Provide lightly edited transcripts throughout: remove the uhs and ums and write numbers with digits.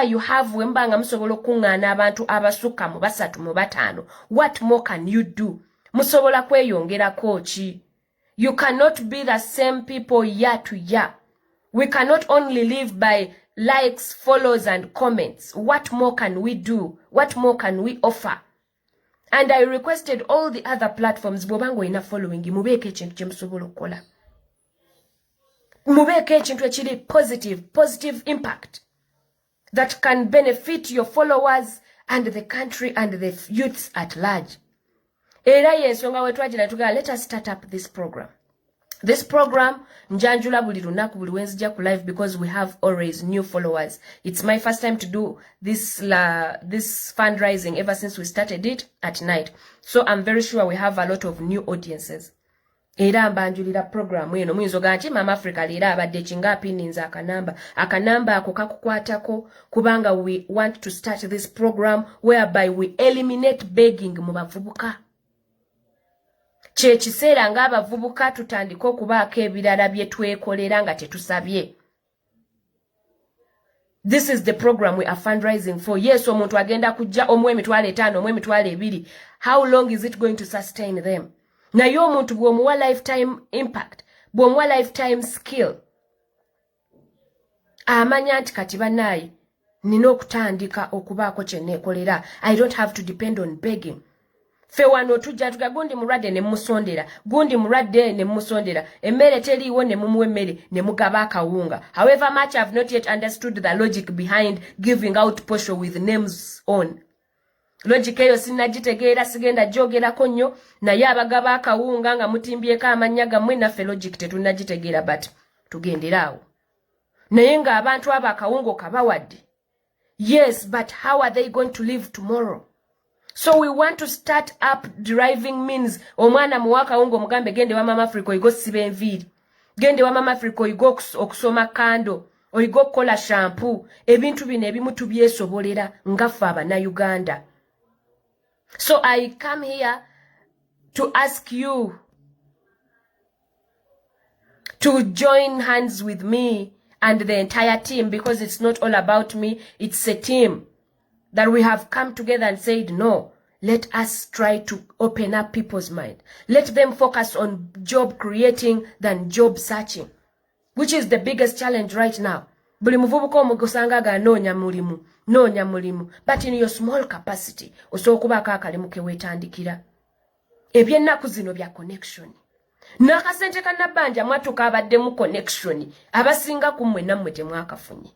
you have wembanga musobola okungana abantu abasukka mu basatu mu bataano, what more can you do? Musobola kweyongerako ki? You cannot be the same people year to year. We cannot only live by likes, follows, and comments. What more can we do? What more can we offer? And I requested all the other platforms, bobango ina following, mubeke chintu chemusobola okukola. Mubeke chintu echiri positive impact that can benefit your followers and the country and the youths at large. Era yensonga wetwagira tuga, let us start up this program. This program, njanjula buli lunaku buli wenzija ku live because we have always new followers. It's my first time to do this fundraising ever since we started it at night. So I'm very sure we have a lot of new audiences. Era mbanjulira program eno muyinza ganti Mama Africa lera abadde kinga pininza akanamba ako kakukwatako kubanga we want to start this program whereby we eliminate begging mu bavubuka. Chekiseera nga abavubuka tutandika okubaako ebirala bye twekolera nga tetusabye. This is the program we are fundraising for. Yes, omuntu agenda kujja omwe emitwalo 5, omwe emitwalo 2. How long is it going to sustain them? Naye omuntu bw'omuwa lifetime impact, bw'omuwa lifetime skill, amanya nti kati banayi nina okutandika okubaako kye neekolera. I don't have to depend on begging. Fe wano tujja tuga gundi mulwadde ne musondera, gundi mulwadde ne musondera, emmere teriiwo ne mumuwa emmere ne mugaba akawunga. However much I've not yet understood the logic behind giving out posho with names on. Logic eyo sinagitegeera, sigenda gyogerako nnyo, naye abagaba akawunga nga mutimbyeko amannya gammwe naffe logic tetunagitegeera, but tugenderaawo. Naye nga abantu abo akawunga okabawadde. Yes, but how are they going to live tomorrow? So we want to start up deriving means. Omwana muwaka ungo mugambe gende wa Mama Africa oyigo siba enviiri. Gende wa Mama Africa oyigo okusoma kando. Oyigo kola shampoo. Ebintu bino ebimu tubyesobolera ngaffe abana Uganda. So I come here to ask you to join hands with me and the entire team, because it's not all about me, it's a team. That we have come together and said, no, let us try to open up people's mind. Let them focus on job creating than job searching, which is the biggest challenge right now. Buli muvubuka omugusanga ga noonya mulimu, but in your small capacity, osokubako akalimu ke weetandikira. Ebyennaku zino bya connection. N'akasente kannabanja mwatuka abaddemu connection, abasinga ku mmwe nammwe temwakafunye.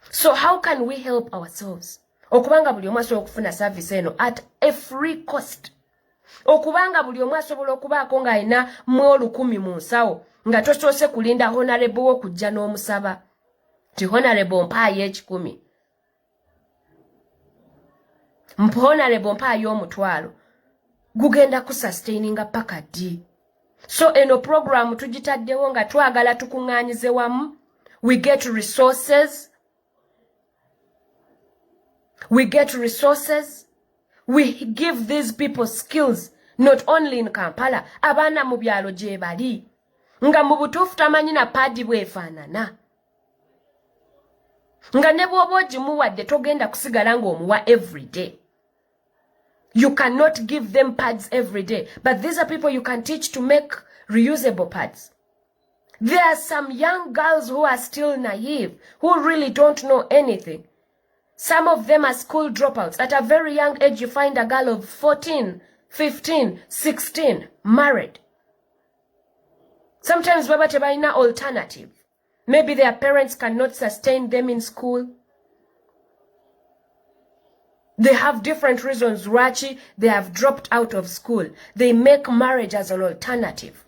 So how can we help ourselves? Okubanga buli omu asobola okufuna service eno at a free cost. Okubanga buli omu asobola okubaako ng'alina $10,000 mu nsawo nga tosoose kulinda honorable okujja n'omusaba ti honorable mpaayo $10,000, honorable mpaayo $1,000, gugenda kusustaininga paka ddi. So eno program tugitaddewo nga twagala tukuŋŋaanyize wamu. We get resources. We get resources. We give these people skills, not only in Kampala, abana mu byalo gye bali. Nga mu butuufu tamanyi na padi bwefaanana. Nga ne bw'oba ogimuwadde togenda kusigala ng'omuwa every day. You cannot give them pads every day, but these are people you can teach to make reusable pads. There are some young girls who are still naive, who really don't know anything. Some of them are school dropouts. At a very young age, you find a girl of 14, 15, 16, married. Sometimes baba tebaina alternative. Maybe their parents cannot sustain them in school. They have different reasons. Rachi, they have dropped out of school. They make marriage as an alternative.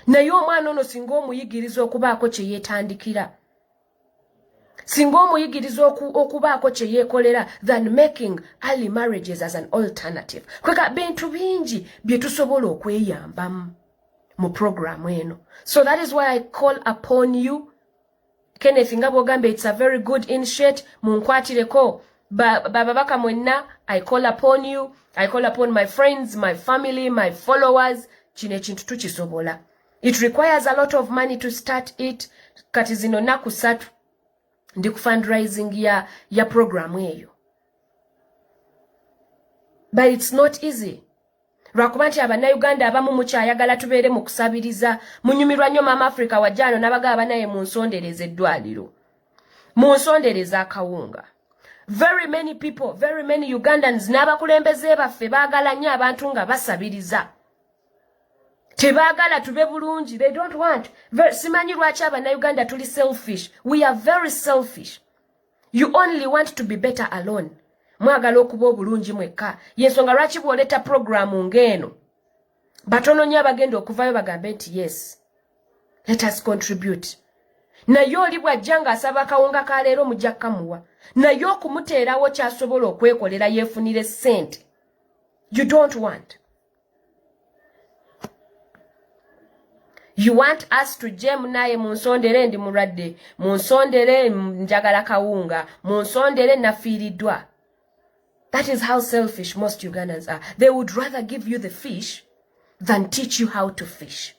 Naye omwana ono singa omuyigiriza okubaako kye yeetandikira. Singa omuyigiriza okubaako kye yeekolera than making early marriages as an alternative. Kweka bintu bingi bye tusobola okweyambamu mu programu eno. So that is why I call upon you. Kenneth Ngabwogambe, it's a very good initiate. Munkwatireko. Bababaka mwenna, I call upon you. I call upon my friends, my family, my followers. Chine chintu tuchisobola. It requires a lot of money to start it. Kati zino naku satu. ndi ku fundraising ya program eyo. But it's not easy. Lwakuba nti Uganda abamu mukyayagala tubeere mu kusabiriza, munyumirwa nnyo Mama Africa wajjano n'abagaba naye mu nsondereza eddwaliro, mu nsondereza akawunga. Very many people, very many Ugandans n'abakulembeze baffe baagala nnyo abantu nga basabiriza. Tebaagala tube bulungi. They don't want. Simanyi lwaki Uganda tuli selfish. We are very selfish. You only want to be better alone. Mwagala okuba obulungi mwekka. Yensonga lwaki bw'oleta programu ng'eno batono nnyo abagenda okuvayo bagambe nti yes, let us contribute. Naye oli bw'ajja ng'asaba akawunga ka leero mujja kkamuwa. Naye okumuteerawo ky'asobola okwekolera yeefunire ssente. You don't want. You want us to jam naye munsondere ndi mulwadde, munsondere njagala kawunga, munsondere nafiiriddwa. That is how selfish most Ugandans are. They would rather give you the fish than teach you how to fish.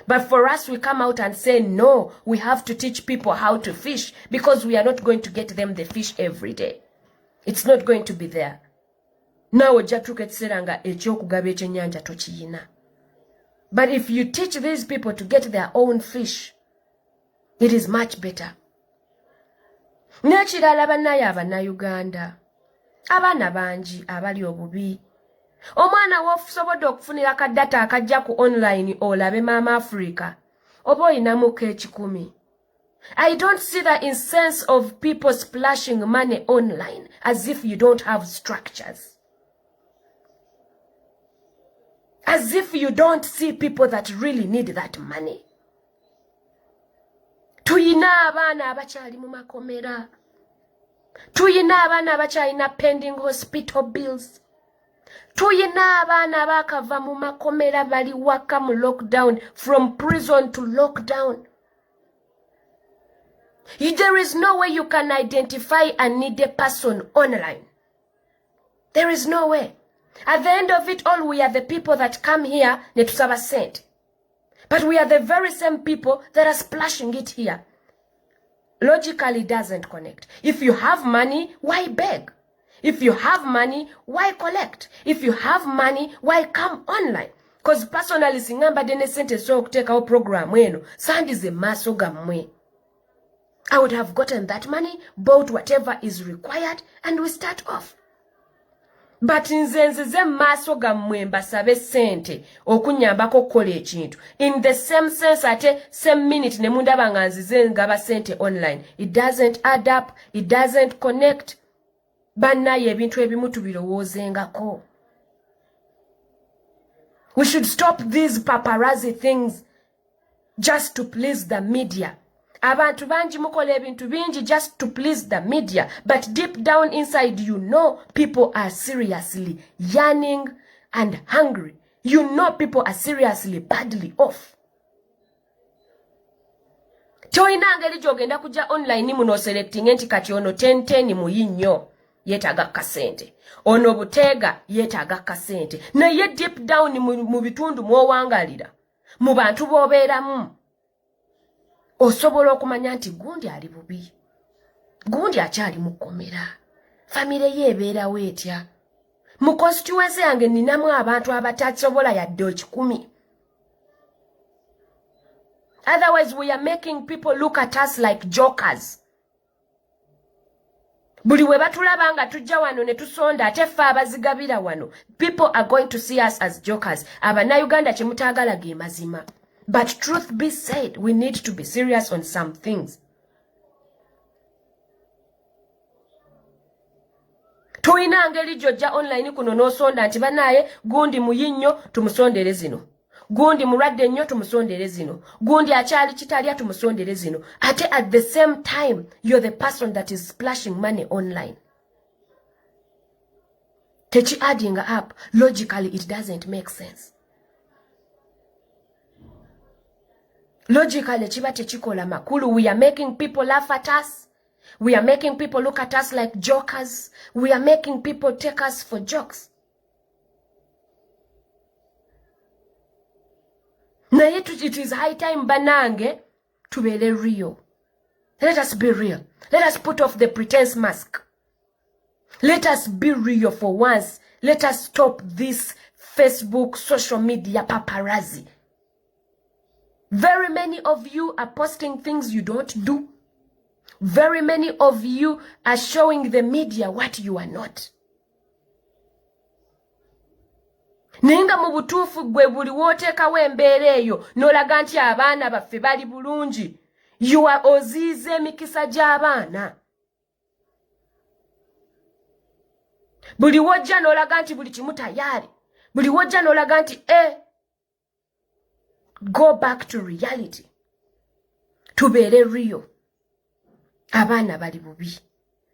But for us, we come out and say, no, we have to teach people how to fish because we are not going to get them the fish every day. It's not going to be there. Now, ojatuka ekiseera eky'okugaba ekyennyanja tokiyina. But if you teach these people to get their own fish, it is much better. N'ekirala bannaye Uganda. Abaana bangi abali obubi. Omwana w'osobodde okufunira ka data akajja ku online olabe Mama Africa. Oba oyinamuko ekikumi. I don't see the incense of people splashing money online as if you don't have structures. As if you don't see people that really need that money. Tuyina abaana abakyali mu makomera. Tuyina abaana abakyalina pending hospital bills. Tuyina abaana bakava mu makomera bali waka mu lockdown, from prison to lockdown. There is no way you can identify a needy person online. There is no way. At the end of it all, we are the people that come here ne tusaba sente. But we are the very same people that are splashing it here. Logically, it doesn't connect. If you have money, why beg? If you have money, why collect? If you have money, why come online? Because personally, singamba dene sente so kuteka o program wenu. Sandize maso gamwe. I would have gotten that money, bought whatever is required, and we start off. But nzenzize maso gamwe mbasabe sente okunyambako okukola ekintu. In the same sense ate same minute ne mundaba nga nzize ngaba sente online. It doesn't add up. It doesn't connect. Bannaye ebintu ebimu tubirowoozengako. We should stop these paparazzi things just to please the media. Abantu bangi mukola ebintu bingi just to please the media, but deep down inside you know people are seriously yearning and hungry. You know people are seriously badly off. Toyina ngeri gy'ogenda kujja online muno selecting enti kati ono 10 muyinnyo yeetaaga kasente. Ono buteega yeetaaga kasente. Naye deep down mu bitundu mw'owangalira, mu bantu b'obeeramu, osobola okumanya nti gundi ali bubi. Gundi akyali mukomera. Famire ye ebeerawo etya. Mu constituency yange ninamu abantu abatasobola yadde 10. Otherwise, we are making people look at us like jokers. Buli we batulaba nga tujja wano ne tusonda ate ffe abazigabira wano. People are going to see us as jokers. Uganda kye mutaagala ge mazima. But truth be said, we need to be serious on some things. Tuyina ngeri gy'ojja online kuno n'osonda nti banaye gundi muyinnyo tumusondere zino. Gundi mulwadde nnyo tumusondere zino. Gundi akyali kitalya tumusondere zino. Ate at the same time, you're the person that is splashing money online. Techi adding up. Logically, it doesn't make sense. Logically, chiba techikola makulu. We are making people laugh at us. We are making people look at us like jokers. We are making people take us for jokes. Naye it is high time banange tubeere real. Let us be real. Let us put off the pretense mask. Let us be real for once. Let us stop this Facebook, social media paparazzi. Very many of you are posting things you don't do. Very many of you are showing the media what you are not. Nenga mu butuufu gwe buli woteekawo embeera eyo n'olaga nti abaana baffe bali bulungi. You are ozize emikisa gy'abaana. Buli wojja n'olaga nti buli kimu tayari. Buli wojja n'olaga nti go back to reality. Tubeere real. Abaana bali bubi.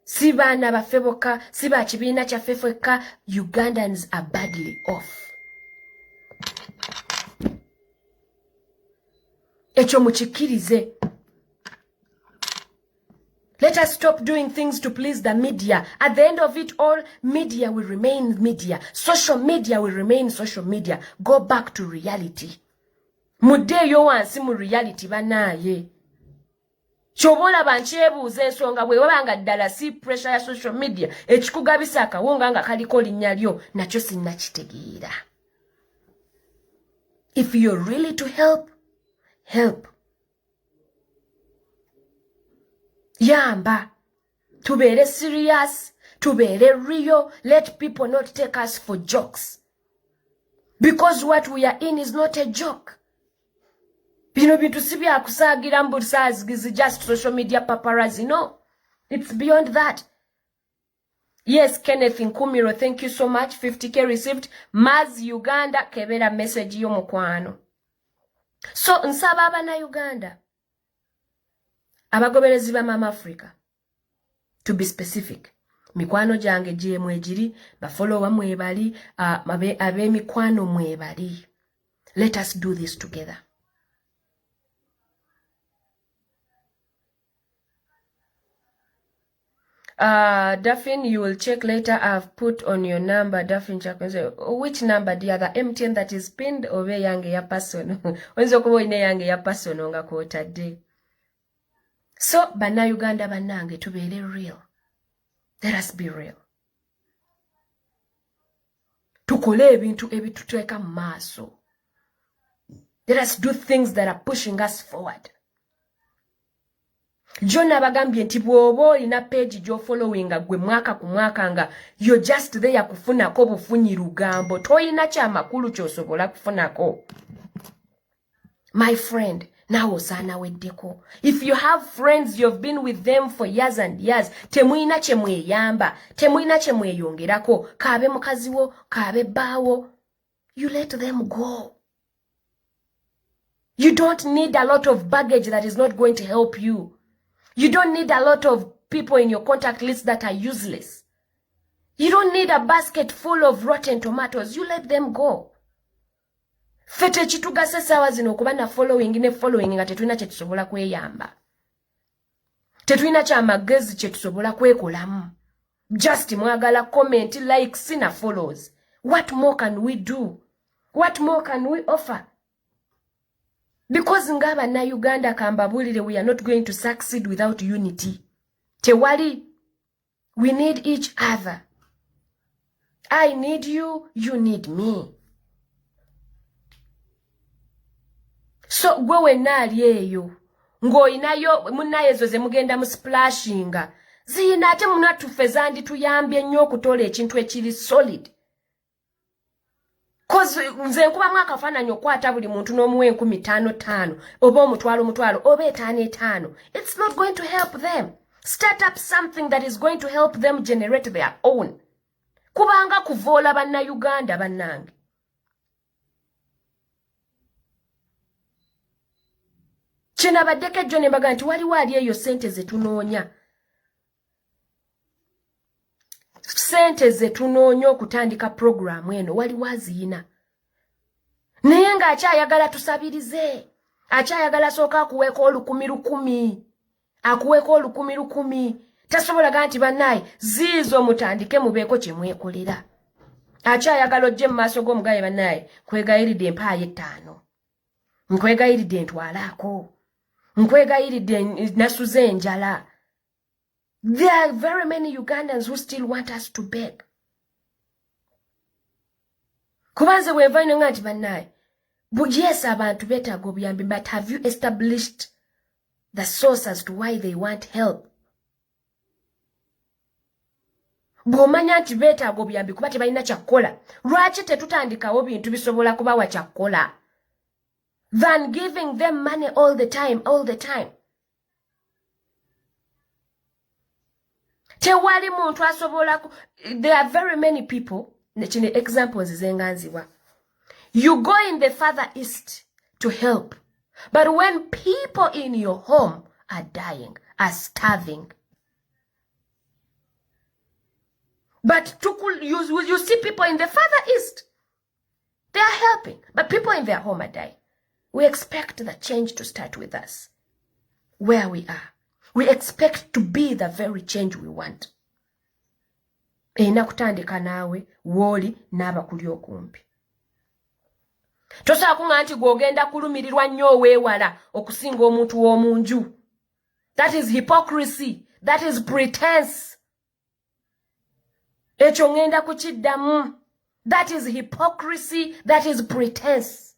Si baana baffe bokka, si ba kibiina kyaffe ffekka. Ugandans are badly off. Ekyo mukikirize. Let us stop doing things to please the media. At the end of it all, media will remain media. Social media will remain social media. Go back to reality. Mudeyo wansi mu reality banaye. Chobola banchebuuza ensonga bwe wabanga ddala si pressure ya social media. Ekikugabisa akawunga nga kaliko linnya lyo nakyo sinnakitegeera. If you're really to help, help. Yamba. Tubeere serious. Tubeere real. Let people not take us for jokes. Because what we are in is not a joke. Bino bintu si bya kusaagira mbusaazigizi just social media paparazzi. No. It's beyond that. Yes, Kenneth Nkumiro, thank you so much. 50k received. Maz Uganda kebera message yo mukwano. So, nsaba abana Uganda. Abagoberezi ba Mama Africa. To be specific. Mikwano jange je mwejiri. Bafollowa mwebali. Abe mikwano mwebali. Let us do this together. Daphne, you will check later. I've put on your number. Daphne, which number? The other MTN that is pinned over yange ya person. Wenzo kubo ine yange ya person onga kuota day. So, bana Uganda banange tubeere real. Let us be real. Tukole ebintu ebituteeka mu maaso. Let us do things that are pushing us forward. John abagambye nti bw'oba olina page gy'ofollowinga gwe mwaka ku mwaka nga you're just there kufunako bufunyi lugambo. Toyina kyamakulu ky'osobola kufunako. My friend, nawe osaana weddeko. If you have friends, you've been with them for years and years, temuyina kye mweyamba, temuyina kye mweyongerako, kaabe mukazi wo, kaabe bbaawo. You let them go. You don't need a lot of baggage that is not going to help you. You don't need a lot of people in your contact list that are useless. You don't need a basket full of rotten tomatoes. You let them go. Fete chitugase sawa zino kuba na following nga tetulina kye tusobola kweyamba. Tetulina kya magezi kye tusobola kwekolamu. Just mwagala comment, likes na follows. What more can we do? What more can we offer? Because ngaba na Uganda kambabulire, we are not going to succeed without unity. Tewali, we need each other. I need you, you need me. So gwewe nali eyo. Ngoyinayo munayezo ze mugenda mu splashinga. Zina ate munatufe ndi tuyambye nnyo okutola ekintu ekiri solid. Cause nze nkuba mwaka fananyo kwata buli muntu n'omuwe 15,000 oba omutwalo oba 5,000. It's not going to help them. Start up something that is going to help them generate their own. Kubanga kuvola banna Uganda bannange. Chena badeke jone mbaga nti wali eyo sente zetunoonya. Sente zetunoonya okutandika program eno wali waziyina. Naye nga akyayagala tusabirize. Akyayagala sooka akuweeko 10,000. Akuweeko 10,000. Tasobola ganti bannaye ziizo mutandike mubeeko kye mwekolera. Akyayagala ojje mu maaso g'omugaye bannaye nkwegayiridde empaayo 5. Nkwegayiridde ntwalaako. nkwegayiridde nasuze enjala. There are very many Ugandans who still want us to beg. Kubanze bweva ino nga nti bannaye, yes abantu beetaaga obuyambi, but have you established the source as to why they want help? Bw'omanya nti beetaaga obuyambi kuba tebalina kyakkola, lwaki tetutandikawo bintu bisobola kubawa kyakkola than giving them money all the time? Tewali muntu asobola there are very many people, kino examples zenganziwa. You go in the farther east to help, but when people in your home are dying, are starving, but you see people in the farther east, they are helping, but people in their home are dying. We expect the change to start with us, where we are. We expect to be the very change we want. Eina kutandika nawe, woli, naba kuli okumpi. Tosa kunga nti gwogenda kulumirirwa nnyo weewala okusinga omuntu w'omunju. That is hypocrisy. That is pretense. Ekyo ngenda kukiddamu. That is hypocrisy. That is pretense.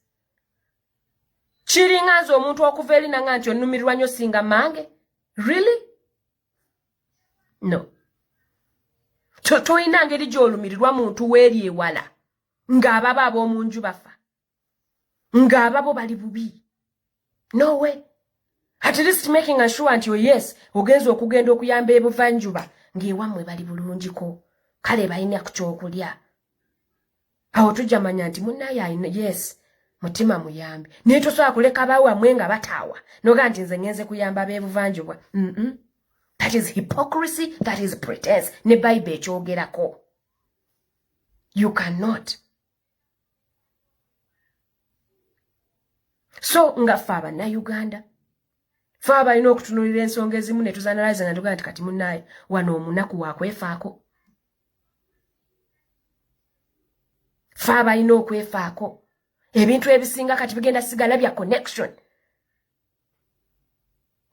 Kiringa nze omuntu okuva eri nanga nti onnumirirwa nnyo singa mange? Really? No. Toyina ngeri gy'olumirirwa muntu weeri ewala ng'ababo ab'omunju bafa, ng'ababo bali bubi. No way. At least making sure nti yes ogenza okugenda okuyamba ebuvanjuba ng'ewammwe bali bulungiko, kale balina ku kyokulya. Awo tujja manya nti munnaye alina yes mutima muyambi, naye tosobola kuleka bawammwe nga bataawa noga nti nze ngenze kuyamba b'ebuvanjuba. That is hypocrisy. That is pretense. Ne Bible ekyogerako. You cannot. So nga faba na Uganda, faba ino okutunulira ensonga ezimu ne tuzanalize nga tugaa nti kati munnaye wano omunaku wakwefaako. Faba ino okwefaako. Ebintu ebisinga kati bigenda sigala bya connection.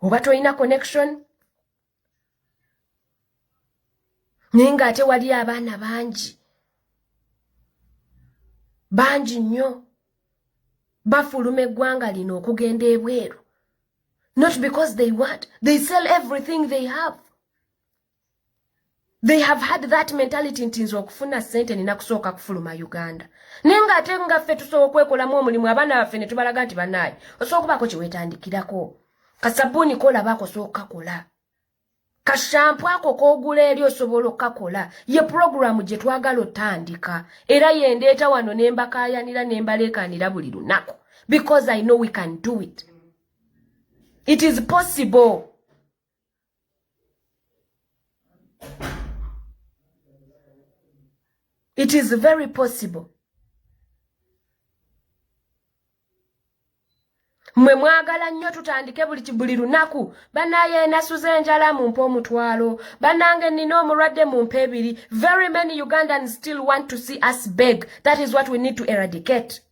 Oba toyina connection, ninga ate wali abaana bangi nnyo bafuluma eggwanga lino okugenda ebweru. Not because they want. They sell everything they have. They have had that mentality nti nze okufuna ssente nina kusooka kufuluma Uganda. Nenga ate nga ffe tusobola okwekolamu omulimu abaana baffe ne tubalaga nti bannaye osobola okubaako kye weetandikirako. Kasabbuuni koolabako sooka kola. Kashampu ako kogula eri osobola okakola. Ye programu gye twagala otandika. Era yendeeta wano ne mbakaayanira ne mbaleekaanira buli lunaku. Because I know we can do it. It is possible. It is very possible. Mwe mwagala nnyo tutandike buli lunaku. Bannaye nasuze enjala mumpe omutwalo. Bannange nina omulwadde mumpe ebiri. Very many Ugandans still want to see us beg. That is what we need to eradicate.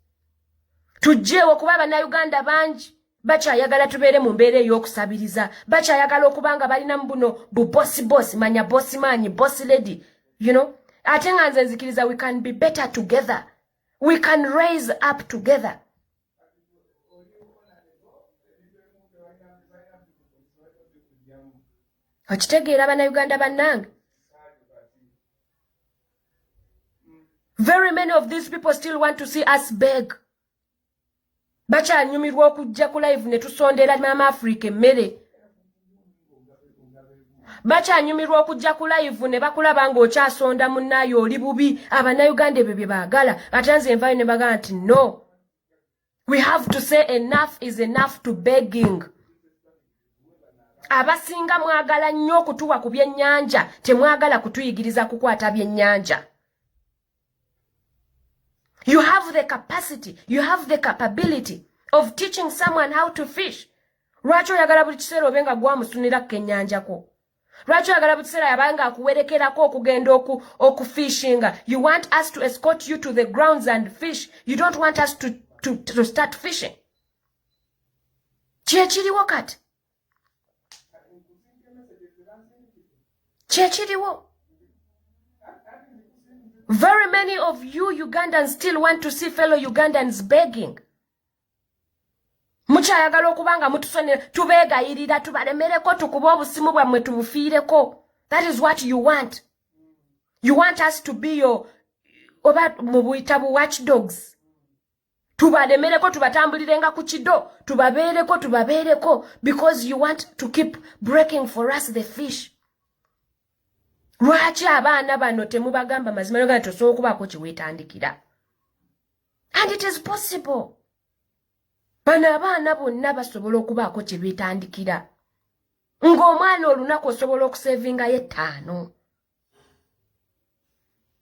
Tujjeewo kuba bannayuganda bangi bakyayagala tubeere mu mbeera ey'okusabiriza. Bakyayagala okuba nga balina buno bosi manya bosi maanyi bosi lady. You know? Ate nga nze nzikiriza we can be better together. We can raise up together. Okitegeera bannayuganda bannange? Very many of these people still want to see us beg. Bakyanyumirwa okujja ku live ne tusondera Mama Africa emmere. Bakyanyumirwa okujja ku live ne bakulaba ng'okyasonda munnaaye oli bubi. Abannayuganda ebyo bye baagala. Ate nze envayo ne bagamba nti no. We have to say enough is enough to begging. Abasinga mwagala nnyo okutuwa ku byennyanja, temwagala kutuyigiriza kukwata byennyanja. You have the capacity, you have the capability of teaching someone how to fish. Lwaki oyagala buli kiseera obenga gwamusunira kenyanjako? Lwaki oyagala buli kiseera yabanga akuwerekerako okugenda okufishinga? You want us to escort you to the grounds and fish. You don't want us to start fishing. Kye kiriwo kati. Chechiriwo. Very many of you Ugandans still want to see fellow Ugandans begging. Muchayagala okubanga mutusonera tubegayirira tubalemereko tukuba obusimu bwammwe tubufiireko. That is what you want. You want us to be your oba mubuyitabu watchdogs. Tubalemereko tubatambulirenga ku kido tubabeereko because you want to keep breaking for us the fish. Lwaki abaana bano temubagamba mazima nga tosobola okubaako kiweetandikira? And it is possible. Bano abaana bonna basobola okubaako kye beetandikira. Ng'omwana olunaku osobola okusevingayo 5.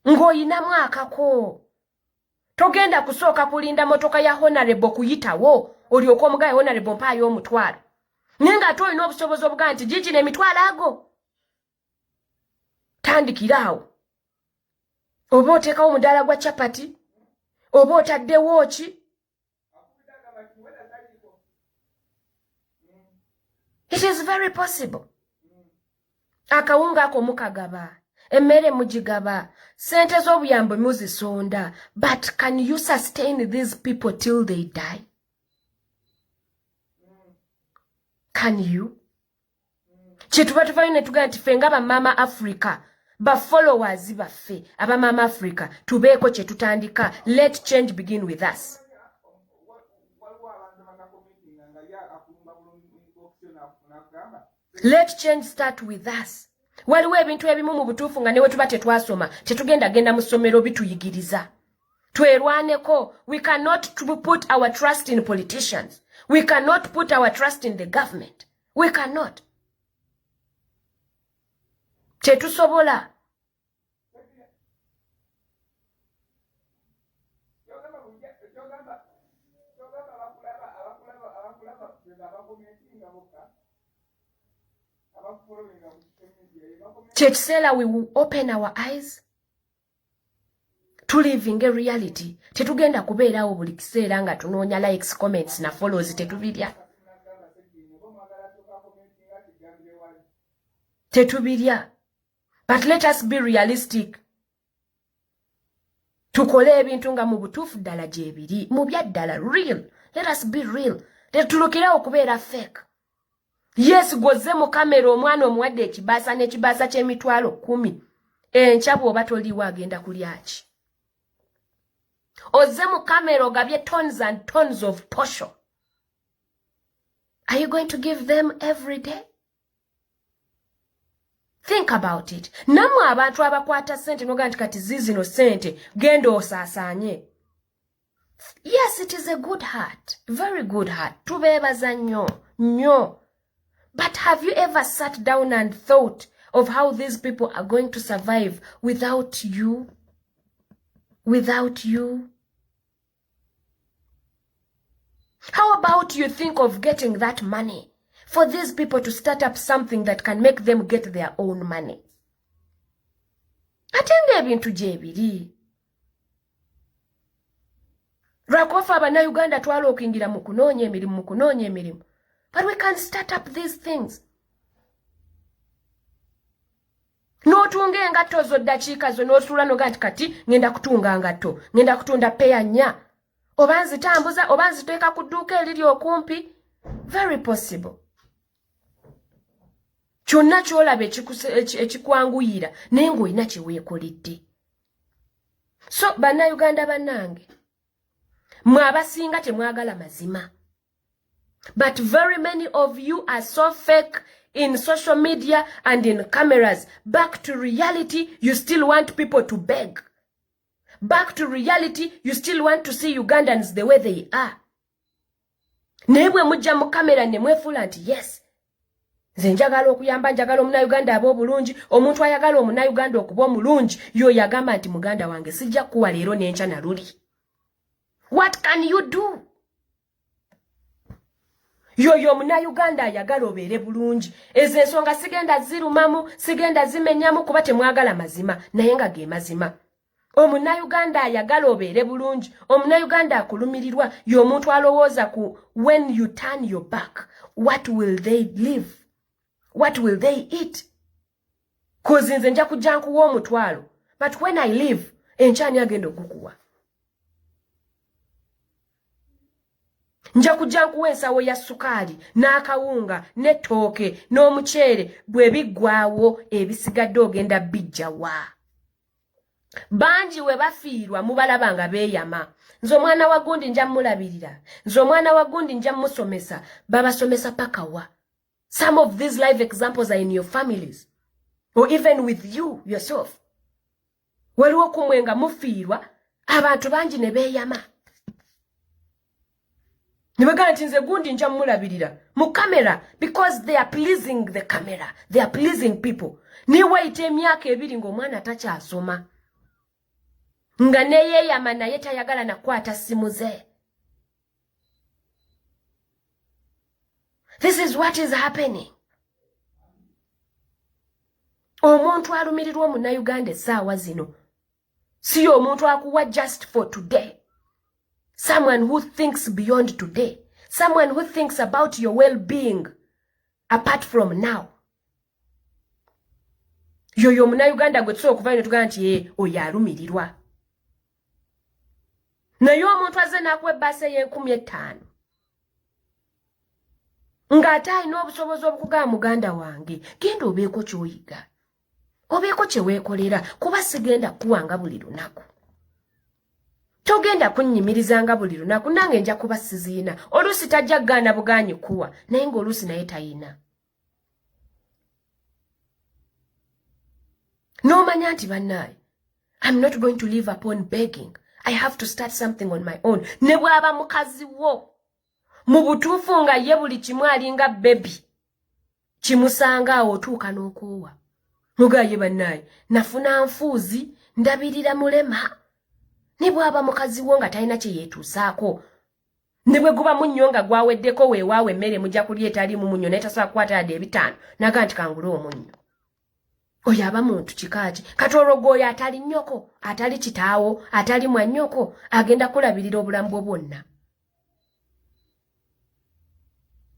Ng'oyina mwakako. Togenda kusooka kulinda motoka ya honorable kuyitawo olyoka omugaye honorable mpaayo omutwalo. Naye ng'ate olina obusobozi obuga nti gigi n'emitwalo ago. Tandikiraawo. Oba oteekawo omudaala gwa chapati, oba otaddewo ki. It is very possible. Akawunga ako mukagaba, emmere mugigaba, sente z'obuyambo muzisonda, but can you sustain these people till they die? Can you? Kyetuba tuvayo ne tugamba nti ffe nga bamama Africa, ba-followers baffe, abamama Africa, tubeeko kye tutandika. Let change begin with us. Let change start with us. Waliwo ebintu ebimu mu butuufu nga newe tuba tetwasoma, genda mu ssomero bituyigiriza. Twerwaneko. We cannot put our trust in politicians. We cannot put our trust in the government. We cannot. Tetusobola. Chechsela, we will open our eyes to living a reality. Tetugenda kubeerawo buli kiseera nga tunoonya likes, comments na follows. Tetubirya. But let us be realistic. Tukole ebintu nga mu butuufu ddala gyebiri. Mu byaddala real. Let us be real. Tetulukirawo kubeera fake. Yes, goze mu kamera omwana omuwadde ekibaasa n'ekibaasa ky'emitwalo 10. Enkya bw'oba toliwo agenda kulya ki? Oze mu kamera ogabye tons and tons of posho. Are you going to give them every day? Think about it. Namwe abantu abakwata sente noga nti kati zizino sente genda osaasaanye. Yes, it is a good heart. Very good heart. Tubeebaza nnyo. But have you ever sat down and thought of how these people are going to survive without you? Without you? How about you think of getting that money for these people to start up something that can make them get their own money? Atenge ebintu gyebiri. Lwakufa Uganda twala okingira mu kunoonya emirimu. But we can start up these things. N'otunga engatto zo ddakiika zo n'osuula noga nti kati ngenda kutunga ngatto, ngenda kutunda peya 4. Oba nzitambuza, oba nziteeka ku dduuka eriri okumpi. Very possible. Kyonna ky'olaba ekikwanguyira naye ng'olina kye weekoledde. So bannayuganda bannange, mwe abasinga temwagala mazima. But very many of you are so fake in social media and in cameras. Back to reality, you still want people to beg. Back to reality, you still want to see Ugandans the way they are. Nebwe mujja mu kamera ne mwefuula nti yes. Nze njagala okuyamba, njagala omunnayuganda aba obulungi, omuntu ayagala omunnayuganda okuba omulungi, yo yagamba nti muganda wange sijja kuwa leero n'enkya na luli. What can you do? Yoyo munnayuganda ayagala obeere bulungi. Ezo ensonga sigenda zirumamu, sigenda zimenyamu kuba temwagala mazima, naye nga ge mazima. Omunnayuganda ayagala obeere bulungi, omunnayuganda akulumirirwa, y'omuntu alowooza ku when you turn your back, what will they live? What will they eat? Kozi nze nja kujja nkuwa omutwalo. But when I leave, enchani agenda okukuwa. Nja kujja nkuwa ensawo ya sukali, n'akawunga, n'ettooke, n'omuceere, bwe biggwaawo ebisigadde ogenda bijja wa. Banji we bafiirwa mubalaba nga beeyama. Nze omwana wa gundi nja mulabirira. Nze omwana wa gundi nja musomesa. Babasomesa paka wa. Some of these life examples are in your families. Or even with you yourself. Waliwo kumwe nga mufiirwa, abantu bangi ne beeyama. Nibagala nti nze gundi nja mulabirira. Mu camera, because they are pleasing the camera. They are pleasing people. Ni waite emyaka ebiri ng'omwana takyasoma. Nga neyeeyama naye tayagala nakwata simu ze. This is what is happening. Omuntu alumirirwa mu Uganda essaawa zino. Si omuntu akuwa just for today. Someone who thinks beyond today. Someone who thinks about your well-being apart from now. Yoyo mu Uganda gwe tusobola okuva ino tugamba nti oyo alumirirwa. Naye omuntu aze n'akuwa ebbaasa y'N5000. Ng'ate alina obusobozi obukugamba muganda wange, genda obeeko ky'oyiga. Obeeko kye weekolera, kuba sigenda kuwanga buli lunaku. Togenda kunnyimirizanga buli lunaku, nange nja kuba siziina. Oluusi tajja kugaana bugaanyi kuwa, naye ng'oluusi naye tayina. N'omanya nti bannaaye, I'm not going to live upon begging. I have to start something on my own. Ne bw'aba mukazi wo. Mu butuufu nga ye buli kimu alinga baby. Kimusanga awo otuuka n'okoowa. Mugaye bannaaye, nafuna nfuuzi, ndabirira mulema. Ne bw'aba mukazi wo nga talina kye yeetuusaako. Ne bwe guba munnyo nga gwaweddeko weewaawo emmere mujja kulya etaliimu munnyo naye tasobola kukwata yadde ebitaano. Naga nti kangule omunnyo. Oyo aba muntu kikaaki. Kati olwo oyo atali nnyoko, atali kitaawo, atali mwannyoko, agenda kulabirira obulamu bwo bwonna.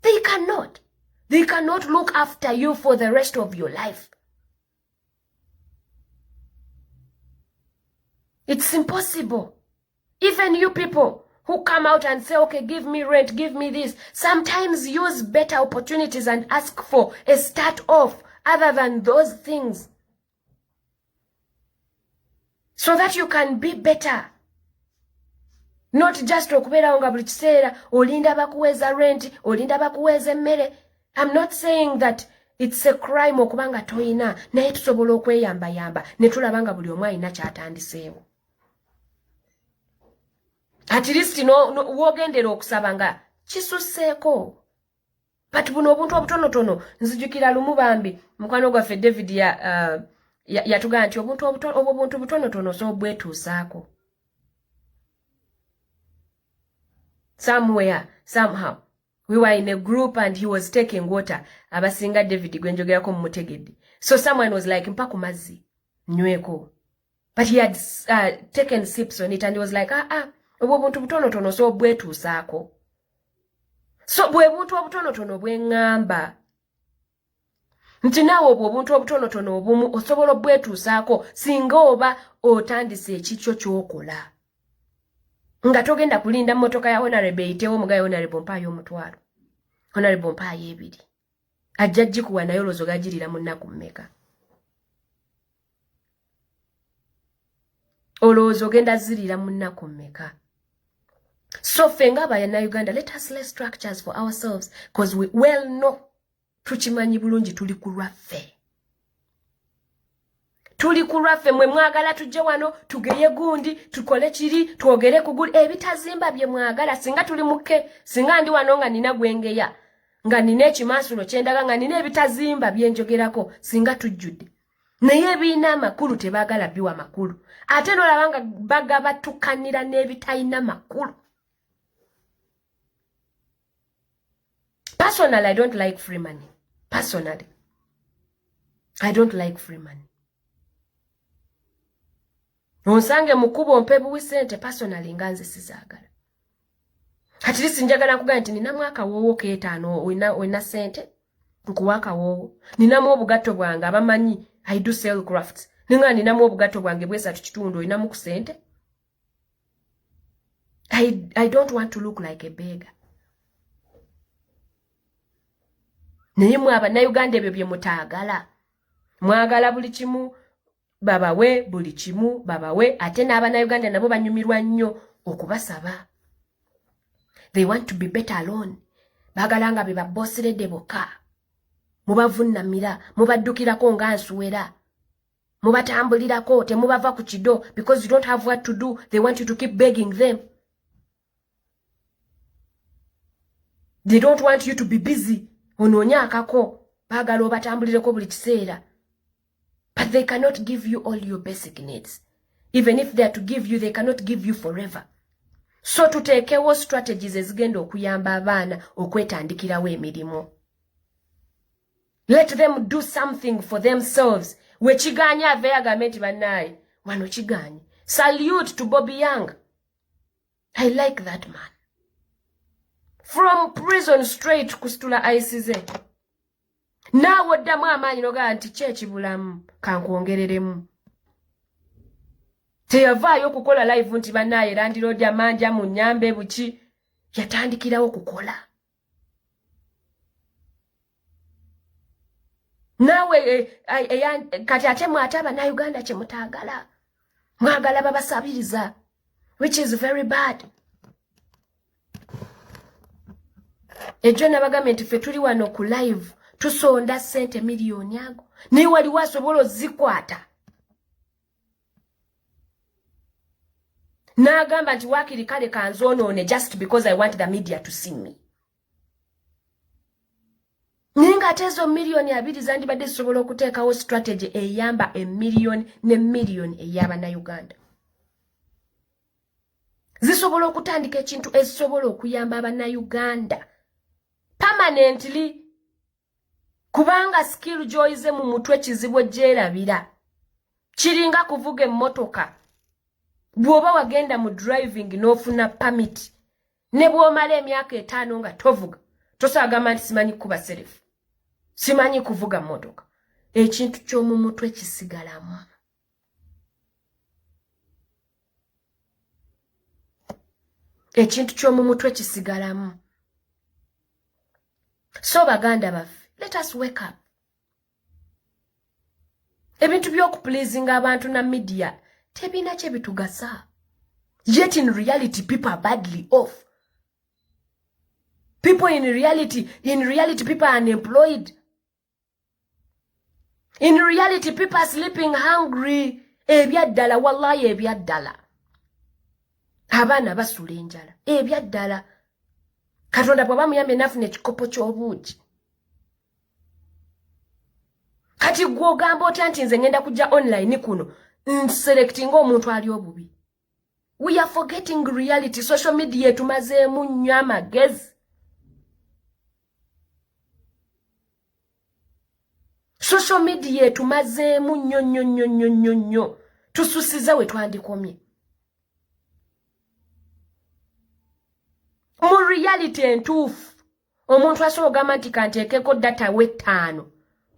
They cannot. They cannot look after you for the rest of your life. It's impossible. Even you people who come out and say, okay, give me rent, give me this, sometimes use better opportunities and ask for a start off other than those things. So that you can be better. Not just okubeera nga buli kiseera olinda bakuweza rent, olinda bakuweza emmere. I'm not saying that it's a crime okubanga toyina, naye tusobola okweyamba ne tulaba nga buli omu alina ky'atandiseewo. At least woogendera okusaba nga kisusseeko. But buno obuntu obutonotono, nzijukira lumu bambi mukwano gwaffe David yatugamba nti obuntu butonotono so bwetuusaako. Somewhere, somehow, we were in a group and he was taking water. Abasinga David gwenjogerako mumutegedde. So someone was like, mpa ku mazzi, nyweko. But he had taken sips on it and he was like, obwo buntu butonotono so bwetuusaako. So bwe buntu obutonotono bweŋŋamba. Nti naawe obwo obuntu obutonotono obumu osobola bwetuusaako singa oba otandise ekikyo ky'okola. Nga togenda kulinda mmotoka ya Honorable eyitewo mugaye Honorable mpaayo omutwalo. Honorable mpaayo ebiri. Ajja gikuwa naye olowooza gagirira mu nnaku mmeka. Olowooza ogenda zirira mu nnaku mmeka. So ffe ng'Abannayuganda, let us lay structures for ourselves because we well know tukimanyi bulungi tuli ku lwaffe. Tuli ku lwaffe mwe mwagala tujje wano tugeye gundi tukole kiri twogere kuguli ebitazimba bye mwagala singa tuli muke singa ndi wano nga nina gwengeya nga nina ekimansulo kyendaga nga nina ebitazimba byenjogerako singa tujjudde. Naye ebiina amakulu tebaagala biwa makulu. Ate n'olabanga bagaba tukanira n'ebitayina makulu. Personally, I don't like free money. Personally, I don't like free money. Onsange mukubo mpebu wisente personally nganze sizaagala. At least njagala nkugamba nti nina mwaka woowo keetaano oyina sente nkuwa akawoowo. Ninamu obugatto bwange abamanyi I do sell crafts. Ninga ninamu obugato bwange bwesatu kitundu inamu kusente. I don't want to look like a beggar. Naye mwaba na Uganda ebyo bye mutaagala. Mwagala buli kimu baba we buli kimu baba we ate n'abana Uganda nabo banyumirwa nnyo okubasaba. They want to be better alone. Bagalanga be babosseredde bokka. Mubavunnamira, mubaddukirako nga nsuwera. Mubatambulirako temubava ku kido because you don't have what to do. They want you to keep begging them. They don't want you to be busy. Ononyakako bagala obatambulireko buli kiseera. But they cannot give you all your basic needs. Even if they are to give you, they cannot give you forever. So tuteekewo strategies ezigenda okuyamba abaana okwetandikirawo emirimu. Let them do something for themselves. We chiganya ave agambe nti bannaye wano chiganye. Salute to Bobi Young. I like that man. From prison straight kustula ICZ. Now oddamu amaanyi noga nti chechi bulamu kankwongereremu. Teyavaayo okukola live nti bannaye landiroodi amanja mu nnyambe buki yatandikirawo okukola. Nawe kati ate mwate abana Uganda kye mutaagala. Mwagala babasabiriza, which is very bad. Ejo nabagambe nti ffe tuli wano ku live tusonda sente miliyoni ago. Naye waliwo asobola ozikwata. N'agamba nti waakiri kale kanzoonoone just because I want the media to see me. Ninga tezo milioni 2 zandibadde zisobola okuteekawo strategy eyamba emiliyoni ne miliyoni ey'abana Uganda. Zisobola okutandika ekintu ezisobola okuyamba abana Uganda permanently kubanga skill joyize mu mutwe kizibu gyerabira. Kiringa kuvuga emmotoka. Bwoba wagenda mu driving n'ofuna permit ne bw'omala emyaka 5 nga tovuga tosagamba nti simanyi kuba serifu. Simanyi kuvuga motoka. Ekintu ky'omu mutwe kisigalamu. Ekintu ky'omu mutwe kisigalamu. So baganda baffe, let us wake up. Ebintu by'okupleasinga abantu na media tebina kye bitugasa. Yet in reality people are badly off. People in reality people are unemployed. In reality people are sleeping hungry. Ebyaddala wallahi ebyaddala. Abaana basula enjala. Ebyaddala. Katonda bw'aba muyambe nafuna ekikopo ky'obuugi. Kati gwe ogamba otya nti nze ngenda kujja online kuno nselectinga omuntu ali obubi. We are forgetting reality. Social media etumazeemu nnyo amagezi. Social media etumazeemu nnyo. Tususiza we twandikomye. Mu reality entuufu omuntu asobola ogamba nti kanteekeko data we 5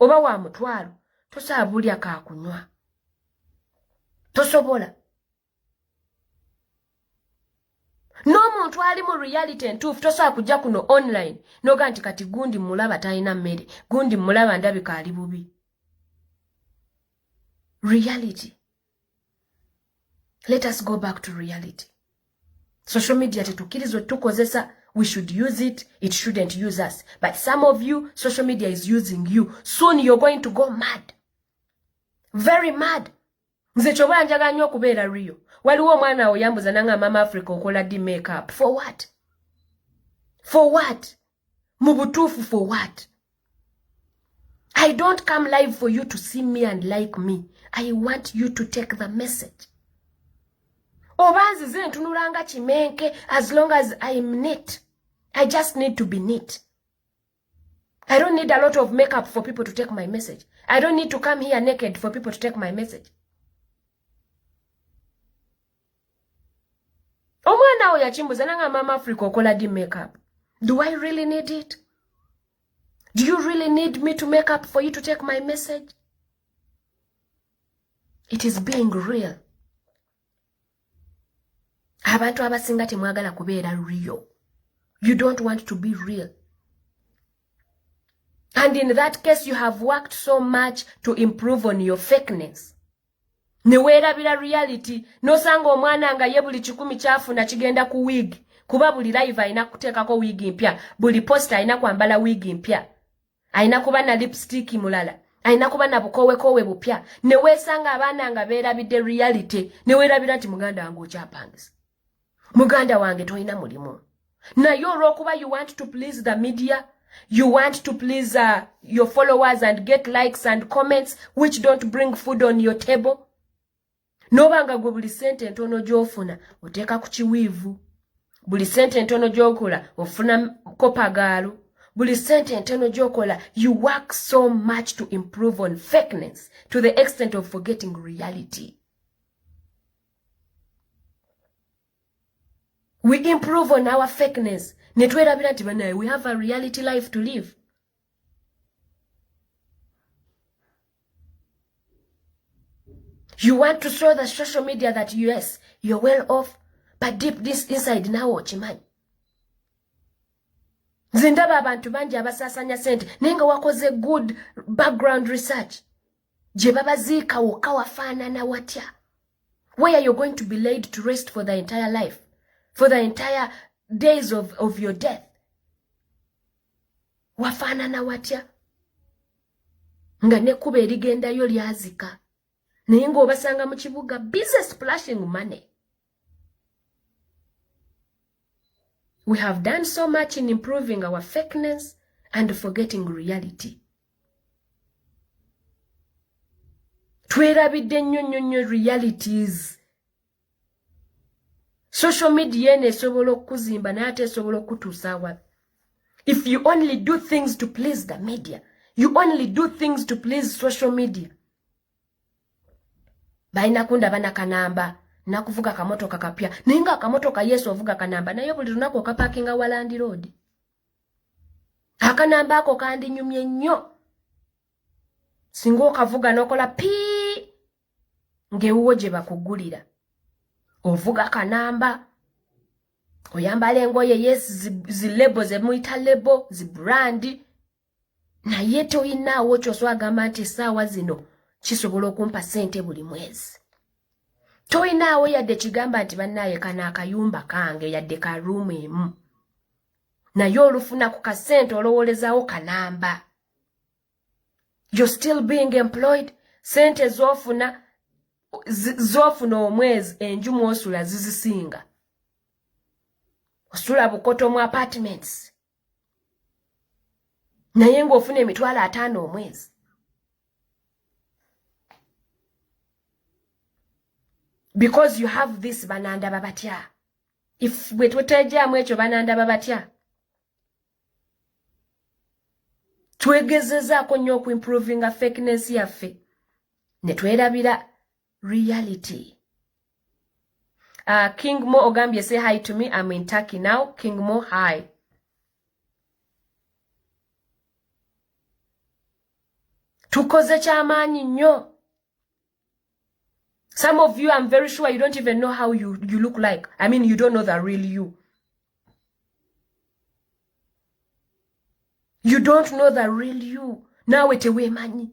oba wa mutwalo tosobola bulya kaakunywa. Tosobola. N'omuntu ali mu reality entuufu tosobola kujja kuno online noga nti kati gundi mulaba talina mmere, gundi mulaba ndabika ali bubi. Reality. Let us go back to reality. Social media tetukirizo tukozesa, we should use it, it shouldn't use us. But some of you, social media is using you. Soon you're going to go mad. Very mad. Nze chobola njaga nnyo okubeera real. Waliwo omwana oyambuza nanga mama Africa okola di makeup. For what? For what? Mu butuufu for what? I don't come live for you to see me and like me. I want you to take the message. Obanzi ze ntunulanga chimenke as long as I'm neat. I just need to be neat. I don't need a lot of makeup for people to take my message. I don't need to come here naked for people to take my message. Omwana oyo yachimbuza nanga mama Africa okola di makeup. Do I really need it? Do you really need me to make up for you to take my message? It is being real. Abantu abasinga temwagala kubeera real. You don't want to be real. And in that case, you have worked so much to improve on your fakeness. Newerabira reality. Nosanga omwana nga ye buli 10 kyafuna kigenda ku wig. Kuba buli live ayina kuteekako wig mpya. Buli post ayina kwambala wig mpya. Ayina kuba na lipstick mulala. Ayina kuba na bukowe bupya. Newesanga abaana nga beerabidde reality. Newerabira nti muganda wange okyapangisa. Muganda wange toyina mulimu. Naye olw'okuba you want to please the media, you want to please your followers and get likes and comments which don't bring food on your table. Nobanga gwe buli sente ntono gy'ofuna oteeka ku kiwiivu. Buli sente ntono gy'okola ofuna kopagaalo. Buli sente ntono gy'okola, you work so much to improve on fakeness to the extent of forgetting reality. We improve on our fakeness. Netwerabira nti banaye, we have a reality life to live. You want to show the social media that yes, you're well off, but deep this inside now ochimanyi. Zindaba abantu bangi abasasanya sente, nenga wakoze good background research. Je babaziika wokka wafaanana watya? Where are you going to be laid to rest for the entire life? For the entire days of your death. Wafaanana watya? Nga nekkuba erigendayo lyazika. Naye ng'obasanga mu kibuga busy splashing money. We have done so much in improving our fakeness and forgetting reality. Twerabidde nnyo realities. Social media ene esobola okuzimba naye ate esobola okutuusa awabi. If you only do things to please the media, you only do things to please social media. Baina kunda bana kanamba, nakuvuga kamotoka kapya. Ninga kamotoka Yesu ovuga kanamba, naye buli lunaku okapakinga Walandi Road. Akanamba ako kandi nyumye nnyo. Singa okavuga n'okola pii, ng'ewuwo gye bakugulira. Ovuga kanamba, oyambala engoye yes zilebo zemuyita lebo, zibrandi, naye toyinaawo ky'oswagamba nti essaawa zino kisobola okumpa ssente buli mwezi. Toyinaawo yadde kigamba nti bannaye kana akayumba kange yadde ka ruumu emu. Naye olufuna ku kasente olowolezaawo kanamba. You're still being employed, sente z'ofuna omwezi enjumu osula zizisinga. Osula bukoto mu apartments. Naye ng'ofuna emitwalo 5 omwezi. Because you have this bananda babatya. If we tutejamu ekyo bananda babatya. Twegezezaako nnyo okuimproving a fakeness yaffe. Ne twerabira reality. King Mo Ogambye, say hi to me. I'm in Turkey now. King Mo, hi. Tukoze kyamaanyi nnyo. Some of you, I'm very sure you don't even know how you look like. I mean, you don't know the real you. You don't know the real you. Now it away money.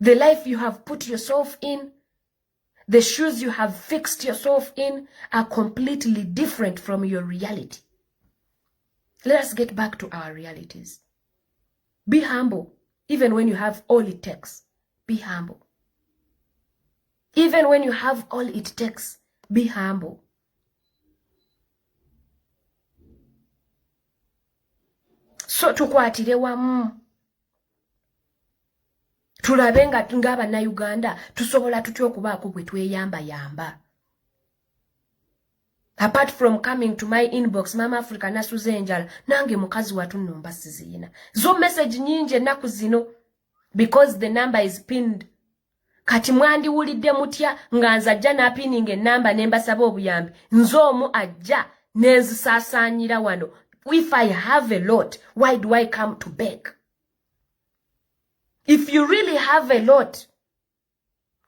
The life you have put yourself in, the shoes you have fixed yourself in are completely different from your reality. Let us get back to our realities. Be humble, even when you have all it takes. Be humble. Even when you have all it takes, be humble. So tukwatire wamu. Tulabe nga na Uganda tusobola tutya okubaako bwe tweyamba. Apart from coming to my inbox, Mama Africa nasuze enjala, nange mukazi watu nomba sizina. Zo message nyingi ennaku zino, because the number is pinned. Kati mwandi wulidde mutya nga nze ajja n'apininga ennamba ne mbasaba obuyambi. Nze omu ajja n'enzisaasaanyira wano. If I have a lot, why do I come to beg? If you really have a lot,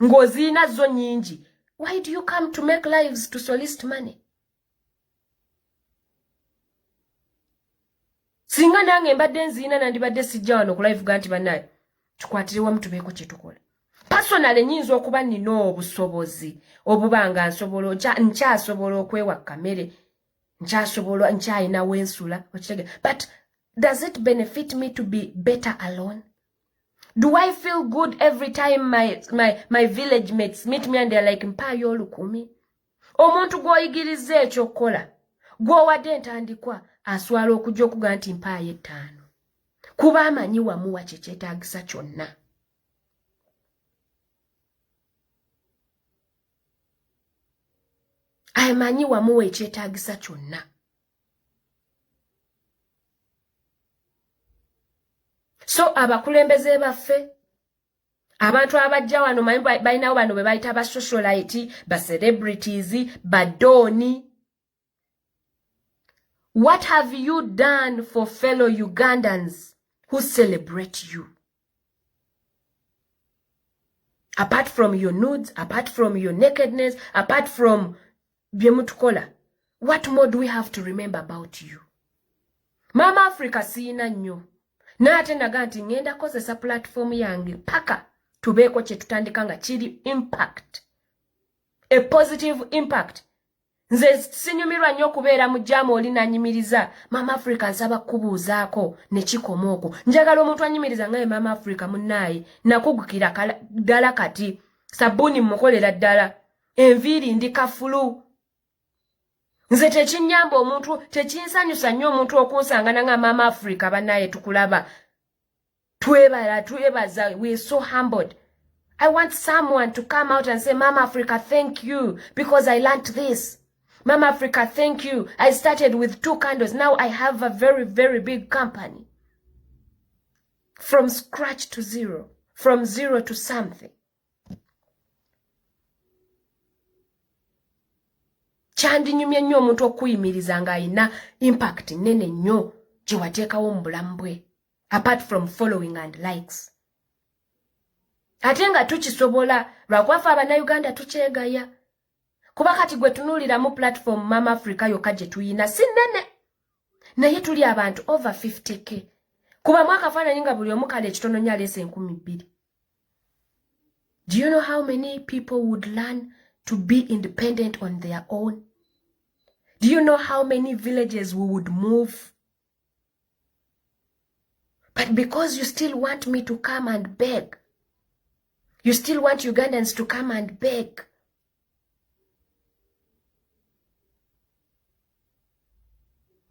ngozina zo nyingi. Why do you come to make lives to solicit money? Singa nange mbadde nzina nandibadde sijja wano ku live ganti banaye. Tukwatire wamu tubeeko kye tukola. Personally nyinza okuba nina obusobozi obubanga nsobola nkyasobola okwewa kamere nkyasobola nkyayina wensula okitege. But does it benefit me to be better alone? Do I feel good every time my village mates meet me and they're like mpayo olukumi? Omuntu gwoyigiriza ekyokukola gwowadde entandikwa aswala okujja okuga nti mpayo 5 kuba amanyi wamuwa kyekyetaagisa kyonna. Amanyi wamuwa ekyetaagisa kyonna. So abakulembeze baffe abantu abajja wano manyi balinawo bano be bayita ba socialite, ba celebrities, ba doni. What have you done for fellow Ugandans who celebrate you? Apart from your nudes, apart from your nakedness, apart from byemutukola, what more do we have to remember about you? Mama Africa siina nnyo. Nate naga nti ngenda kozesa platform yange paka tubeeko kye tutandika nga kiri impact. A positive impact. Nze sinyumirwa nnyo okubeera mu jjaamu oli nanyimiriza Mama Africa nsaba kubuuzaako ne kikoma okwo. Njagala omuntu anyimiriza nga ye Mama Africa munnaayi nakugukira ddala kati sabbuuni mmukolera ddala enviiri ndi kafulu. Nze tekinyamba omuntu tekinsanyusa nnyo omuntu okunsangana nga Mama Africa bannaaye tukulaba. Twebaza, we're so humbled. I want someone to come out and say, Mama Africa, thank you because I learned this. Mama Africa, thank you. I started with 2 candles. Now I have a very, very big company. From scratch to zero. From zero to something. Kyandinyumye nnyo omuntu okuyimiriza nga ayina impact nene nnyo gye wateekawo mu bulamu bwe. Apart from following and likes. Ate nga tukisobola lwakwafa Abannayuganda tukyegaya. Kuba kati gwe tunuulira mu platform Mama Africa yokka gye tuyina si nnene. Naye tuli abantu over 50k. Kuba mwakafaananyi nga buli omu kale ekitono nnyo aleese 2,000. Do you know how many people would learn to be independent on their own? Do you know how many villages we would move? But because you still want me to come and beg, you still want Ugandans to come and beg.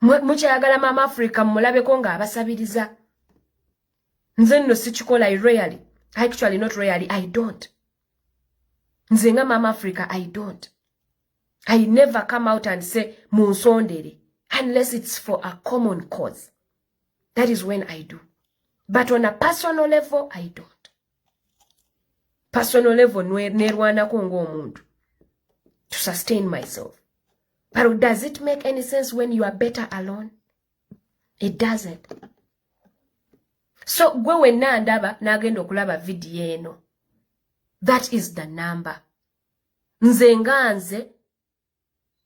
Mukyayagala Mama Africa mulabeko nga abasabiriza. Nze nno sikikola rarely. Actually not rarely, I don't. Nze nga Mama Africa, I don't. I never come out and say munsondere unless it's for a common cause. That is when I do. But on a personal level, I don't. Personal level, nerwanako ng'omuntu to sustain myself. But does it make any sense when you are better alone? It doesn't. So, gwe wenna ndaba nagenda okulaba video eno. That is the number. Nze nga nze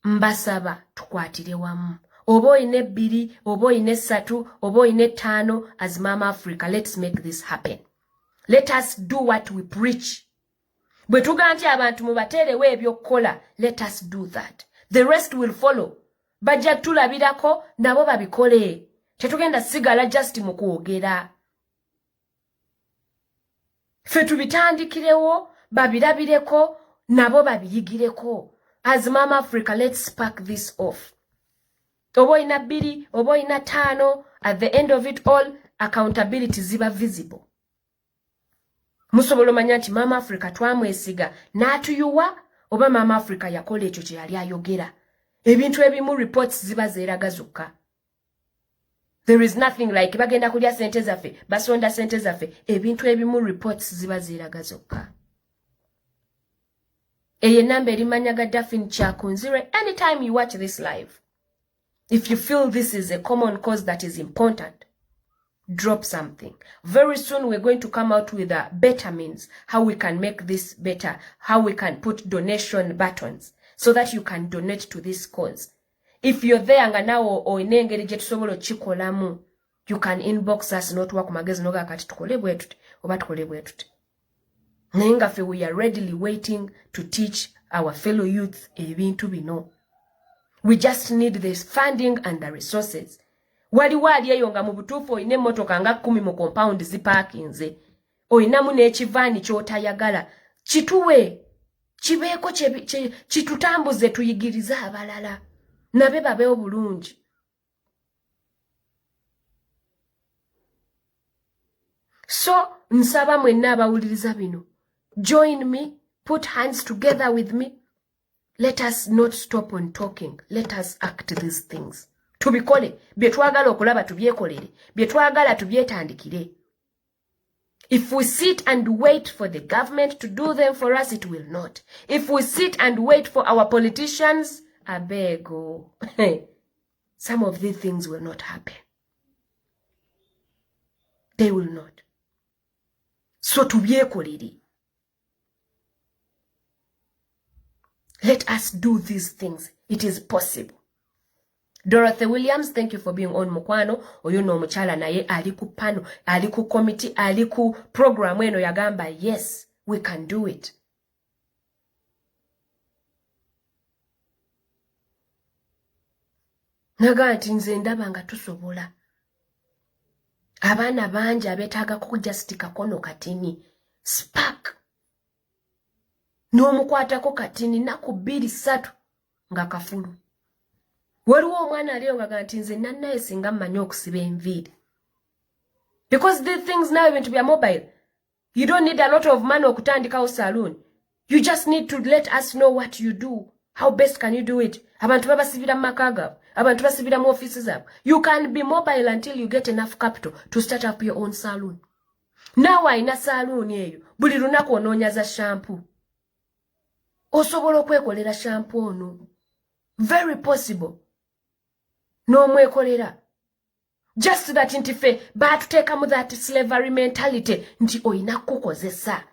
mbasaba tukwatire wamu. Oba oyine 2, oba oyine 3, oba oyine 5 as Mama Africa. Let's make this happen. Let us do what we preach. Bwe tuga nti abantu mubateerewo ebyokukola, let us do that. The rest will follow. Bajja tulabirako nabo babikole. Tetugenda sigala just mu kwogera. Ffe tubitandikirewo, babirabireko, nabo babiyigireko. As Mama Africa, let's spark this off. Oba oyina 2, oba oyina 5, at the end of it all, accountability ziba visible. Musobola omanya nti Mama Africa twamwesiga n'atuyuwa oba Mama Africa yakola ekyo kye yali ayogera. Ebintu ebimu reports ziba zeeraga zokka. There is nothing like bagenda kulya sente zaffe, basonda sente zaffe. Ebintu ebimu reports ziba zeeraga zokka. Eye namba erimanya Gaddafi Nchakunzire. Anytime you watch this live, if you feel this is a common cause that is important, drop something. Very soon we're going to come out with a better means, how we can make this better, how we can put donation buttons so that you can donate to this cause. If you're there nga nawo oinengeri gye tusobola chikolamu, you can inbox us n'otuwa ku magezi noga kati tukole bwe tuti oba tukole bwe tuti. Naye nga ffe we are readily waiting to teach our fellow youth ebintu bino. We just need this funding and the resources. Waliwo ali eyo nga mu butuufu oyina emmotoka nga 10 mu compound zipaakinze. Oyinamu n'ekivaani ky'otayagala. Kituwe. Kibeeko kitutambuze tuyigirize abalala. Nabe babeho bulungi. So, nsaba mwenna abawuliriza bino. Join me. Put hands together with me. Let us not stop on talking. Let us act these things. Tubikole. Byetwagala okulaba tubyekolere. Byetwagala tubyetandikire. If we sit and wait for the government to do them for us, it will not. If we sit and wait for our politicians, I beg you. Some of these things will not happen. They will not. So tubyekolere. Let us do these things. It is possible. Dorothy Williams, thank you for being on Mukwano. Oyo no muchala naye ali ku pano, ali ku committee, ali ku program eno yagamba, yes, we can do it. Naga nti nze ndaba nga tusobola. Abaana bangi abetaaga kujustika kono katini. Spark. N'omukwatako katini naku 2-3 nga kafulu. Waliwo omwana aliyo nga nti nze nannaye singa mmanyi okusiba enviiri. Because these things now even to be mobile. You don't need a lot of money okutandikawo saloon. You just need to let us know what you do. How best can you do it? Abantu babasibira mu maka gaabwe. Abantu basibira mu offices zaabwe. You can be mobile until you get enough capital to start up your own saloon. Now ayina saloon eyo. Buli lunaku onoonya za shampoo. Osobola okwekolera shampoo ono. Very possible. No mwekolera. Just that nti fe baatuteekamu that slavery mentality nti oyina kukozesa.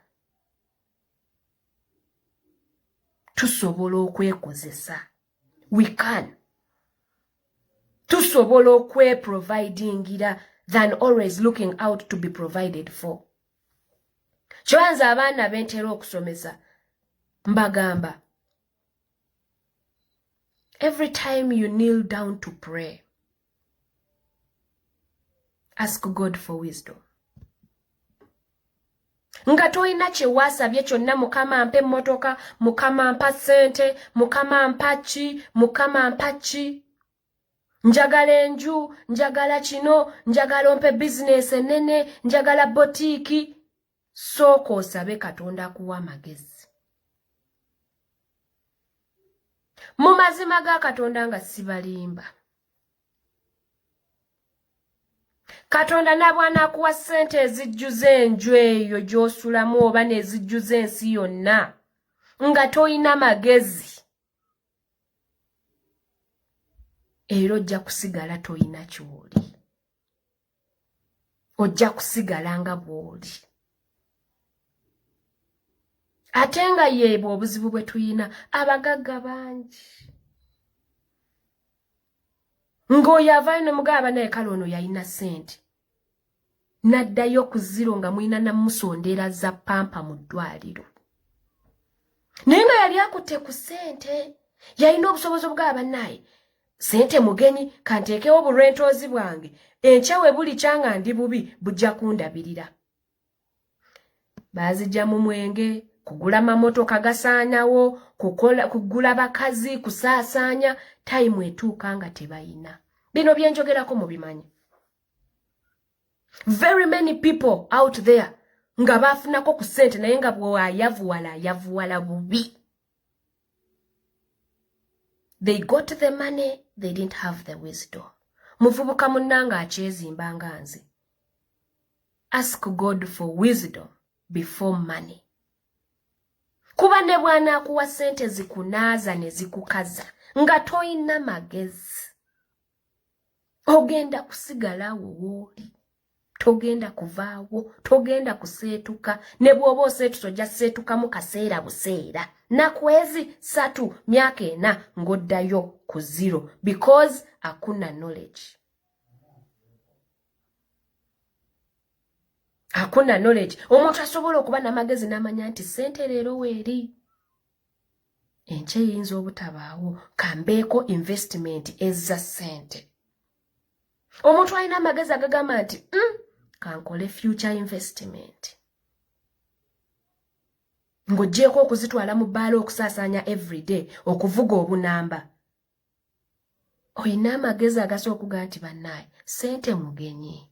Tusobola okwekozesa. We can. Tusobola okweprovidingira than always looking out to be provided for. Kyobanza abaana bentera okusomesa. Mbagamba. Every time you kneel down to pray, ask God for wisdom. Nga toyina kye wasabye kyonna Mukama ampe emmotoka, Mukama ampa ssente, Mukama ampa ki, Mukama ampa ki. Njagala enju, njagala kino, njagala ompe business ennene, njagala botiki. Sooka osabe Katonda kuwa amagezi. Mu mazima ga Katonda nga sibalimba. Katonda nabwana akuwa ssente ezijjuza enju eyo gy'osulamu oba n'ezijjuza ensi yonna nga toyina magezi. Era ojja kusigala toyina ky'oli. Ojja kusigala nga bw'oli. Ate nga yeebwe obuzibu bwe tuyina abagagga bangi. Ng'oyo avaayo ne mugamba naye kale ono yalina ssente. N'addayo ku zero nga mulina namusondera za pampa mu ddwaliro. Naye nga yali akutte ku ssente. Yalina obusobozi obugaba bannaye. Ssente mugenyi kanteekewo obulwentoozi bwange. Enkya we buli kyanga ndi bubi bujja kundabirira. Baazijja mu mwenge. Kugula mamotoka gasaanyawo, kugula bakazi, kusaasaanya, time etuuka nga tebayina. Bino byenjogerako mubimanyi. Very many people out there nga baafunako ku ssente naye nga bw'ayavuwala bubi. They got the money, they didn't have the wisdom. Muvubuka munnanga akyezimba nga nze. Ask God for wisdom before money. Kuba ne bwana akuwa ssente zikunaaza ne zikukaza nga toyina magezi. Ogenda kusigala wooli. togenda kuvaawo, togenda kuseetuka, ne bw'oba oseetusa ojja seetukamu kaseera buseera. Nakwezi 3 myaka 4 ng'oddayo ku 0 because hakuna knowledge. Hakuna knowledge. Omuntu asobola okuba n'amagezi n'amanya nti ssente leero weeri. Enkya eyinza obutabaawo kambeeko investment ezza ssente. Omuntu alina amagezi agagamba nti kankole future investment. Ng'oggyeko okuzitwala mu bbaala okusaasaanya everyday okuvuga obunamba. Oyina amagezi agasobola okuga nti bannaaye ssente mugenyi.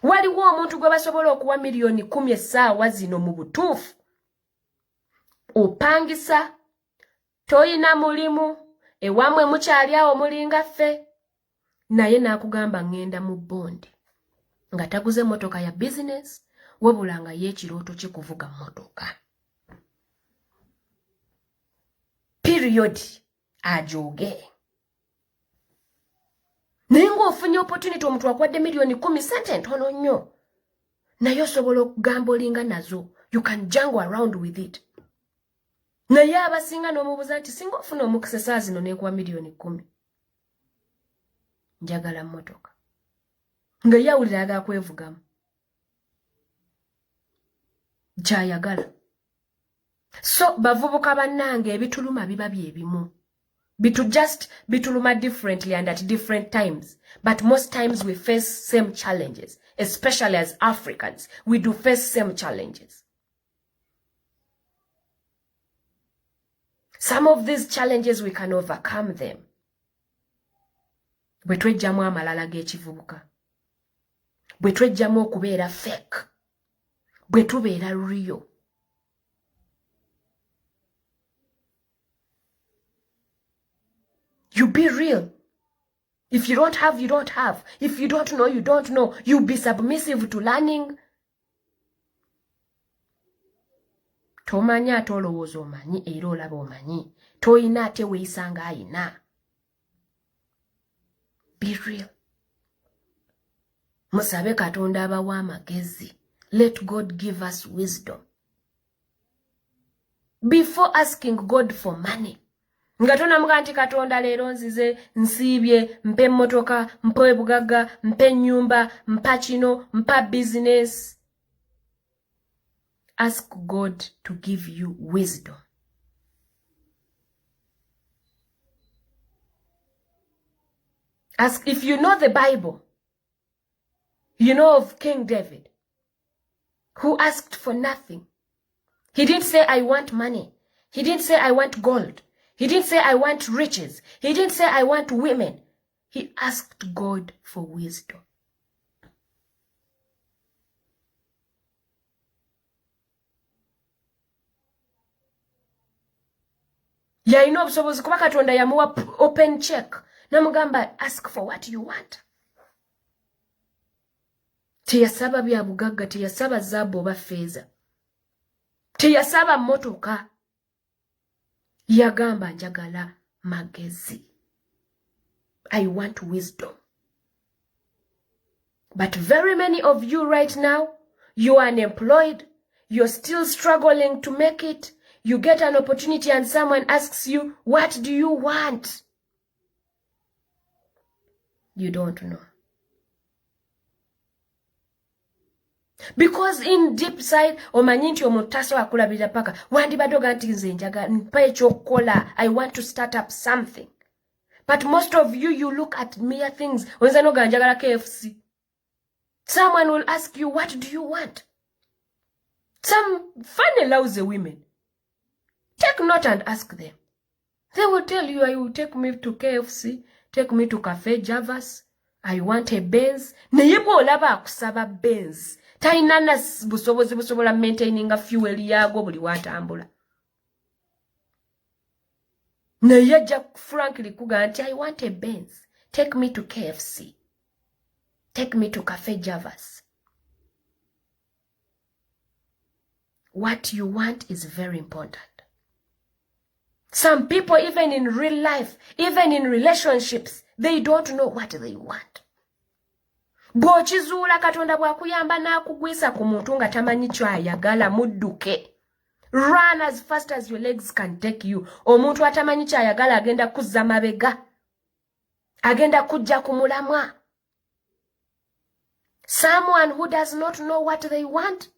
Waliwo omuntu gwe basobola okuwa miliyoni 10 essaawa zino mu butuufu. Opangisa, toyina mulimu, ewamwe mukyali awo mulinga ffe, naye n'akugamba ngenda mu bondi. Nga taguze motoka ya business, wabula nga y'ekirooto kye kuvuga motoka. Period. Ajoge. Naye ng'ofunye opportunity omuntu akwadde miliyoni 10 ssente ntono nnyo. Naye osobola okugamba olinga nazo. You can jangle around with it. Naye abasinga n'omubuuza nti singa ofuna omukisa essaawa zino n'ekuwa miliyoni 10. Njagala mmotoka. Nga ye awulira ayagala kwevugamu. Kyayagala. So bavubuka bannange ebituluma biba bye bimu. Bituluma differently and at different times. But most times we face same challenges. Especially as Africans, we do face same challenges. Some of these challenges we can overcome them. Bwe twejjamu amalala g'ekivubuka. Bwe twejjamu okubeera fake. Bwe tubeera real. You be real. If you don't have, you don't have. If you don't know, you don't know. You be submissive to learning. Tomanya ate olowooza omanyi era olaba omanyi. Toyina ate weeyisanga ayina. Be real. Musabe Katonda abawa amagezi. Let God give us wisdom. Before asking God for money. Nga tonamuga nti Katonda leero nzize nsiibye mpe emmotoka mpe bugagga mpe ennyumba mpa kino mpa business. Ask God to give you wisdom. Ask, if you know the Bible, you know of King David, who asked for nothing. He didn't say, I want money. He didn't say, I want gold. He didn't say, I want riches. He didn't say, I want women. He asked God for wisdom. Yalina obusobozi kuba Katonda yamuwa open check. Namugamba, ask for what you want. Teyasaba bya bugagga, teyasaba zaabu oba ffeeza. Teyasaba mmotoka. Yagamba njagala magezi. I want wisdom. But very many of you right now, you are unemployed. You're still struggling to make it. You get an opportunity and someone asks you, what do you want? You don't know. Because in deep side, omanyi nti omuntu tasobola kulabirira paka wandibadde oga nti nze njagala mpa ekyokukola. I want to start up something. But most of you, you look at mere things. Oyinza n'oga njagala KFC. Someone will ask you, what do you want? Some funny lousy women. Take note and ask them. They will tell you, I will take me to KFC, take me to Cafe Javas. I want a Benz. Naye bw'olaba akusaba Benz. Talina na busobozi busobola maintaining fuel yaago buli watambula. Naye ajja frankly kuga nti I want a Benz. Take me to KFC. Take me to Cafe Javas. What you want is very important. Some people, even in real life, even in relationships, they don't know what they want. Bw'okizuula Katonda bw'akuyamba n'akugwisa ku muntu nga tamanyi ky'ayagala mudduke. Run as fast as your legs can take you. Omuntu atamanyi ky'ayagala agenda kuzza mabega. Agenda kujja ku mulamwa. Someone who does not know what they want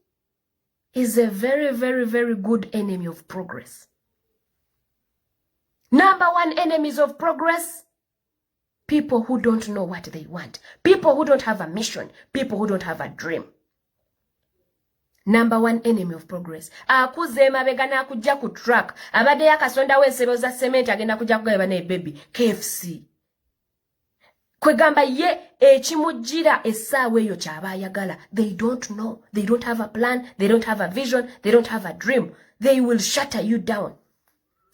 is a very, very, very good enemy of progress. Number one enemies of progress, people who don't know what they want. People who don't have a mission. People who don't have a dream. Number one enemy of progress. Akuze mabega na kujja ku track. Abade yakasonda wensero za cement agenda kujja kugaba ne baby. KFC. Kwegamba ye ekimujjira essaawa eyo ky'abaayagala. They don't know. They don't have a plan. They don't have a vision. They don't have a dream. They will shatter you down.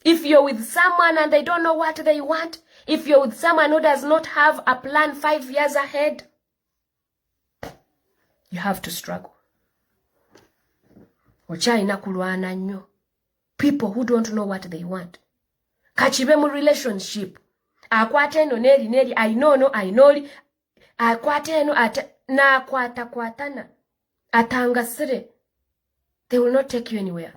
If you're with someone and they don't know what they want, if you're with someone who does not have a plan 5 years ahead, you have to struggle. Okyalina kulwana nnyo. People who don't know what they want. Kachibe mu relationship. Akwata eno neri I know akwata eno na kwatana atangasire. They will not take you anywhere.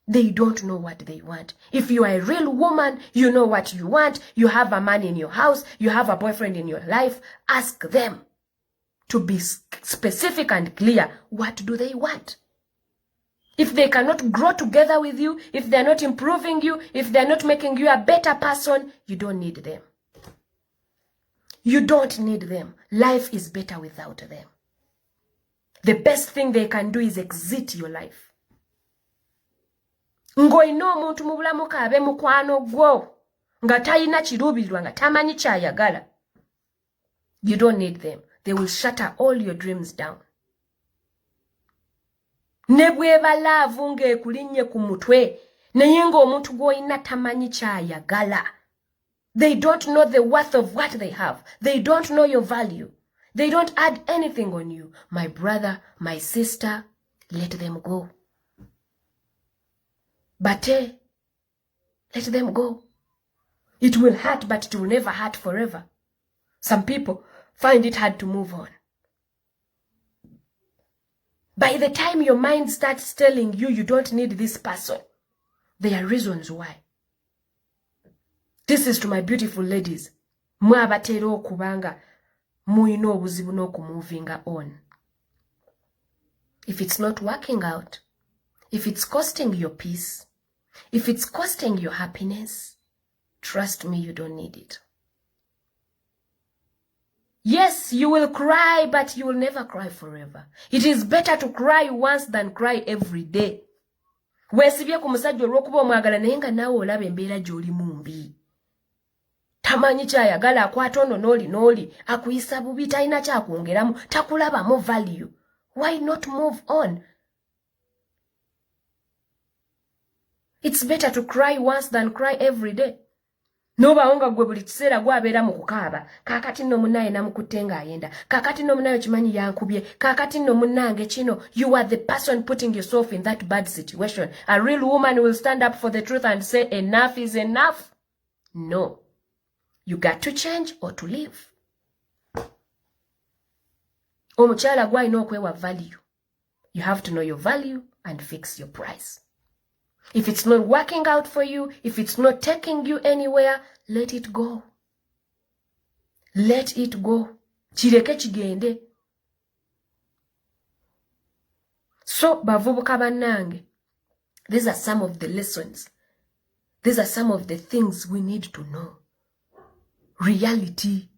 They don't know what they want. If you are a real woman, you know what you want. You have a man in your house. You have a boyfriend in your life. Ask them to be specific and clear. What do they want? If they cannot grow together with you, if they're not improving you, if they're not making you a better person, you don't need them. You don't need them. Life is better without them. The best thing they can do is exit your life. Ngoino omuntu mu bulamu kaabe mukwano gwo nga talina kiruubirirwa nga tamanyi kyayagala. You don't need them. They will shatter all your dreams down. Nebweba laavu ng'ekulinnye ku mutwe naye ng'omuntu gw'olina tamanyi kyayagala. They don't know the worth of what they have. They don't know your value. They don't add anything on you. My brother, my sister, let them go. But let them go. It will hurt, but it will never hurt forever. Some people find it hard to move on. By the time your mind starts telling you you don't need this person, there are reasons why. This is to my beautiful ladies. Mwe abatera okubanga muyina obuzibu n'okumuvinga on. If it's not working out, if it's costing your peace, if it's costing your happiness, trust me, you don't need it. Yes, you will cry, but you will never cry forever. It is better to cry once than cry every day. Weesibye ku musajja olw'okuba omwagala naye nga naawe olaba embeera gy'olimu mbi. Tamanyi kyayagala, akwata ono n'oli akuyisa bubi, talina kyakwongeramu, takulabamu value. Why not move on? It's better to cry once than cry every day. Noba onga gwe buli kiseera gwabeera mu kukaaba. Kaakati nno munnaye namukutte ng'ayenda. Kaakati nno munnaye kimanyi yankubye. Kaakati nno munnange kino. You are the person putting yourself in that bad situation. A real woman will stand up for the truth and say enough is enough. No. You got to change or to leave. Omukyala gwalina okwewa value. You have to know your value and fix your price. If it's not working out for you, if it's not taking you anywhere, let it go. Let it go. Kireke kigende. So, bavubuka bannange, these are some of the lessons. These are some of the things we need to know. Reality.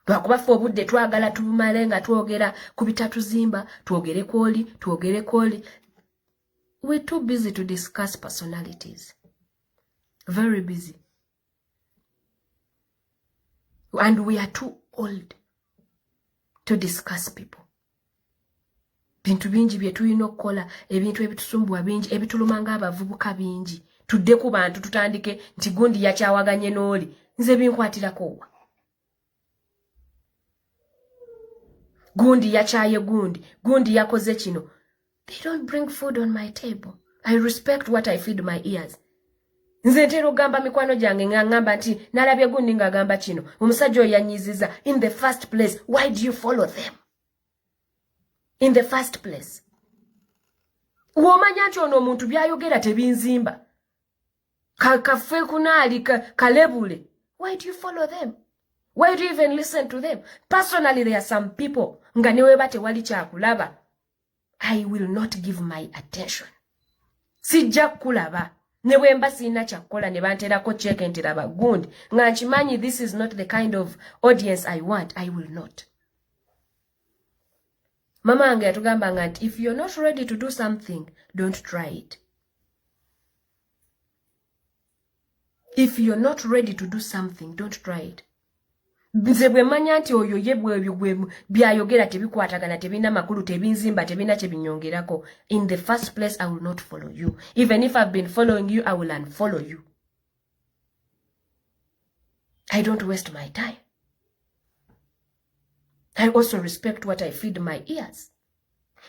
Lwakubafa obudde twagala tubumale nga twogera ku bitatuzimba, twogere kwoli. We're too busy to discuss personalities. Very busy. And we are too old to discuss people. Bintu bingi bye tulina okukola, ebintu ebitusumbuwa bingi, ebituluma ng'abavubuka bingi. Tudde ku bantu tutandike nti gundi yakyawaganye n'oli. Nze binkwatirako wa. Gundi yachaye gundi yakoze kino. They don't bring food on my table. I respect what I feed my ears. Nze ntera ogamba mikwano gyange ngamba nti nalabye gundi ng'agamba kino omusajja oyo yanyiziza. In the first place, why do you follow them? In the first place. Womanya nti ono omuntu byayogera tebinzimba. Kafe kunaali kalebule. Why do you follow them? Why do you even listen to them? Personally, there are some people nga newe bate wali kyakulaba. I will not give my attention. Sijja kulaba. Newe mba sina kyakola ne banterako check entiraba gundi. Nga nkimanyi this is not the kind of audience I want. I will not. Mama ange yatugamba nga nti if you're not ready to do something, don't try it. If you're not ready to do something, don't try it. Nze bwe manya nti oyo ye bwe byayogera tebikwatagana tebina makulu tebinzimba tebina kyebinyongerako. In the first place, I will not follow you. Even if I've been following you, I will unfollow you. I don't waste my time. I also respect what I feed my ears.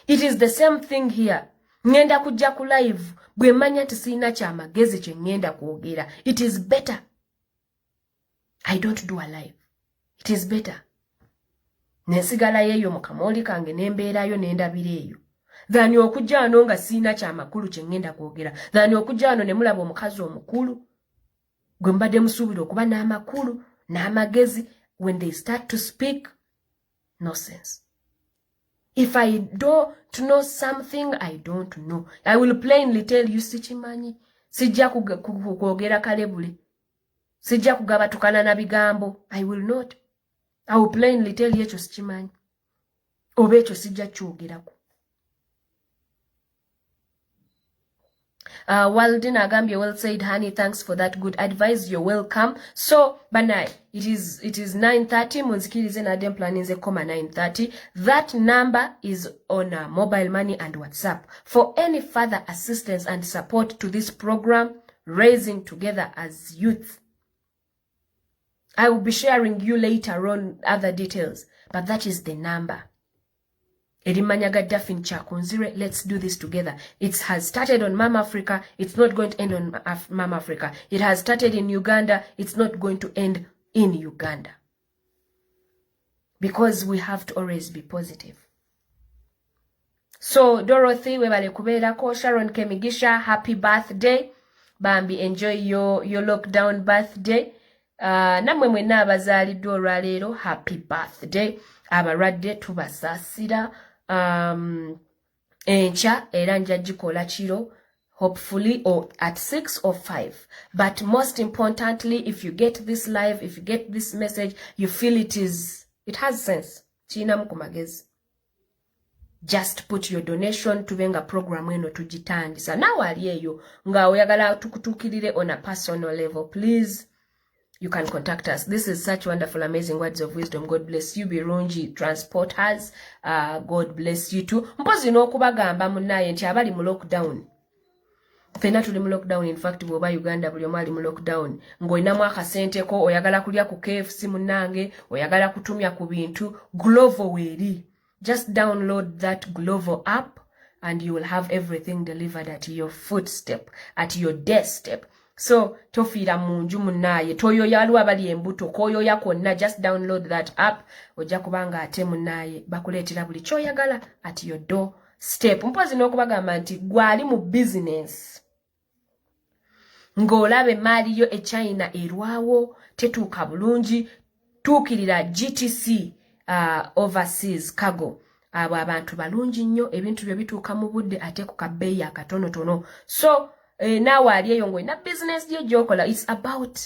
It is the same thing here. Ngenda kujja ku live bwe manya nti sina kyamagezi kye ngenda kwogera. It is better. I don't do a live. It is better. Nensigala yeyo mu kamoli kange nembeerayo nendabira eyo. Than okujja ano nga sina kyamakulu kye ngenda kwogera. Than okujja ano ne mulaba omukazi omukulu. Gwe mbadde musuubira okuba n'amakulu n'amagezi. When they start to speak, no sense. If I don't know something, I don't know. I will plainly tell you, sichimanyi. Sijja kwogera kalebule. Sijja kugaba tukana na bigambo. I will not. I will plainly tell you ekyo sichimanyi. Oba ekyo sijja kyogerako. Walden Agambia, well said, honey. Thanks for that good advice. You're welcome. So, banai, it is 9:30. Munzikirize na dem planinze koma 9:30. That number is on mobile money and WhatsApp. For any further assistance and support to this program, Raising Together as Youth, I will be sharing you later on other details, but that is the number. Edimanyaga Dafin Chakunzire, let's do this together. It has started on Mama Africa. It's not going to end on Mama Africa. It has started in Uganda. It's not going to end in Uganda. Because we have to always be positive. So, Dorothy, webale kubeerako, Sharon Kemigisha, happy birthday. Bambi, enjoy your lockdown birthday. Namwe mwena abazaaliddwa olwaleero, happy birthday. Abalwadde tubasaasira. Encha era nja gikola kiro, hopefully, or at 6 or 5. But most importantly, if you get this live, if you get this message, you feel it has sense. China mukumagezi. Just put your donation tubenga program eno tugitandisa. Nawe ali eyo nga oyagala tukutukirire on a personal level, please. You can contact us. This is such wonderful, amazing words of wisdom. God bless you, Birungi Transporters. God bless you too. Mpozi n'okubagamba munnaye nti abali mu lockdown. Fena tuli mu lockdown. In fact, bw'oba Uganda buli omu ali mu lockdown. Ng'olinamu akasenteko, oyagala kulya ku KFC munnange, oyagala kutumya ku bintu, Glovo weeri. Just download that Glovo app and you will have everything delivered at your footstep, at your doorstep. So, tofiira munju munnaye, toyoya aliwo abali embuto, koyoya kwonna, just download that app, ojja kubanga ate munnaye, bakuleetera buli kyoyagala at your doorstep. Mpozi n'okubagamba nti gwali mu business. Ng'olaba emaali yo e China erwawo, tetuuka bulungi, tuukirira GTC overseas cargo. Abo abantu balungi nnyo, ebintu byo bituuka mu budde ate ku kabbeeyi akatonotono. So, nawe ali eyo ng'olina business yo gy'okola, it's about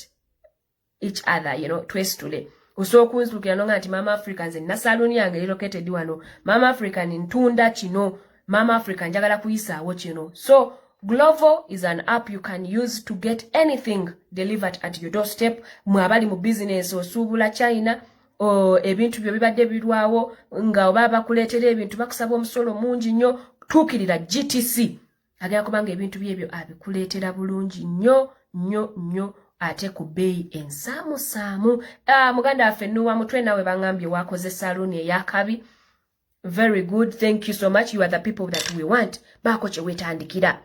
each other, twesitule. Osobola okunzirukira nga nti Mama Africa nze nina saluni yange located wano. Mama Africa ntunda kino. Mama Africa njagala kuyisaawo kino. So, Glovo is an app you can use to get anything delivered at your doorstep. Mwabali mu business osuubula China, ebintu byo bibadde birwawo, nga oba bakuleetera ebintu bakusaba omusolo mungi nnyo, tuukirira GTC. Agera kubanga ebintu byebyo abikuleetera bulungi nnyo ate ku bbeeyi ensaamusaamu. Muganda waffe Nuwa Mutwe nawe bangambye wakoze saluni ey'akabi. Very good. Thank you so much. You are the people that we want. Baako kye weetandikira.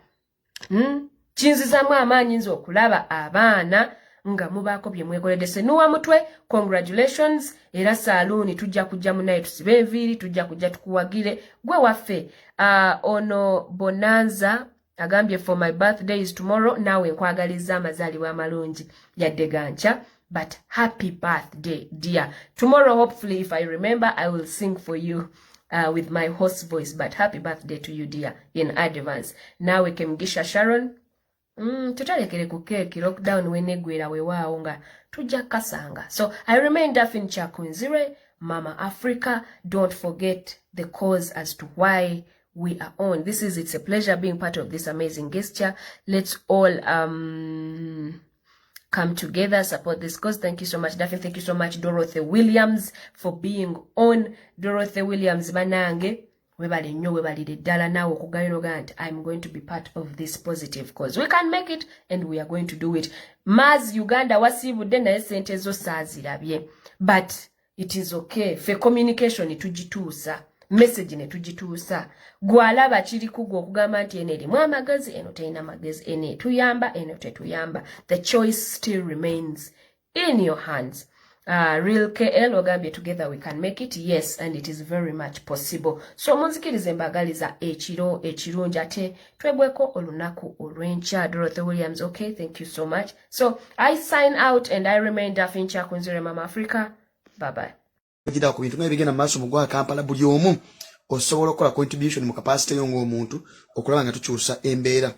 Kinzizamu amaanyi nze okulaba abaana nga mubaako bye mwekoledde. Senuwa Mutwe, congratulations. Era saloon tujja kujja munaye tusibe enviiri, tujja kujja tukuwagire gwe waffe. Ono Bonanza agambye for my birthday is tomorrow. Nawe nkwagaliza amazaalibwa amalungi yadde gancha. But happy birthday, dear. Tomorrow, hopefully, if I remember, I will sing for you with my hoarse voice. But happy birthday to you, dear, in advance. Nawe Kemgisha Sharon. Tutalekere ku cake lockdown wenegwera weewaawo nga tujja kasanga. So I remain Daphne Chakunzire, Mama Africa. Don't forget the cause as to why we are on. It's a pleasure being part of this amazing gesture. Let's all come together, support this cause. Thank you so much, Daphne. Thank you so much, Dorothy Williams, for being on. Dorothy Williams banange. Webali nyo webalide dala na okugayo gant. I'm going to be part of this positive cause. We can make it and we are going to do it. Maz Uganda wasibudde naye sente zo saazirabye. But it is okay. Fe communication tujituusa. Message ne tujituusa. Gwalaba kiri kugwo okugamba nti ene mu amagezi eno teyina magezi ene tuyamba eno tetuyamba. The choice still remains in your hands. Real KL ogambye together we can make it. Yes, and it is very much possible. So munzikirize mbagaliza ekirungi ate twegweko olunaku olwenkya. Dorothy Williams, okay, thank you so much. So I sign out and I remain Daphne Chakunzire, Mama Africa. Bye bye. Kida ku bintu ebigenda maaso mu gwa Kampala buli omu osobola okukola contribution mu capacity y'ongo omuntu okulaba nga tukyusa embeera.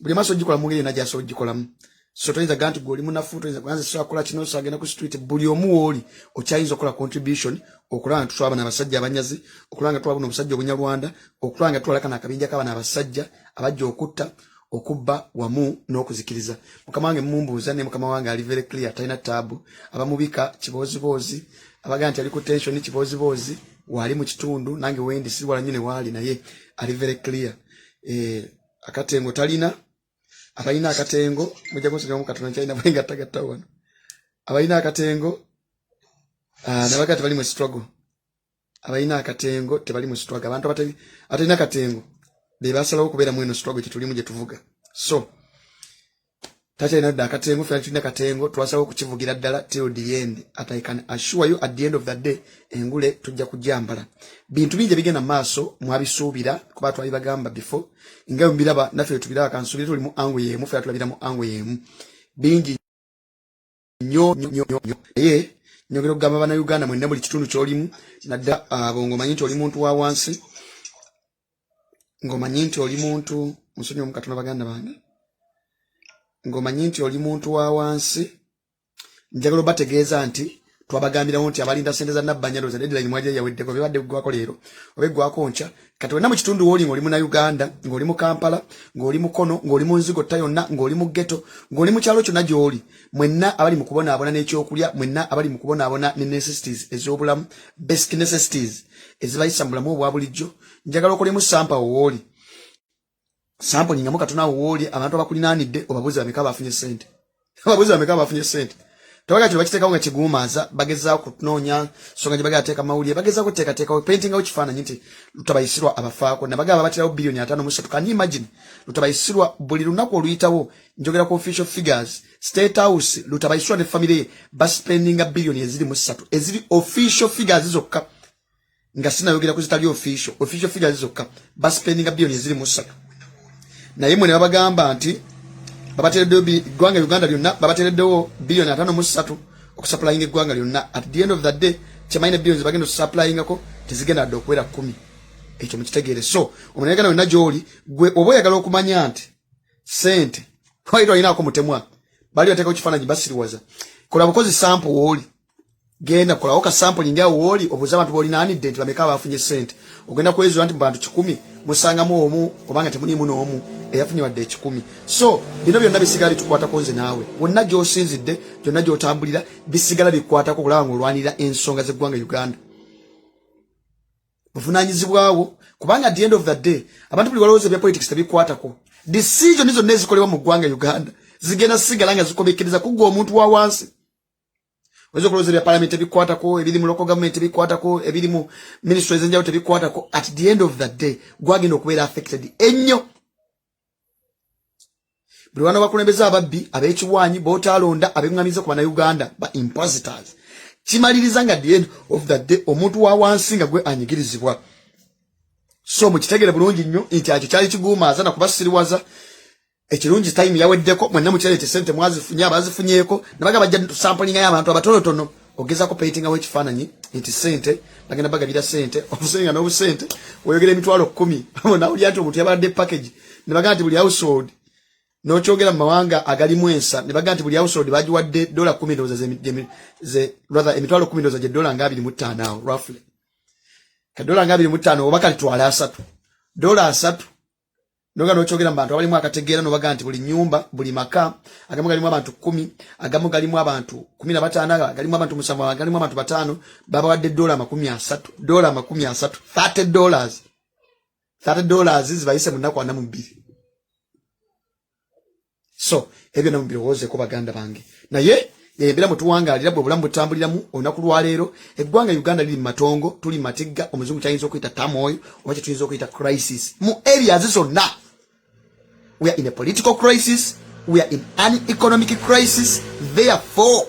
Buli maaso gikola mu ngeri najja so gikolamu. So toyinza ganti goli munafu toyinza kwanza so akola kino so agenda ku street buli omu oli okyayinza okukola contribution okulaba nga tutwaba n'abasajja abanyazi okulaba nga twabona obusajja obunyarwanda okulaba nga twalaka n'akabinja k'abaana abasajja abajja okutta okubba wamu n'okuzikiriza. Mukama wange mumbuuza ne mukama wange ali very clear talina tabu abamubika kibozibozi abaga nti ali ku tension kibozibozi wali mu kitundu nange wendi si wala nyine wali naye ali very clear. Akatengo talina abalina akatengo mujja kusanga mu katona China bwenga tagatta wano abalina akatengo nabaga tebali mu struggle abalina akatengo tebali mu struggle abantu abalina akatengo be basalawo okubeera mu eno struggle kitulimu gye tuvuga. So Tachina da katengo fyanchina katengo twasaba okukivugira ddala till the end. At I can assure you at the end of the day engule tujja kujambala. Bintu binje bigenda maaso mwabisuubira kuba twabibagamba before. Ingayo mbiraba naffe tubiraba kansubira tuli mu ango yemu fya tulabira mu ango yemu. Bingi nyo nyogero kugamba bana Uganda mwenna buli kitundu kyolimu nadda abongo manyinti oli muntu wa wansi. Ngomanyinti oli muntu musonyo mu katona baganda bange. Ngomanyi nti oli muntu wa wansi njagalo bategeeza nti twabagambira nti abalinda sente za nabbanyalo za deadline mwaje yaweddeko bibadde gwako leero obegwako ncha kati wena mu kitundu woli ngoli mu Uganda ngoli mu Kampala ngoli mu Kono ngoli mu Nzigo tayonna ngoli mu ghetto ngoli mu kyalo kyonna gyoli mwenna abali mu kubona abona n'ekyokulya mwenna abali mu kubona abona ne necessities ez'obulamu basic necessities ezibayisa mu bulamu obwa bulijjo njagalo okole mu sampa woli sample nyinga muka tuna woli abantu abakulinaanidde obabuzi bameka bafunye sente ababuzi bameka bafunye sente tawaga kino bakiteka nga kigumaza bageza kunonya songa je bagateka mawuli bageza kuteka painting out kifaananyi nti lutabayisirwa abafaako na bagaba batirawo bilioni 5.3 can you imagine lutabayisirwa buli lunaku oluyitawo njogera ku official figures state house lutabayisirwa ne family bas spending bilioni eziri mu 3 eziri official figures zokka nga sina yogera ku zitali official figures zokka bas spending bilioni eziri mu 3 na yemwe ne babagamba nti babatereddewo gwanga Uganda lyonna babatereddewo bilioni 5.3 okusupplying gwanga lyonna. At the end of the day kyamaine bilioni bagenda supplyingako tezigenda adde okuwera 10 ekyo mukitegeere. So omunayagala yonna gyoli gwe oba oyagala okumanya nti sente twaitwa inaako mutemwa bali bateekawo kifaananyi basiriwaza kola bukozi sample woli genda kola oka sample nyinga woli obuza abantu bolinaanidde nti bameka bafunye sente ogenda kwezwa nti bantu 10 musangamu omu obanga temuni muno omu eyafunye wadde 10. So bino byonna bisigala tukwata konze naawe wonna gy'osinzidde gyonna gy'otambulira bisigala bikwatako kulaba ng'olwanirira ensonga z'eggwanga Uganda buvunaanyizibwawo kubanga at the end of the day abantu buli walowooza ebya politics tebikwatako decision zonna ezikolebwa mu ggwanga Uganda zigenda sigala nga zikomekereza kuggwa omuntu wa wansi. Wezo kulowooza ebya parliament ebikwatako ebiri mu local government ebikwatako ebiri mu ministries enjawulo tebikwatako at the end of the day gwagenda okubeera affected ennyo. buli wana bakulembeza ababbi abekiwanyi botalonda abengamiza ku bana Uganda ba imposters kimaliriza nga the end of the day omuntu wa wansi nga gwe anyigirizibwa so mukitegere bulungi nnyo nti akyo kyali kigumaza na kubasiriwaza ekirungi time yaweddeko mwenna mukirete sente mwazifunye abazifunyeko nabaga bajja sampling y'abantu abatonotono ogeza ko painting awe kifananyi nti sente bagenda bagabira sente obusenga no busente oyogera emitwalo 10 na uli ati omuntu yabadde package nabaga nti buli household no kyogera mawanga agali mwensa nabaga nti buli household bajiwadde $10 ze rather emitwalo 10 je $25 awo roughly ka $25 obaka litwala asatu $3 noga no kyogera mbantu abali mu akategeera no baga nti buli nyumba buli maka agamu galimu abantu 10 agamu galimu abantu 15 galimu abantu 7 galimu abantu 5 baba wadde $30 $30 zibayise munako anamu 2 so ebyo namu birowoze ko baganda bange naye ebira mutuwanga alira bwe bulamu butambuliramu onaku lwaleero eggwanga Uganda liri matongo tuli matigga omuzungu kyayinza okuyita turmoil oba tuyinza okuyita crisis mu areas zonna. We are in a political crisis, we are in an economic crisis. Therefore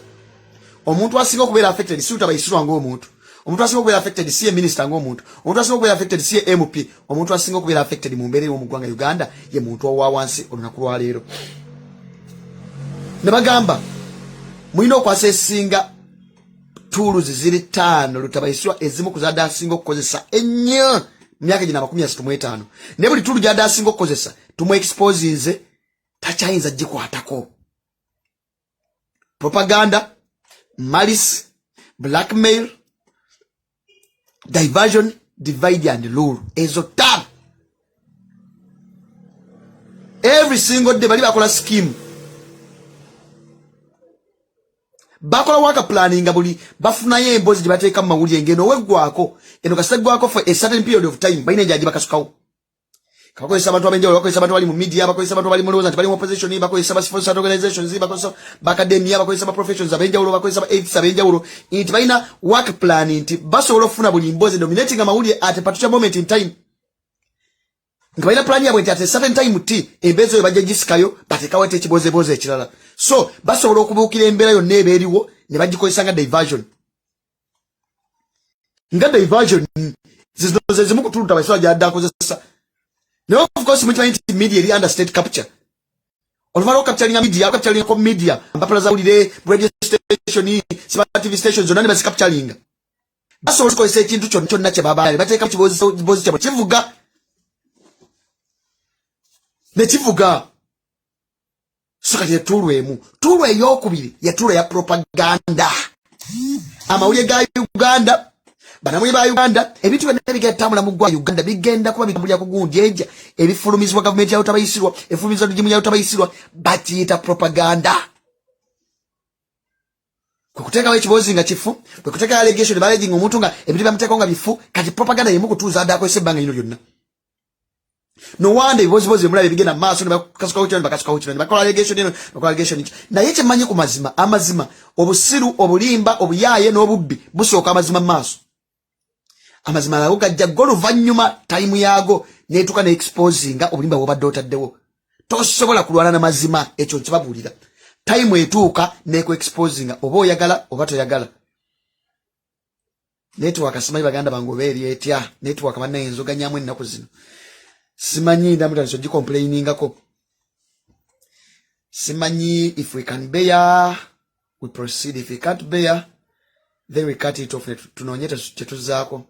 omuntu asinga okubeera affected si utabayisirwa ng'omuntu, omuntu asinga okubeera affected si ye minister ng'omuntu, omuntu asinga okubeera affected si ye MP, omuntu asinga okubeera affected mu mbeera y'omu ggwanga Uganda ye muntu owa wansi olunaku lwaleero. Ne bagamba mulina okwasa esinga tools ziri 5 lutabayisirwa ezimu kuzadde asinga okukozesa ennyo myaka gina 35 ne buli tool gyadde asinga okukozesa tumu expose takyayinza gikwatako. Propaganda, malice, blackmail, diversion, divide and rule. Ezo tab. Every single day bali bakola scheme. Bakola waka planning buli bafuna ye embozi jibateeka mawuli engeno weggwako eno kasegwako for a certain period of time bayina jaji bakasukawo. Bakoyesa abantu abenjawulo, bakoyesa abantu bali mu media, bakoyesa abantu bali mu loza, bali mu opposition, bakoyesa ba sponsor organizations, bakoyesa ba academia, bakoyesa ba professions abenjawulo, bakoyesa ba aids abenjawulo. Inti balina work plan inti basobola ofuna buli mbozi dominating amawuli at a particular moment in time. Nga balina plan yabwe nti at a certain time ti embezo yo bajja gisikayo batekawo ate ekiboze ekirala. So basobola okubuukira embeera yonna eba eriwo ne bagikoyesa nga diversion. Nga diversion zino zimu kutuluta basobola gyadde akozesa. No, of course, media under state capture. Oluvalo capturing media, capturing media, mpapula za ulire, radio station, smart TV stations, zonani basi capturing. Baso oliko ese kintu kyonna kye babale, bateka kibozi kyabo kivuga. Ne kivuga. Soka ye tulwemu. Tulwe yokubiri, ya tulwe ya propaganda. Amawulire ga Uganda banamwe ba Uganda ebintu byonna bigatambula mu ggwa Uganda bigenda kuba bitambulira ku gundi eja ebifulumizibwa government yayo tabayisirwa efulumizibwa digimu yayo tabayisirwa batiyita propaganda kukuteekawo ekibozi nga kifu kukuteeka allegation balleging omuntu nga ebintu byamuteekawo nga bifu kati propaganda yemu kutuuza adde akozesa ebbanga lino lyonna. No wonder ebibozibozi bimulabe bigenda maaso ne bakasukawo kino ne bakasukawo kino ne bakola allegation eno bakola allegation ki naye kyemanyi ku mazima amazima obusiru obulimba obuyaaye n'obubbi busooka amazima maaso. Amazima lawo gajja goluvanyuma time yago netuka ne exposinga obulimba bwobadde otaddewo tosobola kulwana na mazima ekyo kibabulira time etuuka ne ku exposinga oba oyagala oba toyagala. Network asimanyi baganda bangu beeri etya network manna enzoga nyamu ennaku zino simanyi ndamutani so complaining simanyi if we can bear we proceed, if we can't bear then we cut it off. Tunaonyeta chetuzaako.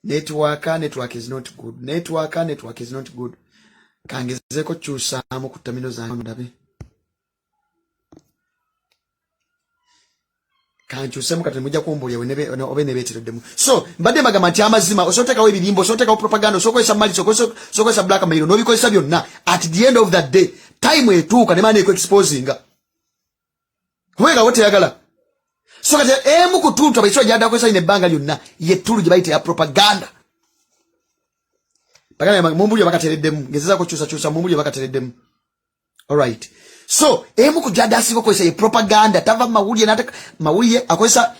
Network is not good. Network is not good. Kangezeko kyusaamu ku tamino zange ndabe. Kankyusaamu kati mujja kumbulya obe ne beetireddemu. So mbadde magamba nti amazima osotekawo ebirimbo osotekawo propaganda osokozesa mali osokozesa blackmail n'obikozesa byonna at the end of that day time etuuka ne maana exposinga. Kubega wote yagala. So kati emu kutuntu abaiswa jada akozesa ine banga lyonna ye tulu gye bayita ya propaganda. Baganda mumbulyo bakatereddemu ngezeza ko kyusa mumbulyo bakatereddemu. All right. So emu kujada asinga kozesa ye propaganda tava mawulye nataka mawulye akozesa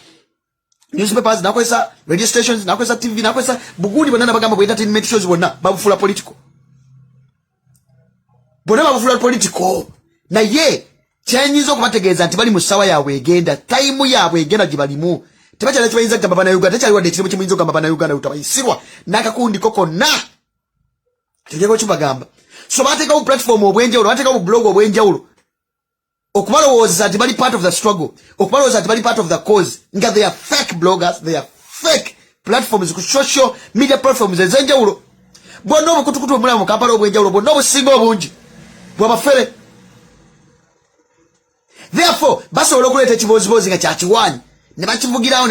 newspapers nakozesa radio stations nakozesa TV nakozesa buguli bonna bagamba bwe entertainment shows bonna babufula political. bona bafula political na ye kyenyizo kubategeeza nti bali mu ssawa yaabwe egenda time yaabwe egenda gibalimu tebakyala kibayinza kugamba bana Uganda tekyali wadde ekirimu kimuyinza okugamba bana Uganda utabayisirwa n'akakundi konna tegeko kibagamba so bateekawo platform obwenjawulo bateekawo blog obwenjawulo okubalowooza nti bali part of the struggle okubalowooza nti bali part of the cause nga they are fake bloggers they are fake platforms ku social media platforms ez'enjawulo bwonna obukutukutu omulaba mu kampala obwenjawulo bwonna obusinga obungi bwabafere therefore basobola okuleeta ekibooziboozi nga kyakiwaanyi ne bakivugirawo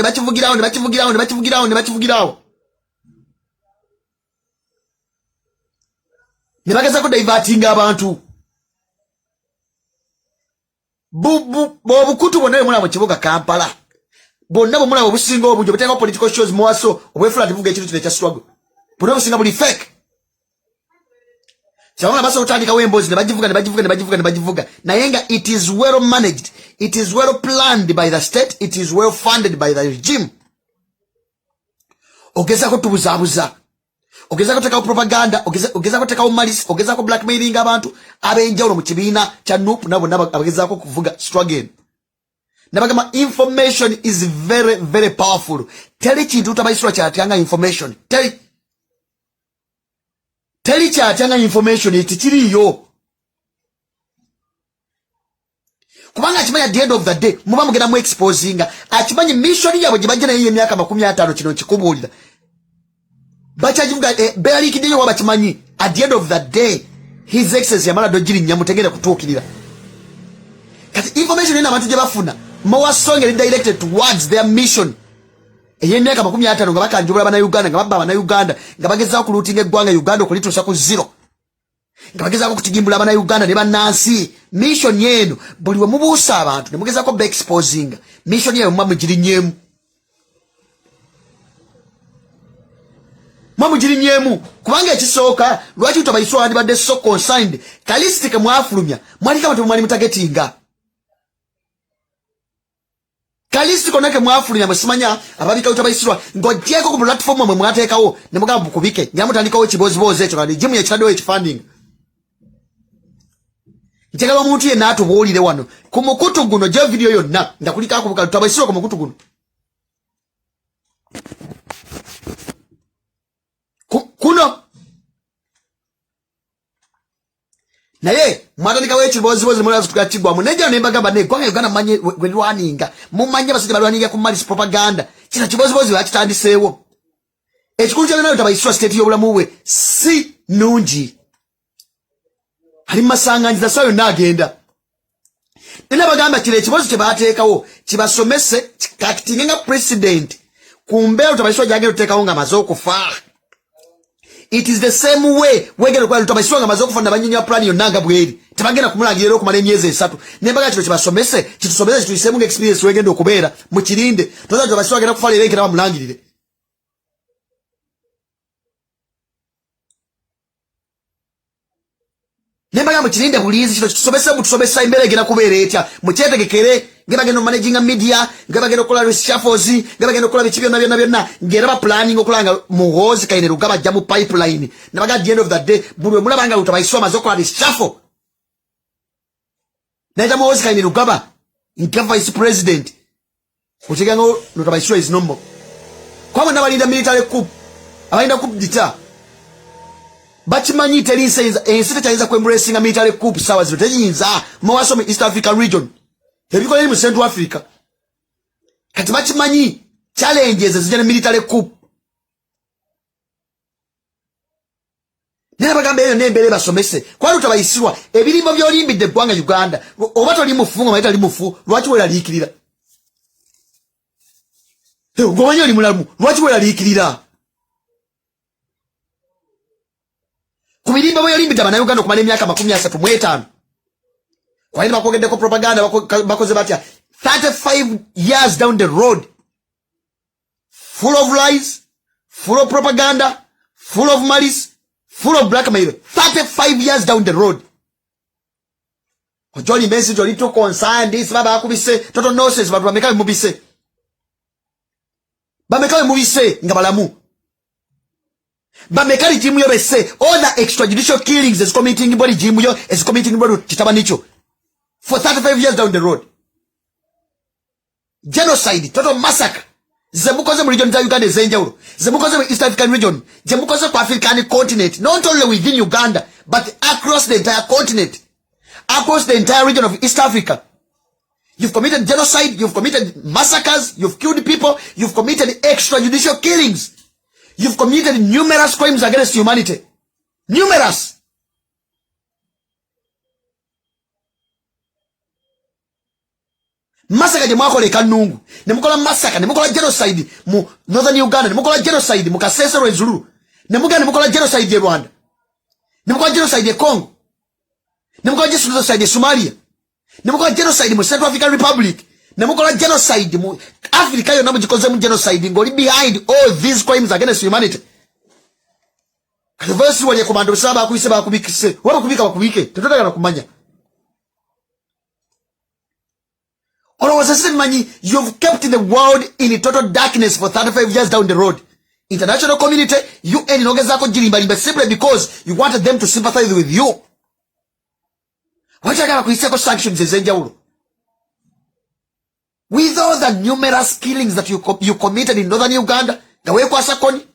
ne bagezaako divertinga abantu bwobukutu bwonna bwemulaba mu kibuga Kampala bwonna bwemulaba obusinga obungi obuteekawo political shows muwaso obwefula tivuga ekintu kino ekya struggle bwonna obusinga buli fake kyabona basobola otandikawo emboozi ne bagivuga naye nga it is well managed it is well planned by the state it is well funded by the regime ogezaako tubuzaabuza ogezaako tekawo propaganda ogezaako tekawo malice ogezaako blackmailing abantu ab'enjawulo mu kibiina kya NUP nabo abagezaako kuvuga struggle nabagamba information is very very powerful teri kintu tabayisirwa kyatyanga information teri kyatyanga information ekikiriyo kubanga akimanya at the end of the day muba mugenda mu exposinga akimanyi mission yabwe gibajja naye emyaka 50 kino nkikubuulira bachajivuga bealikiddeyo waba kimanyi at the end of the day his excellency yamala dogirinya mutegere kutuukirira kati information ena abantu gye bafuna more song directed towards their mission ey'emyaka 50 nga bakanjubula bana Uganda nga babba bana Uganda nga bagezaako kuluutinga eggwanga Uganda okulituusa ku zero nga bagezaako kutigimbula bana Uganda ne bannansi mission yeno buli we mubuusa abantu ne mugezaako be-exposing mission yeyo muba mugirinyemu kubanga ekisooka lwaki tutabayiswa wandibadde so concerned kalisitike mwafulumya mwalika abantu mwali mutagetinga kalisitiko nake mwafulumya mwesimanya ababika utabayisirwa ng'ogyeko ku platform mwe mwateekawo ne mugamba bukubike nga mutandikawo ekiboozibozi ekyo kati jimu yekitaddewo ekifanding njagala omuntu yenna atubuulire wano ku mukutu guno gye video yonna nga kuliko akubuka tutabayisirwa ku mukutu guno kuno naye mwatandikawo ekiboozibozi mulazo tukakigwamu nejja ne mbagamba neggwanga Uganda mumanye gwe lwaninga mumanye abasajja balwaninga ku malice propaganda kino kiboozibozi bakitandiseewo ekikulu kyalinayo tabayisirwa siteeti y'obulamu bwe si nungi ali mumasanganyiza sawa yonna agenda nina bagamba kino ekiboozi kye baateekawo kibasomese kikakitinge nga president ku mbeera tabayisirwa gyagenda otuteekawo nga amaze okufa. It is the same way wegera kwa lutabayiswa nga maze okufuna banyinya plan yonna nga bweri tebagenda kumulagira okumala emyezi 3 nembaga kino kibasomese kitusomese kituyisemu nga experience wegenda okubeera mu kirinde toza tubaswa agenda kufa lero ekira bamulangirire nembaga mu kirinde bulizi kino kitusomese mutusomesa imbere egenda kubeera etya mukyetegekere ngabagenda managing media ngabagenda okola reshuffles ngabagenda okola bikibyonna byonna ngeraba planning okulanga muhozi kaine rugaba jja mu pipeline nabaga at the end of the day buli mulabanga utabayiswa mazokola reshuffle naja muhozi kaine rugaba nke vice president utiganga utabayiswa is number kwa nabalinda military coup abalinda coup dita bachimanyi teri ensita chayiza ku embracing a military coup sawa zero teyinza mwaso mu East African region ebikola mu Central Africa kati bachimanyi challenges zijana military coup nera bagamba eyo nembere basomese kwa lutabayisirwa ebirimbo byolimbidde eggwanga Uganda obato li mufungo mayita li mufu lwaki wera likirira ngomanyo li mulamu lwaki wera likirira kubirimbo byolimbidde abana Uganda okumala emyaka 35 kwa nini bakogeddeko propaganda bakoze batya 35 years down the road full of lies full of propaganda full of malice full of blackmail 35 years down the road Ojoli message oli to concern this baba akubise toto nonsense baba bamekawe mubise nga balamu But mekali jimu yo say all the extrajudicial killings is committing body jimu yo is committing body chitabanicho for 35 years down the road. Genocide, total massacre. Zemukoze mu region za Uganda ezenjawulo. Zemukoze mu East African region. Zemukoze ku African continent. Not only within Uganda, but across the entire continent. Across the entire region of East Africa. You've committed genocide, you've committed massacres, you've killed people, you've committed extrajudicial killings. You've committed numerous crimes against humanity. Numerous. Massacre je mwakole kanungu. Nemukola massacre, nemukola genocide mu Northern Uganda, nemukola genocide mu Kasese Rwenzururu. Nemukola genocide je Rwanda. Nemukola genocide je Congo. Nemukola genocide je Somalia. Nemukola genocide mu Central African Republic. Nemukola genocide mu Africa yo namujikoze mu genocide ngoli behind all these crimes against humanity. Kati verse wali komando saba akubise bakubikise. Waba kubika bakubike. Tetotaka kumanya. Or was a simani, you've kept the world in total darkness for 35 years down the road. International community, you and Nogazako Jirimba, but simply because you wanted them to sympathize with you. What are the sanctions is with all the numerous killings that you committed in Northern Uganda, the way Kwasakoni,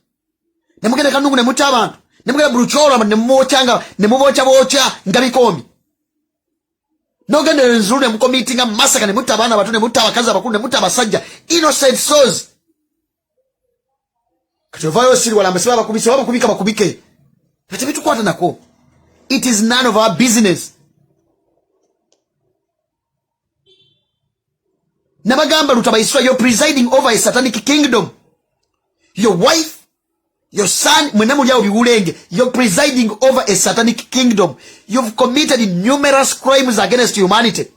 Nemugana Kanungu Nemutaban, Nemugana Bruchola, Nemochanga, Nemocha Bocha, Ngabikomi. Noganda Nzuru mkomiti nga massacre nemutabana batune mutabakaza bakune mutabasajja innocent souls. Katovayo siri wala mbese bakubise wabakubika bakubike. Kati bitu kwata nako. It is none of our business. Nabagamba lutabaiswa, you're presiding over a satanic kingdom. Your wife, your son, you're presiding over a satanic kingdom. You've committed numerous crimes against humanity.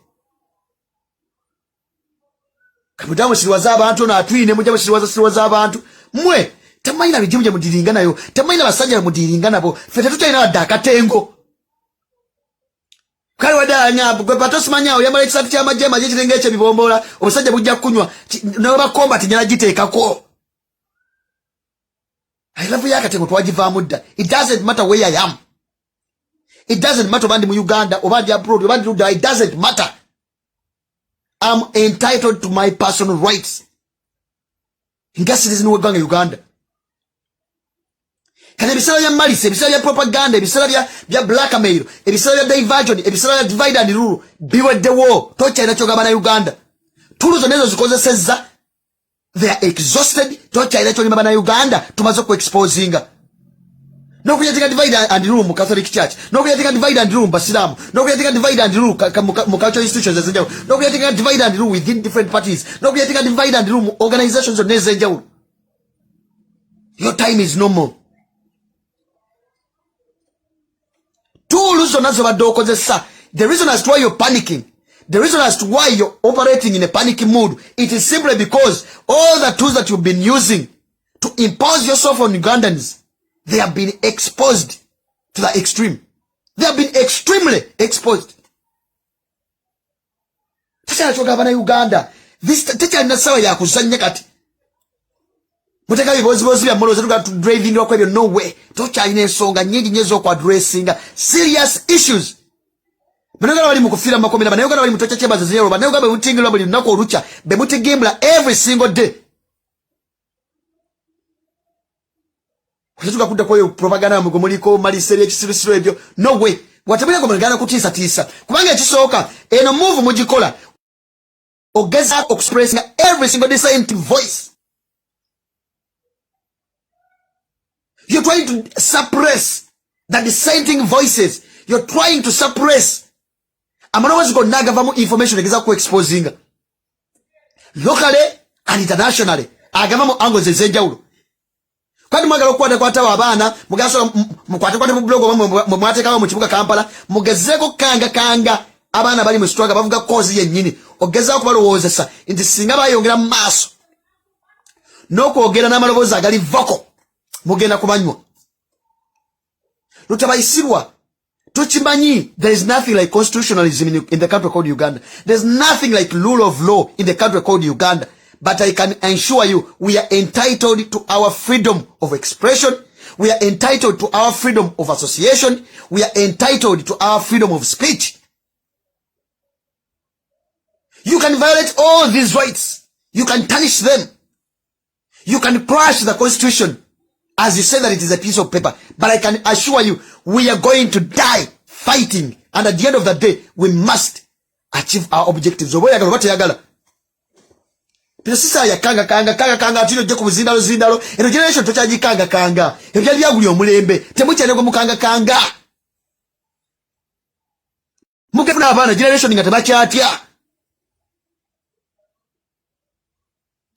Kamudamu siriwaza abantu na atwine mujamu siriwaza abantu. Mwe, tamaina bijimu mudiringana yo. Tamaina basajja mudiringana bo. Fete tutaina dakatengo. Kale wadanya gwe patosmanya oyambala ekisatu kya majema jekirengeche bibombola obusajja bujja kunywa n'oba combat nyala giteekako. I love yakate mutwajiva mudda. It doesn't matter where I am. It doesn't matter obandi mu Uganda, obandi abroad, obandi Luda, it doesn't matter. I'm entitled to my personal rights. Ngasi this no ganga Uganda. Kana ebisala bya malise, ebisala bya propaganda, ebisala bya blackmail, ebisala bya diversion, ebisala bya divide and rule, biwedde wo, tocha inachogaba na Uganda. Tuluzo nezo zikozesezza. They are exhausted. Tocha electoral mabana Uganda tumaze ku exposinga. No kuyatika divide and rule mu Catholic Church. No kuyatika divide and rule Basilamu. No kuyatika divide and rule mu cultural institutions ezenjawo. No kuyatika divide and rule within different parties. No kuyatika divide and rule mu organizations ezenjawo. Your time is no more. Tuluzo nazo badokozesa. The reason as to why you're panicking, the reason as to why you're operating in a panicky mood, it is simply because all the tools that you've been using to impose yourself on Ugandans, they have been exposed to the extreme. They have been extremely exposed. Tachana choga bana Uganda. This tachana nasawa ya kusanya kati. Muteka bibozi bya moloza tuga to driving okwe no way. Tocha ine songa nyingi nyezo kwa addressing serious issues. Banagala bali mukufira makomera banagala bali mutocha chemba zero banagala bali mutingirwa bali nako rucha be mutigembla every single day. Kutuka kuda kwa propaganda mugomuliko mali serious ekisirisiro ebyo no way. Watabira ko bagana kutisa tisa. Kubanga ekisoka eno move mujikola ogeza expressing every single dissenting voice. You're trying to suppress the dissenting voices. You're trying to suppress. Amanowazi ko nagavamu information egeza ku exposing locally and internationally. Agavamu angles ezenjawulo. Kandi mwagala okwata kwata abana mugaso mukwate kwata mu blog mu mwateka mu kibuga Kampala mugezeko kanga abana bali mu struggle bavuga cause yennyini ogeza okubalowozesa nti singa bayongera maaso n'okwogera n'amaloboozi agali voko mugenda kubanywa lutabayisirwa tuchimanyi. There is nothing like constitutionalism in the country called Uganda. There's nothing like rule of law in the country called Uganda. But I can assure you, we are entitled to our freedom of expression. We are entitled to our freedom of association. We are entitled to our freedom of speech. You can violate all these rights. You can tarnish them. You can crush the constitution as you say that it is a piece of paper. But I can assure you, we are going to die fighting. And at the end of the day, we must achieve our objectives. Sisa ya kanga atino je kubuzindalo eno generation tochaji kanga ebyali byaguli omulembe temukyane ko mukanga mukefuna abana generation ngatabachya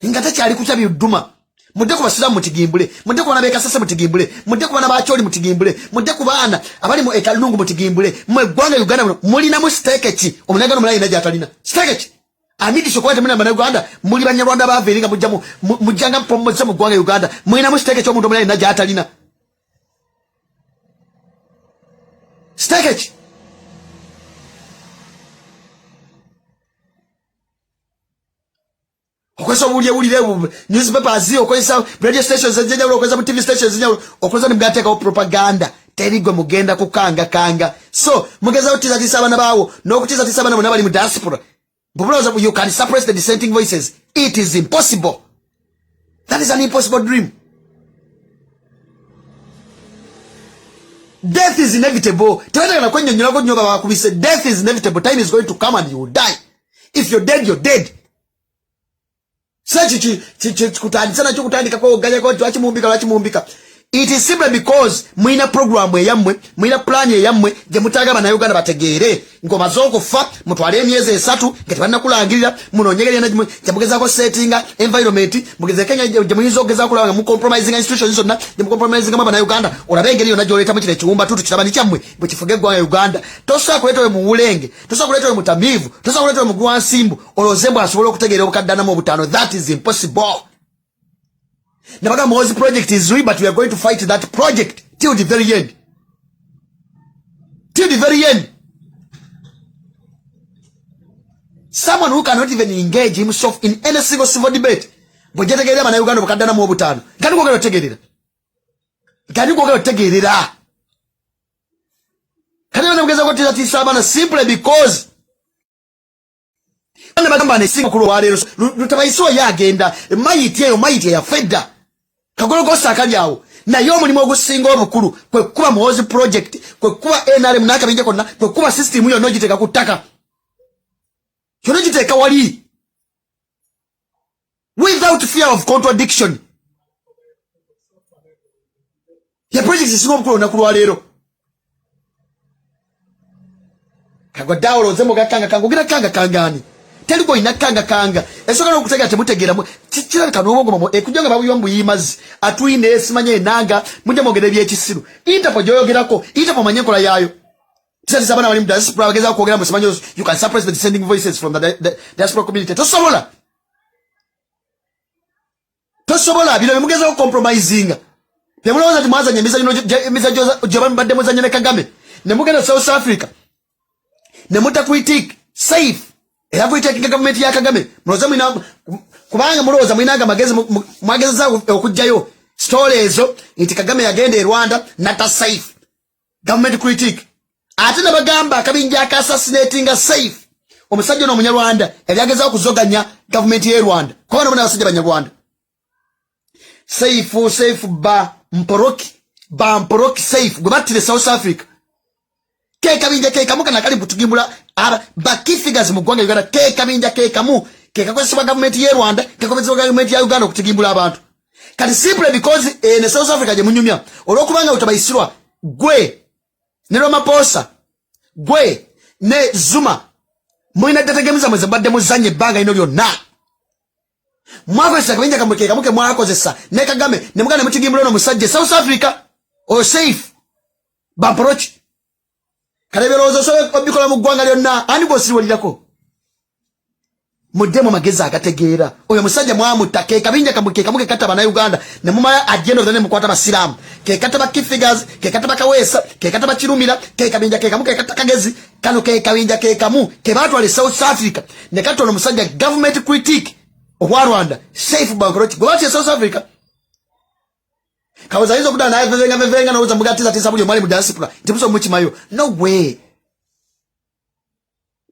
ingata cyali kucyabi duma mudde ku basilamu mutigimbule mudde ku bana bekasase mutigimbule mudde ku bana bacholi mutigimbule mudde ku bana abali mu ekalungu mutigimbule mwe gwanga Uganda mulina mu stake ki omunagano mulai naja atalina stake ki amidi shokwate muna bana Uganda muli banyarwanda bavelinga mujanga mpommoza mu gwanga Uganda mulina mu stake ki omuntu mulai naja atalina stake ki okwesa bulire newspapers okwesa radio stations zenjawulo okwesa TV stations zenjawulo okwesa nimgateka propaganda terigwe mugenda kukanga so mugeza utiza abana bawo nokutiza abana bonna bali mu diaspora because you can suppress the dissenting voices. It is impossible. That is an impossible dream. Death is inevitable. Death is inevitable. Time is going to come and you will die. If you're dead, you're dead. It is simply because mwina program yammwe mwina plan yammwe je mutaga bana Uganda bategere ngoma zoko fa mutwale emyeze 3 ngati bana kulangirira munonyegere na jamugeza ko settinga environment mugeze Kenya je muyizo geza kulanga mu compromising institutions zonna je mu compromising bana Uganda olabengeri yona joleta mu kile kiwumba tutu kitabani kyamwe bwe kifuge gwa Uganda tosa kuletwe mu bulenge tosa kuletwe mu tamivu tosa kuletwe mu gwansimbu olozembo asobola okutegera okukaddana mu butano. That is impossible. Nabaga Mozi project is real, but we are going to fight that project till the very end. Till the very end. Someone who cannot even engage himself in any single civil debate. Bojetegerera bana Uganda bakadana mu butano. Kani kwogera otegerera. Kani kwogera otegerera. Kani bana mugeza ko tisa bana simply because bana bagamba ne singa kulo walero lutabayiso yagenda mayiti ya fedda kagologo sakalyawo nayo mulimo ogusinga obukulu kwe kuba Muhozi project kwe kuba NRM nakabinje konna kwe kuba system yo nojiteka kutaka yonojiteka wali without fear of contradiction. Ya project isinga obukulu nakulu lero kagodawolo zemo gakanga kangogira kangani teliko inakanga esokana okutega temutegera kikira kanobongo mo ekujanga babuyombu yimazi atwine esimanye nanga muje mogere byekisiru interpo joyogerako interpo manyekola yayo tisati sabana bali diaspora bageza kwogera mu simanyo. You can suppress the dissenting voices from the diaspora community. Tosobola bino mugeza compromising temuloza timaza nyemiza joba mbadde muzanye ne Kagame ne mugenda South Africa ne mutakuitik safe taking government ya Kagame muloza mwina kubanga muloza mwinaga magezi za okujjayo story ezo nti Kagame yagenda e Rwanda nata safe government critique ate nabagamba akabinja aka assassinating safe omusajja no munyarwanda ebyageza okuzoganya government ya Rwanda kwa nabona basajja banyarwanda safe ba mporoki safe gwabatire South Africa kabinja kamuka nakali butugimbula ba key figures mu gwanga Uganda kabinja kamu kakwesibwa government ya Rwanda kakwesibwa government ya Uganda okutugimbula abantu kati simply because ne South Africa je munyumya olokubanga utabayisirwa gwe ne Ramaphosa gwe ne Zuma mwina dategemiza mweze badde muzanye banga ino byonna mwavesa kabinja kamuke mwakozesa ne Kagame ne mugana mutugimbula no musajje South Africa or safe bamproach kaleberozo so obikola mu gwanga lyonna ani bosiriwalirako mudemo mageza agategeera oyo musajja mwamutake kabinja kamuke kata bana Uganda ne mumaya agenda odane mukwata basilamu ke kata ba key figures ke kata bakawesa ke kata bakirumira ke kabinja kamuke kata kagezi kano ke kabinja kamu ke batwa ali South Africa ne kata ono musajja government critique of Rwanda safe bankroach gwati South Africa Kawaza hizo kuda na venga na uza mugatiza tisa buli mwali mu diaspora. Ntibuso muchimayo. No way.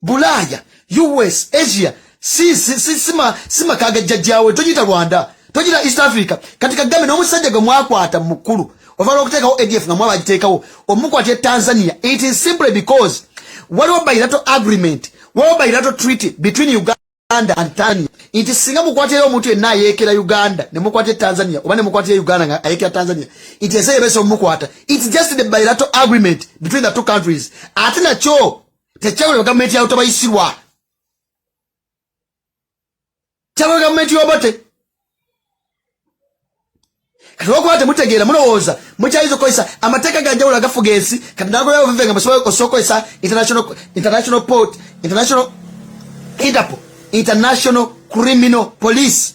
Bulaya, US, Asia, sima kaga jajjawe tojita Rwanda, tojita East Africa. Katika game no musajja gwe mwakwata mukulu. Ovalo okutekawo ADF nga mwaba agitekawo. Omukwate Tanzania. It is simply because waliwo bilateral agreement, waliwo bilateral treaty between Uganda and Tanzania. Inti singa mukwatira omuntu yenna ayekera Uganda ne mukwate Tanzania oba ne mukwatira Uganda nga ayekera Tanzania. It is a mukwata. It's just the bilateral agreement between the two countries. Atina cho techawe government ya utabayisirwa. Chawe government yobote. Katoko ate mutegeera mulowooza mukyalizo koisa amateka ganjawulo agafugensi kati nago yawo vivenga musobola osokoisa international port international Interpol International Criminal Police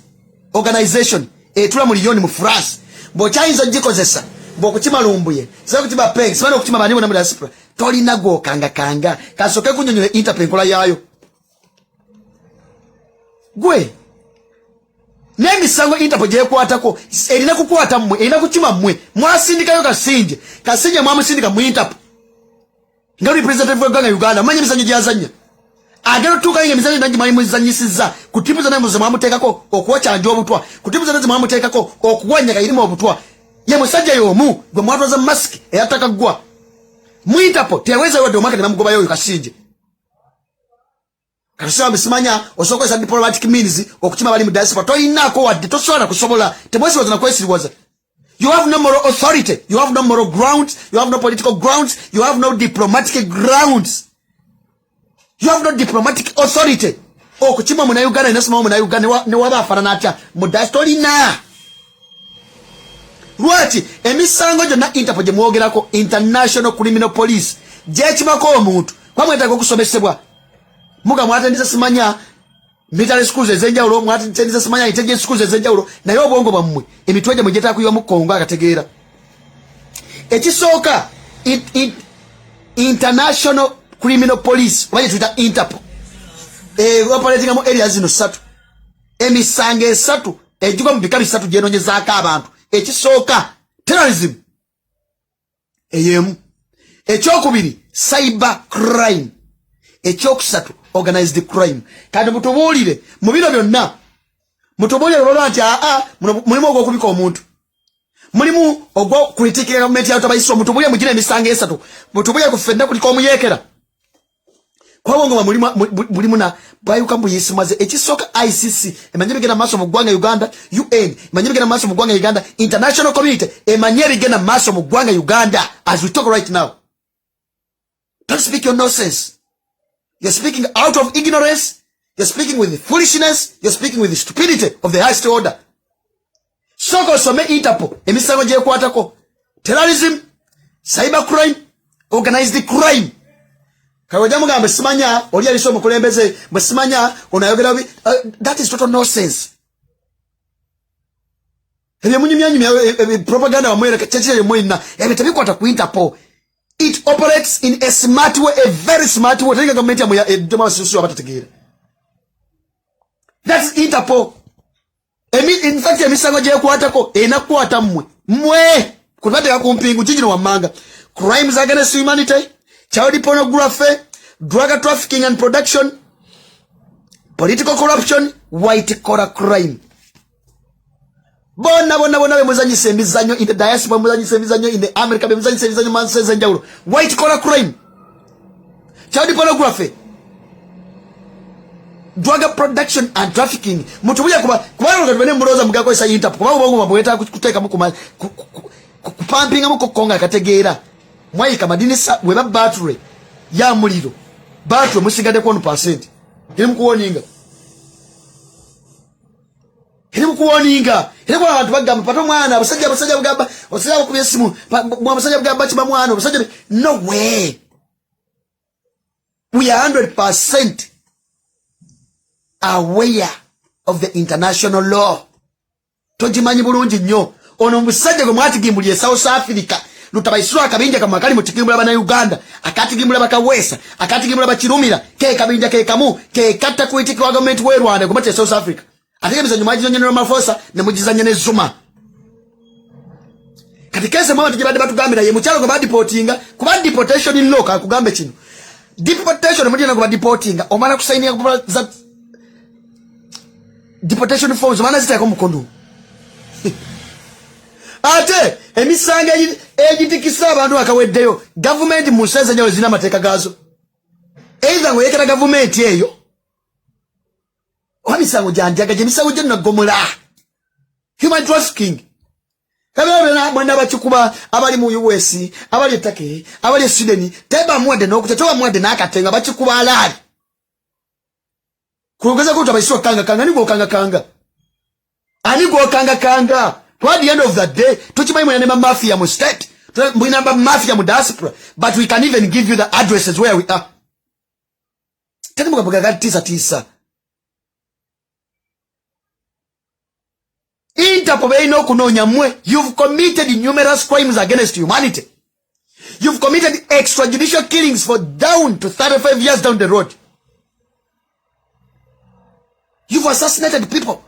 Organization etula miliyoni mu France bokyayinza gikozesa bokukimalumbuye sasa kutiba peg sibana okutima bani bona mu diaspora tolina go kanga kasoke kunyonyola Interpol enkola yayo gwe n'emisango Interpol gye kwatako erina kukwata mmwe erina kukima mmwe mwasindikayo kasinje mwamusindika mu Interpol nga representative wa Uganda manye misango gyazanya agero tuka inge misango nangi mali muzanyisiza kutipuza na muze mwamutekako okuwachanja obutwa kutipuza nazi mwamutekako okugwanya kayirimo obutwa ye musajja yomu gwe mwatwaza mask eyataka gwa mu Interpol teweza yode omaka ne bamugoba yoyo kasinje Kasema bisimanya osoko esa diplomatic means okukima bali mu diaspora toyinako wadde tosobola kusobola tebwesi wazana kwesiriwaza. You have no moral authority, you have no moral grounds, you have no political grounds, you have no diplomatic grounds, you have no diplomatic authority. Okukima mu Uganda inasema mu Uganda ne waba afanana atya mu diaspora na lwaki emisango gyonna Interpol gye mwogerako International Criminal Police gye kimako omuntu kwamwetaaga okusomesebwa muga mwatandisa simanya military schools ezenjawulo mwatandisa simanya intelligence schools ezenjawulo naye obwongo bwammwe emitweje mujeta kuyiwa mukongo akategeera ekisooka International Criminal Police waje tuita Interpol operating mu areas zino 3 emisango 3 ejjuga mu bikabi 3 gyenonyezaako abantu ekisooka terrorism eyemu ekyokubiri cyber crime ekyokusatu organized crime kandi mutubulire mu bino byonna mutubulire lolo nti mulimu ogw'okubika omuntu mulimu ogw'okuritikira gavumenti ya utabayisirwa mutubulire mugire emisango 3 mutubulire kufenda kuliko omuyekera kwabongo mulimu na bayuka mbuyisimaze ekisooka ICC emanye bigenda maaso mu ggwanga Uganda UN emanye bigenda maaso mu ggwanga Uganda international community emanye bigenda maaso mu ggwanga Uganda as we talk right now. Don't speak your nonsense. You're speaking out of ignorance. You're speaking with foolishness. You're speaking with the stupidity of the highest order. Soko some Interpol. Emisango je kwatako. Terrorism, cyber crime, organized crime. Kawaja mugambe simanya oli aliso mukulembeze musimanya onayogera that is total nonsense. Ebyo munyumya propaganda wa mwere kachechele mwina ebitabikwata ku Interpol. It operates in a smart way, a very smart way. Tenga government ya dema sisi abatategera. That's Interpol. In fact, emisango je kwatako enakwata mwe kulade yakumpingu jijino wamanga. Crimes against humanity, child pornography, drug trafficking and production, political corruption, white collar crime. Bona be muzanyise emizanyo in the diaspora muzanyise emizanyo in the America be muzanyise emizanyo mansenze njawulo. White collar crime, child pornography, drug production and trafficking. Mutubuya kuba bene muloza mugako esa Interpol kuba bongo mabweta kuteka mukuma kupampinga mukokonga kategeera mwayika madinisa weba battery ya muliro battery musigade kwa 1% ili mukuwoninga ile kwa abantu bagamba pato mwana abasajja bagamba osajja ku byesimu abasajja bagamba kiba mwana abasajja no way. We are 100% aware of the international law. Tojimanyi bulungi nnyo ono musajja gwe mwatigimbulye South Africa lutabayisirwa akabinja kamakali mutigimbula bana Uganda akatigimbula bakawesa akatigimbula bakirumira ke kabinja ke kamu ke katta kuitikwa government we Rwanda kumate South Africa atike bizanyo maji nyonyo mafosa ne mujizanye ne Zuma kati kese mama tujibadde batugambira ye mukyalo gwe badipotinga kuba deportation in law kakugambe kino deportation mujina gwe badipotinga omala kusainia kuba za deportation forms mana zitako mukondo ate emisanga egitikisa abantu akaweddeyo government museze nyo zina mateka gazo either ngoyekera government eyo wamisango janjaga je misango je nagomola human trafficking kabera mwana bachikuba abali mu US abali Turkey abali Sweden teba mwade n'okutatoba mwade n'akatenga bachikuba alali kuongeza kuta baiswa kanga nigo kanga toward the end of the day tuchimayi mwana nema mafia mu state mwina mafia mu diaspora but we can even give you the addresses where we are tena mukabuga tisa Interpol no kunonya mwe. You've committed numerous crimes against humanity. You've committed extrajudicial killings for down to 35 years down the road. You've assassinated people.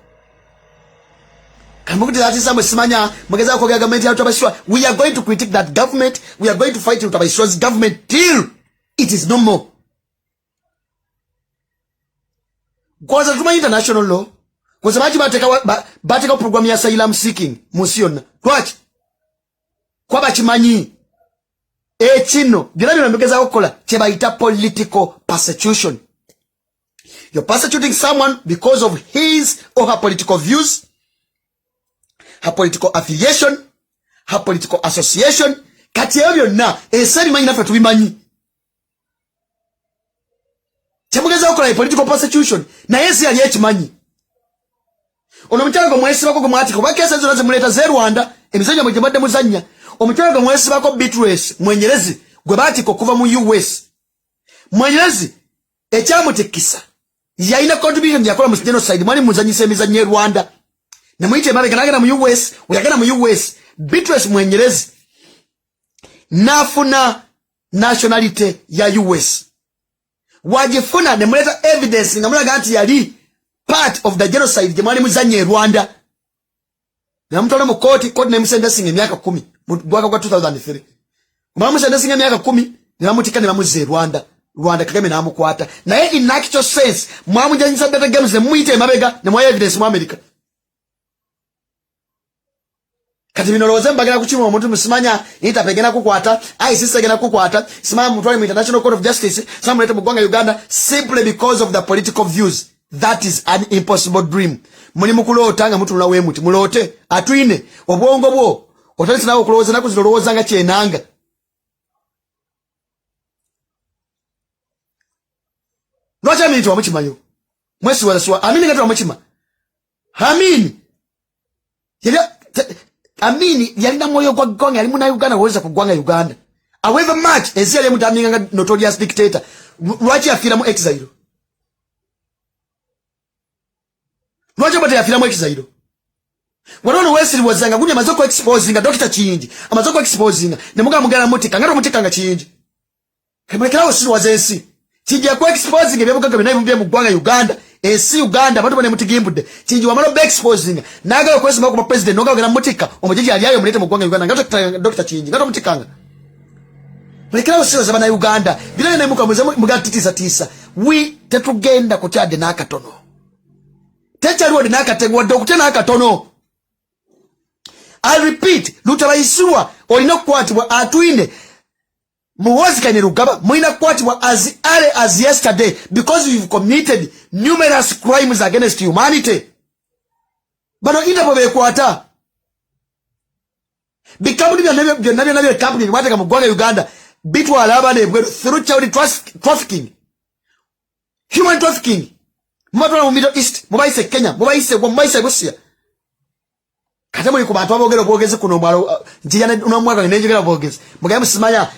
We are going to critique that government. We are going to fight with government till it is no more. Because of international law, because bateka program ya asylum seeking musiona lwaki kwaba kimanyi ekino byonna mbegeza okola kyebayita political persecution. You're persecuting someone because of his or her political views, her political affiliation, her political association. Kati ya byonna eseri manyi nafe tubimanyi kyemugeza okola political persecution na yesi yali ekimanyi. Ono mchanga mwesi bako kumwati kwa kesa zonaze muleta ze Rwanda emizanya mwe jabadde muzanya omuchanga mwesi bako Beatrice mwenyerezi gwe bati ko kuva mu US mwenyerezi ekyamutikisa yaina contribution yakola mu genocide mwali muzanyisa emizanya Rwanda ne mwite mabega mu US uyagana mu US Beatrice mwenyerezi nafuna nationality ya US wajifuna ne muleta evidence ngamulaga anti yali part of the genocide jemali muzanye Rwanda na mtole mu court ne msendesinga emyaka 10 mwaka kwa 2003 mama msendesinga emyaka 10 ne bamutika ne bamuze Rwanda Kagame na amukwata naye in actual sense mwamujanyisa data games ne muite mabega ne mwa evidence mu America kati binoloze mbagala kuchima omuntu musimanya itapegena kukwata sisegena kukwata simama mutwale mu International Court of Justice samulete mu gwanga Uganda simply because of the political views. That is an impossible dream. Muli mukulota nga mutula we muti mulote atwine obwongo bwo otalitse nawo kulowooza naku zilowooza nga kyenanga. Lwacha mintu wamukimayo mwesi wala amini ngati wamukima amini yalina moyo gwa gonga ali muna Uganda waweza kugwanga Uganda however much ezi yali mutaminga nga notorious dictator lwachi afira mu exile. Lwaje bote yafira mu exile. Wanono wesiri wazanga gunya mazoko exposing Dr. Chinji amazoko exposing ne muga mugala mutika ngaro mutika nga Chinji kemekera wesiri wazensi Chinji yakwa exposing ebyabugaga binayi mubye mu gwanga Uganda esi Uganda batu bane mutigimbude Chinji wamalo be exposing naga kwesima ku president noga gana mutika omujiji ali ayo mulete mu gwanga Uganda ngato Dr. Chinji ngato mutikanga mekera wesiri wazabana Uganda bilane ne muka muga tisa we tetugenda kutyade nakatono Techaruwa di nakategwa dokute nakatono. I repeat, lutabaisua olina kwatibwa atwine muwazika ni Rugaba muina kwatibwa as early as yesterday because you've committed numerous crimes against humanity. Bano Interpol bekwata. Bikampuni bya company wateka mu gwanga Uganda bitwa alabane through child trafficking. Human trafficking. Mmatwala mu Middle East, mubayise Kenya, mubayise Russia. Kata muli ku bantu abogera obwogezi kuno mwalo njiyana unamwaka nenjegera obwogezi. Mugaye musimanya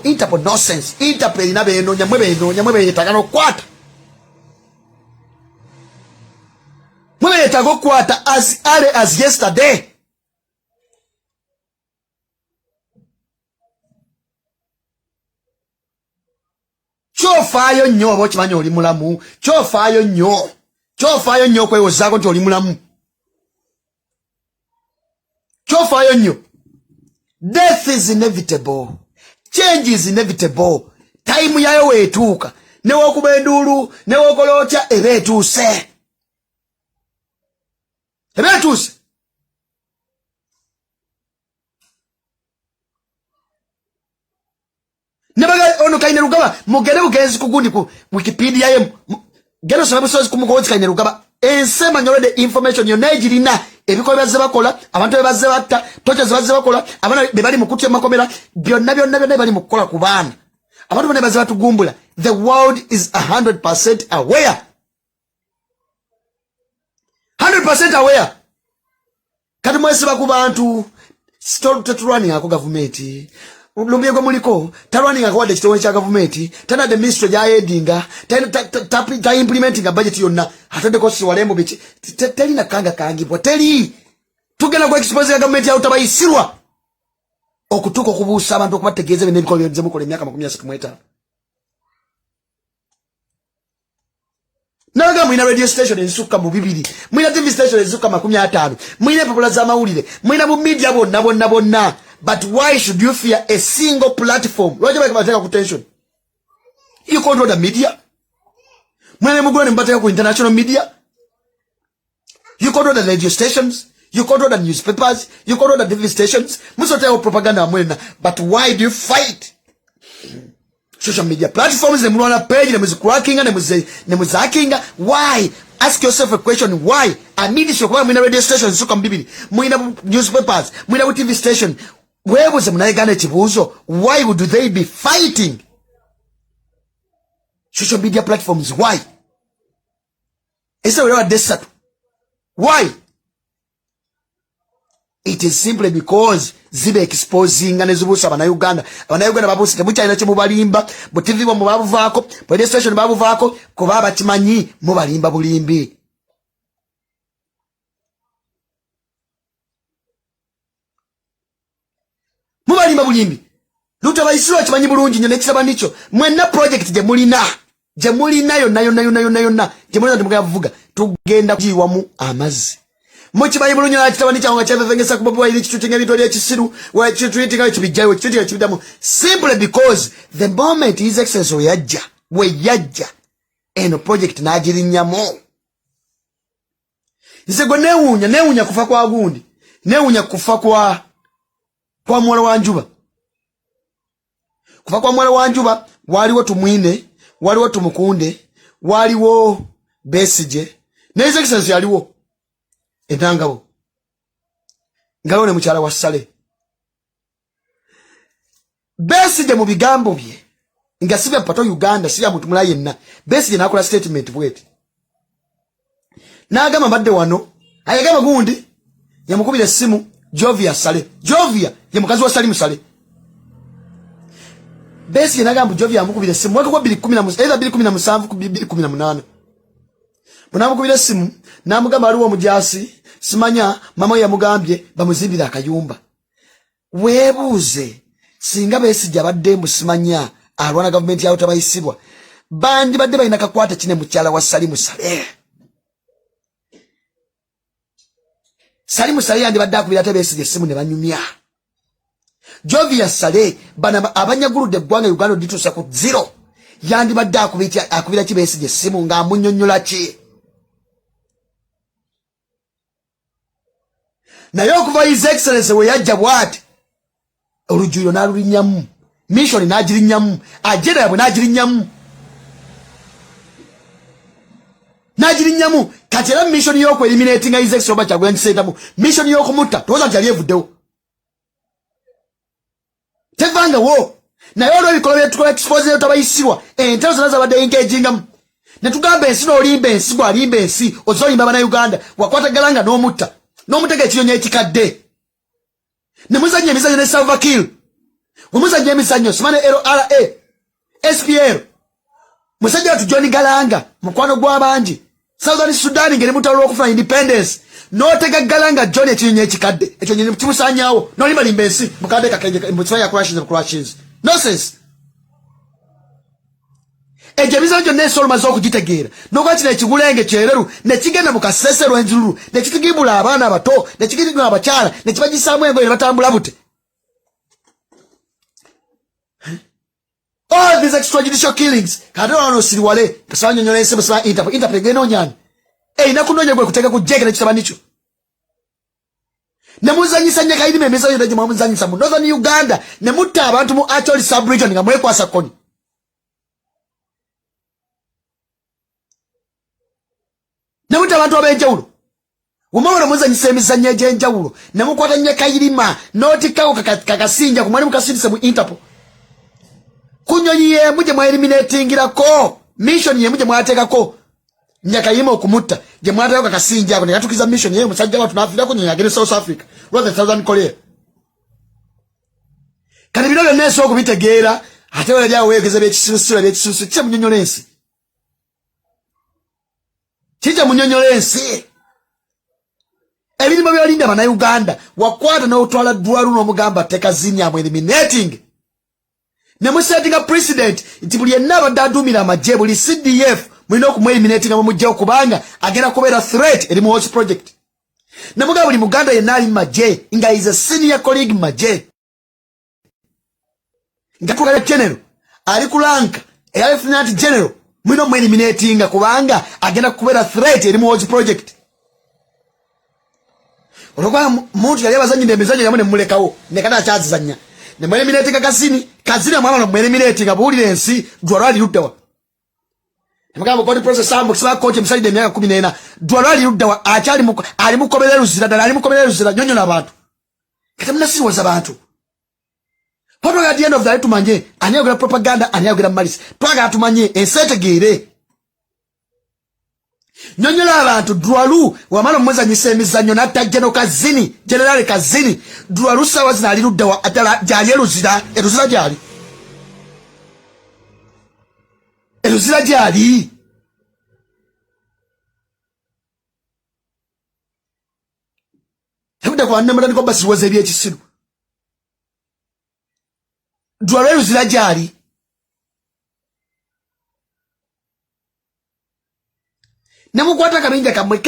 Interpol nonsense. Interpol ina beno nyamwe yetagano kwata. Mwe yetago kwata as early as yesterday. Chofayo nnyo obo kimanyi oli mulamu. Chofayo nnyo kwewozaako nti oli mulamu. Chofayo nnyo. Death is inevitable. Change is inevitable. Time yayo wetuka. Newo kubendulu, newo kolocha, evetuse. Evetuse. Nebaga ono kaine rugaba, mugere bugenzi kugundi ku Wikipedia ye. Gero sababu sozi kumukozi kaine rugaba. Ensema nyolede information yo Nigeria ebiko bazze bakola abantu bazze batta tocha bazze bakola abana bebali mukutya makomera byonna bali mukola ku bana abantu bane bazze batugumbula. The world is 100% aware. 100% aware. Kati mwese bakubantu stop running ako government. Lumbiye kwa muliko tarwani akawade chitowe cha government tana the ministry ya headinga ta implementing a budget yonna hatade ko si walembo bichi teli na kanga kangibwa teli tugena kwa expose ya government ya utabayisirwa okutuko kubusa abantu okubategeze bene biko byonze mukole myaka 13 naga mwina radio station ensuka mu bibiri mwina TV station ensuka 15 mwina popula za mawulire mwina mu media bonna. But why should you fear a single platform? Why do you make attention? You control the media. When I'm going to international media, you control the radio stations, you control the newspapers, you control the TV stations. Propaganda. But why do you fight? Social media platforms, they mwana page, they must cracking and they must hacking. Why? Ask yourself a question. Why? I mean, this radio stations, so come bibi. Mwina newspapers, mwina TV station. Where was the Mnaigane Chibuzo? Why would they be fighting? Social media platforms, why? Is there a desert? Why? It is simply because zibe exposing and ezubusa bana Uganda babusi tebucha ina mubalimba but TV mu babu vako police station babu vako ko baba timanyi mubalimba bulimbi. Mubalimba bulimbi luta bayisiro kimanyi bulungi nyo nekisaba nicho mwenna project je mulina yonna je mulina tumugavuga tugenda kujiwa mu amazi muchi bayi bulungi na kitabani cyangwa cyavengesa ku Bobi wali kicutinga bitoli ekisiru wa kitwitinga kibijayo kicutinga kibidamu simply because the moment his excess we yajja eno project najirinyamo nzego newunya kufa kwa gundi newunya kufa kwa mwala wanjuba kufa kwa mwala wanjuba waliwo tumwine waliwo tumukunde waliwo besije neze kisazi yaliwo entangabo ngalo ne mukyala wa Sale besije mu bigambo bye nga sibe pato Uganda siya muntu mulaye yenna besije nakola statement bweti nagamba badde wano ayagamba gundi yamukubira simu Jovia Sale Jovia ye mukazi wa Salimu Sale besije nagamba Jovia amukubira simu mwaka kwa 2017 either 2017 ku 2018 munamukubira simu namugamba aliwo mujasi simanya mama yamugambye bamuzibira akayumba webuze singa besije abadde musimanya alwana government ya utabayisibwa bandi badde bayina kakwata kine mukyala wa Salimu Sale Salimu Sale yandi badde akubira tebesije simu ne banyumya Jovia Sale bana abanyaguludde gwanga Uganda ditusa ku 0 yandi badde akubira kibesije simu nga amunyonnyola ki na yokuva his excellence we yajja bwati olujuyo nalulinyamu mission najirinyamu agenda yabwe najirinyamu katera mission yoko eliminating his excellence oba chagwe nsetamu mission yoko mutta toza nti aliyevuddewo tevanga wo na yolo bikolo tukola expose yo tabayisibwa entero zinaza badde engaging netugamba ensi n'olimba ensi bwalimba ensi ozolimba bana Uganda wakwata galanga n'omutta n'omutega ekiyonyo ekikadde ne muzanya emizanyo ne Salva Kiir muzanya emizanyo simane LRA SPL musajja watu John Galanga mukwano gw'abangi Southern Sudan ngene mutalo okufuna independence n'otega Galanga John ekiyonyo ekikadde ekiyonyo kimusanyawo n'olimba limba ensi mukadde kakenje mutfanya crashes nonsense Ejemizo ne solma zo kugitegeera nogati ne kigulenge kyereru ne kigenda mukasesero enzululu ne kitigibula abana abato ne kigirigwa abakyala ne kibagisamu engoye batambula bute All these extrajudicial killings. Kadona no siriwale. Kasanya nyole sema sema Interpol geno nyani. Nakunonya gwe kuteka kujeka nekitaba nicho. Nemuzanyisa nyaka ili memeza yo ndaje muzanyisa mu Northern Uganda nemutta abantu mu actually sub-region nga mwekwasa koni. Nemutta abantu abenjawulo. Umawona muzanyisa emizanya ejenjawulo nemukwata nyaka ilima notikawo kakasinja kumwali mukasindise mu Interpol. Kunyonyiye muje mwa eliminatingirako mission ye muje mwatekako nyaka yima okumutta je mwataka kakasinja ako nekatukiza mission ye musajja watu nafira kunyonya agere South Africa rather than Southern Korea kati bino byonna okubitegeera ate wali awo wegeza byekisusu kye munyonyolensi kije munyonyolensi ebirimo byolinda bana Uganda wakwata n'otwala dwalu n'omugamba tekazinya mu eliminating nemusettinga president nti buli yenna abadde aduumira amagye buli CDF mulina okumweliminatinga mumugye okubanga agenda kubeera threat eri mu watch project nemugamba buli muganda yenna ali mumagye nga is a senior colleague mumagye nga tukala general ali kulanka eya lieutenant general mulina omweliminatinga kubanga agenda kubeera threat eri mu watch project olwokuba muntu yali abazanyira emizanyo yamu nemulekawo nekata akyazizanya nemweliminatinga kazini amwamala mweliminatinga buwulire ensi dwalwali luddawa nemugamba kodi process ambu kisaba koche msalide emyaka 14 dwalwali luddawa ali mukomerera luzira ddala ali mukomerera luzira nyonyola abantu kati munasiriwaza abantu poto at the end of the day tumanye ani ayogera propaganda ani ayogera malisi twagala tumanye ensi etegeere nyonyola abantu dwalu wamala omwezanyisa emizannyo n'attajja kazini general kazini dwalu sawa zina ali luddawa addala gyali eruzira gyali eruzira gyali ebudde kwa nnemutandika obasiruwaza ebyekisiru dwalu eruzira gyali nemukwata kabinja kamwe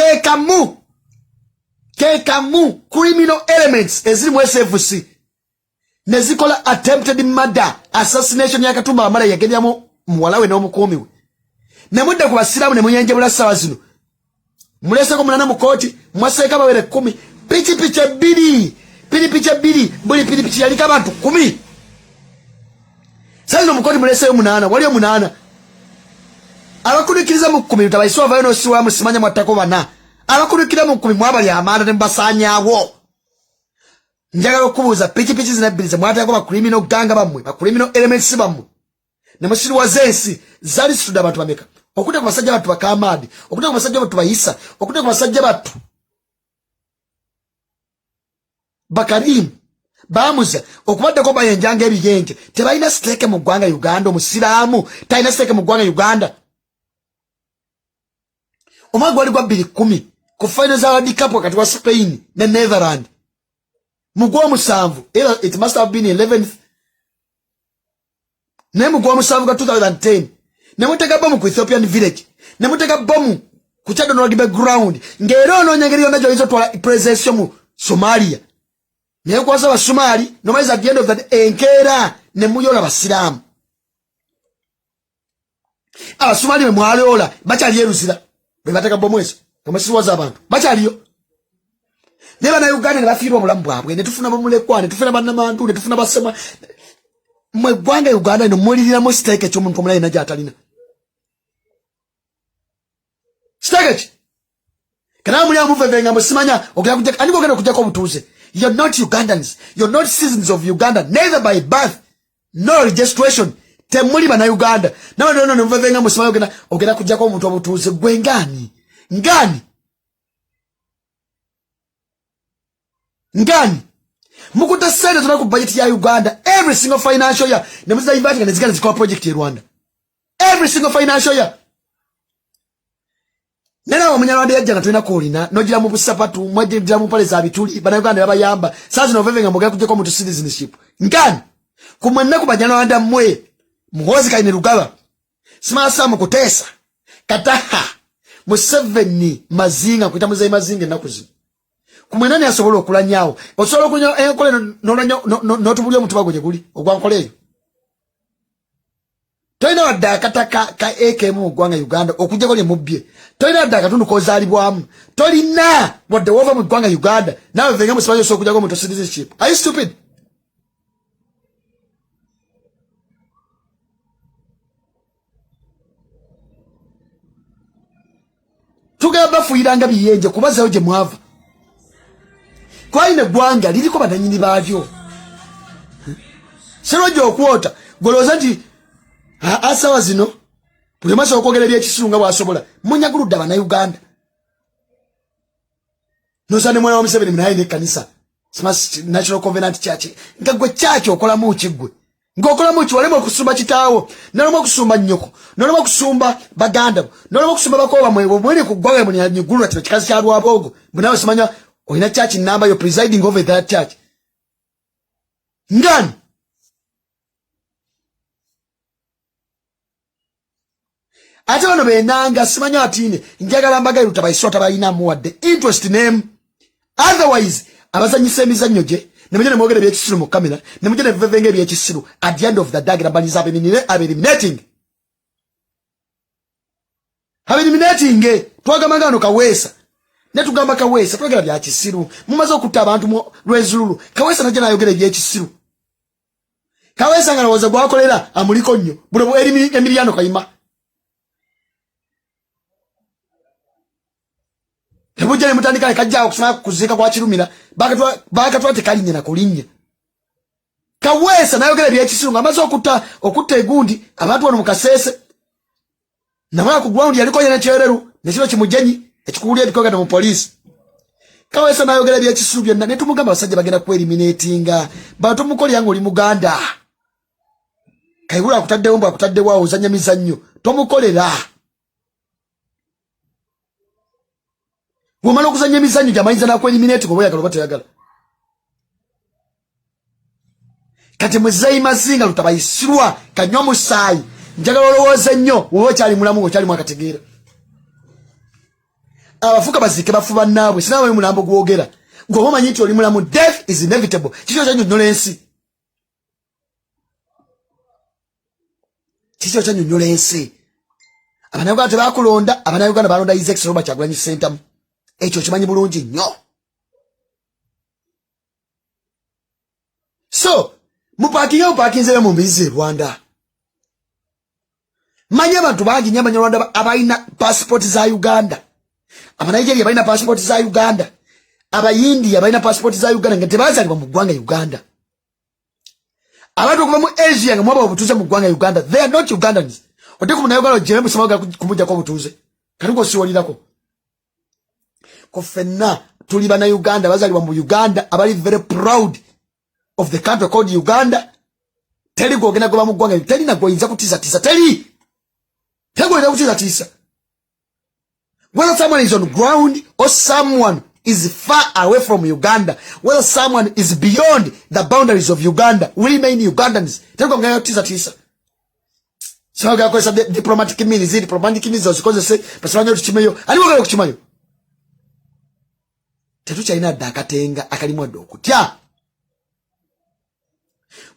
kekamu criminal elements eziri mu SFC nezikola attempted murder assassination yakatumba amala yagendamu muwalawe n'omukuumi we nemudde ku basiraamu nemunyenjebula sawa zino muleseko munana mu kooti mwaseeka bawere 10 pichipichi ebbiri buli pichipichi yaliko abantu 10 sazino mu kooti muleseyo 8 waliyo 8 abakunikiriza mu 10 tabayise wavayo n'osiwa musimanya mwattako bana abakunikira mu 10 mwabali amaanda ne mbasaanyaawo njagala okubuuza pichipichi zina ebbiri ze mwatayako bacriminal ganga bammwe bacriminal elements bammwe ne musiriwaza ensi zaali situdde abantu bameka okudde ku basajja battu bakamaadi okudde ku basajja battu bayisa okudde ku basajja battu bakarimu bamuza okubaddeko bayenjanga ebiyenje tebalina siteeke mu ggwanga Uganda omusiraamu talina siteeke mu ggwanga Uganda omwaka gwali gwa 2010 ku final za World Cup wakati wa Spain ne Netherland mu gw'omusanvu it must have been 11th ne mu gw'omusanvu ga 2010 ne mutega bomu ku Ethiopian village ne mutega bomu ku Donald background ngero onoonya engeri yonna gy'oyinza otwala presidential mu Somalia naye kwasa Basomali nomaliza at the end of that enkeera ne muyola basiraamu Abasomali be mwaloola bakyali eruzira be bateka bomu ezo kamasiriwaza abantu bakyaliyo ne bana Uganda ne bafiirwa obulamu bwabwe ne tufuna bamulekwa ne tufuna bannamantu ne tufuna basema mwe ggwanga Uganda no muliriramu siteeke ky'omuntu omulayi na gy'atalina siteeke kana muli amuvevenga musimanya ogera kujja ani ogenda okujjako obutuuze you're not Ugandans you're not citizens of Uganda neither by birth nor registration temuli bana Uganda nawe no muvevenga musimanya ogenda kujjako omuntu obutuuze gwe ngani mukuta sente tuna ku budget ya Uganda every single financial year nemuza invite nga zikana zikola project ya Rwanda every single financial year nena wa munyalwanda yajja nga tulina kolina nogira mu busapatu mwajja mu pale za bituli bana Uganda yabayamba sasa novevenga mugaya kujja ko mu citizenship ngani kumwanna ku banyalwanda mmwe muhozi kaine Rugaba simasa mu kutesa kataha Museveni mazinga kuita muzayi mazinga nakuzi kumwenani asobola okulanyawo osobola okunya enkole n'otubulya omutuba gwe guli ogwankoleyo Toina wadda kataka ka eke mu gwanga Uganda okujja kole mubye. Toina wadda katundu kozalibwamu. Tolina wadda wova mu gwanga Uganda. Nawe venga musibayo so kujja mu citizenship. Are you stupid? Tugamba fuiranga biyenje kubaza oje mwava. Kwa ine gwanga liliko badanyini bavyo. Seroje okwota goloza nti asawa zino pulemasa okwogera by'ekisirunga bwasobola munyaguludda bana Uganda. Nosane mwana wa Museveni mnaye ne kanisa Smash National Covenant Church nga gwe church okola mu kigwe ngokola mu kiwalemo okusumba kitaawo nalimo okusumba nnyoko nalimo okusumba baganda nalimo okusumba bakoba mwene kugwawe mu nyigulu ati kikazi kya lwabogo munawe simanya oyina church number you presiding over that church ngani ate bano benanga simanya atine njagala mbagayo tabayisota bayina muwadde interest name otherwise abazanyisa emizannyo gye nemujye nemwogere by'ekisiru mu kamera nemujye nevevenge by'ekisiru at the end of the day grabaniza eliminating twagamangano Kaweesa netugamba Kaweesa twagala bya kisiru mumaze okutta abantu mu lwezululu Kaweesa najja nayogere by'ekisiru Kaweesa ngalowoza gwakolera amuliko nnyo bulo Emiliano Kayima Tebujja mutandika kajja okusoma kuzika kwa Kirumira bakatwa tekalinnya na kulinnya Kaweesa nayogera by'ekisiru amaze okutta egundi abantu wano mu Kasese namala ku ground yaliko yene kyereru nekiro kimujenyi ekikuulya ebikogenda mu police Kaweesa nayogera by'ekisiru byonna netumugamba basajja bagenda ku eliminatinga bantu mukoli yangu oli Muganda Kayibula akutaddewo mbu akutaddewo awo ozanya mizannyo tomukolera Wamala okuzanya emizannyo gyamayinza nakweliminating oba oyagala oba toyagala kati muzeyi mazinga lutabayisirwa kanywa musaayi njagala olowooza nnyo woba okyali mulamu okyali mwakategeera abafuka baziike bafuba nnaabwe sinaawe mulambo gwogera gwoba omanyi nti oli mulamu death is inevitable kikyo kyanyonnyola ensi kikyo kyanyonnyola ensi Abanayuganda tebakulonda Abanayuganda balonda Isaac Siroma Kyagulanyi Ssentamu ekyo kimanyi bulungi nnyo so mupakinze mu mbizi Rwanda manya abantu bangi nyamanya Rwanda abayina passport za Uganda Abanigeria abayina passport za Uganda Abayindi abayina passport za Uganda nga tebazalibwa mu ggwanga Uganda abantu okuva mu Asia nga mwaba obutuuze mu ggwanga Uganda they are not Ugandans oteku munayogala jeme musamaga kumujja kwa butuuze kaliko siwolirako Kofenna tuli bana Uganda bazalibwa mu Uganda abali very proud of the country called Uganda teli gogena goba mu ggwanga teli nagoyinza kutiza teli tegoyinza kutiza whether someone is on ground or someone is far away from Uganda whether someone is beyond the boundaries of Uganda we remain Ugandans teli gogena kutiza so ga kwesa diplomatic means ozikozese pasanyo tukimeyo ali wogera kukimayo tetukyalina dda akatenga akalimu adde okutya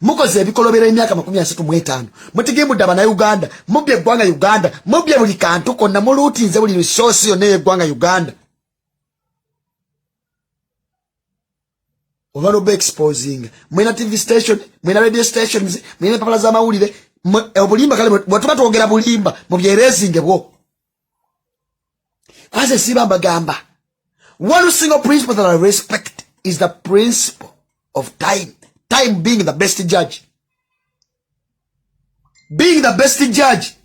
mukoze ebikolobera emyaka 35 mutigimudde abana Uganda mubye eggwanga Uganda mubye buli kantu konna muluutinze buli resource yonna y'eggwanga Uganda oba lobe exposing mwina TV station mwina radio stations mwina empapula z'amawulire obulimba kale bwetuba twogera bulimba mu byerezinge bwo aze siba mbagamba one single principle that I respect is the principle of time. Time being the best judge. Being the best judge.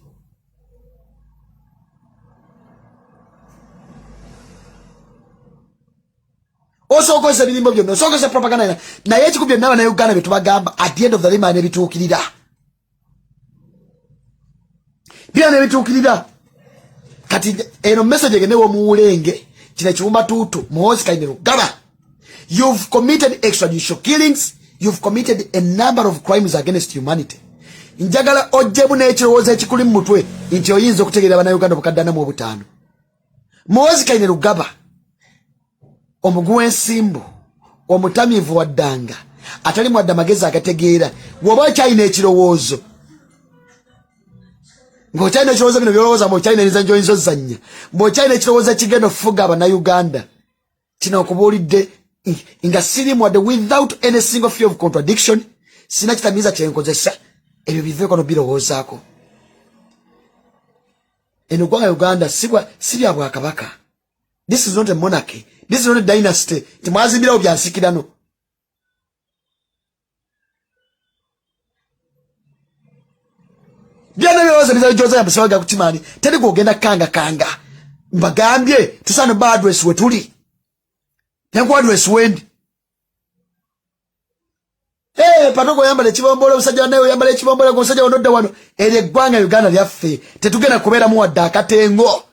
Also, cause the minimum of so cause propaganda. Na yet could be never Uganda to Bagamba at the end of the day, never took it. Pia never took it. Kati eno message again, never mulenge. You've committed extrajudicial killings. You've committed a number of crimes against humanity. Njagala ojebu nekirowoza ekikuli mu mutwe nti oyinza okutegeera Bannayuganda bukaddana mu obutaano. Muhoozi Kainerugaba omugu w'ensimbu omutamiivu waddanga atali mwadde amagezi agategeera woba okyalina ekirowoozo Ngo China kirowoza bino byolowooza mu China niza njoyinzo zanya. Mu China kirowoza kigenda fuga abana Uganda. Kino okubuulidde nga sirimu wadde without any single fear of contradiction. Sina kitamiiza kyenkozesa. Ebyo biveeko no birowoozaako. Eno ggwanga Uganda si bya Bwakabaka. This is not a monarchy. This is not a dynasty. Timwazimbirawo byansikirano. Byana byoza bizajoza yabisaga kutimani. Teri kugenda kanga. Mbagambye tusana ba address we tuli. Yangu address wendi. Patoko yambale chibombole usajja nayo yambale chibombole ko usajja onodda wano. Ere ggwanga Uganda lyaffe. Tetugenda kubeera mu wadda akatengo.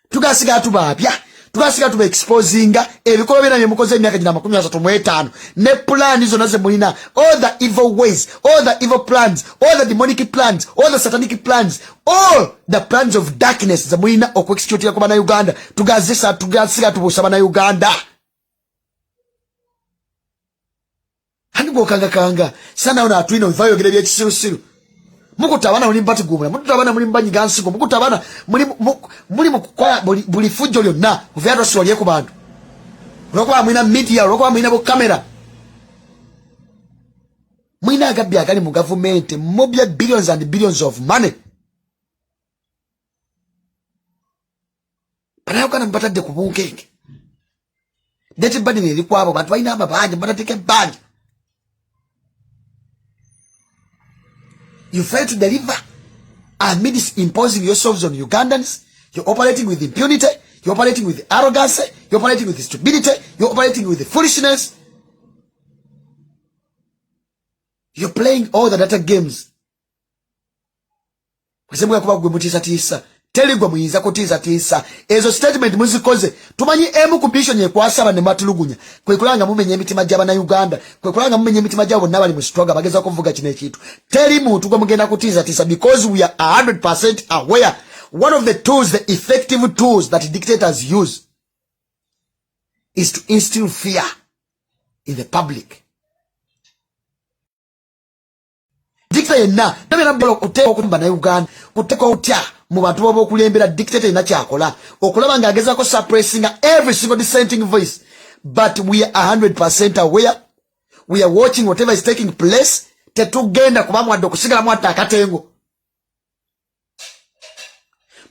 Tugasiga tubabya. Tugasiga tuba exposinga ebikolo bina byemukoze emyaka gina 35 ne plan zonna ze mulina all the evil ways, all the evil plans, all the demonic plans, all the satanic plans, all the plans of darkness ze mulina okwexecute ku bana Uganda. Tugasiga tubusa bana Uganda. Handigo kanga sana ona atwino vivayo gere byekisirusiru. Mukutabana muri mbati gumula, mukutabana muri mbanyi gansigo, mukutabana muri mukukola buli fujjo lyonna uvyado swaliye ku bantu. Olwokuba mwina media, olwokuba mwina bo camera. Mwina agabbi agali mu government, mubya billions and billions of money. Banayo kana mbatadde ku bunkenge. Deti badi ne likwabo bantu balina amabanja mbatateke banja. You fail to deliver amidst imposing yourselves on Ugandans. You're operating with impunity. You're operating with arrogance. You're operating with stupidity. You're operating with foolishness. You're playing all the data games. Kwasemwe kuba gwe mutisa teligwa muyinza kutisa ezo statement muzikoze tumanyi emu kubisho nye kwasaba ne matulugunya kwekulanga mumenye emitima jaba na Uganda kwekulanga mumenye emitima jabo nabali mu struggle bageza kuvuga kine kitu teri muntu gwe mugenda kutisa because we are 100% aware one of the tools, the effective tools that dictators use is to instill fear in the public. Dictator na ndabera mbolo kuteka okumba na Uganda kuteka otya mu bantu bobo kulembera dictator ina kyakola okulaba nga ageza ko suppressing every single dissenting voice, but we are 100% aware, we are watching whatever is taking place. Tetugenda kuba mwadde okusigala mwadde akatengo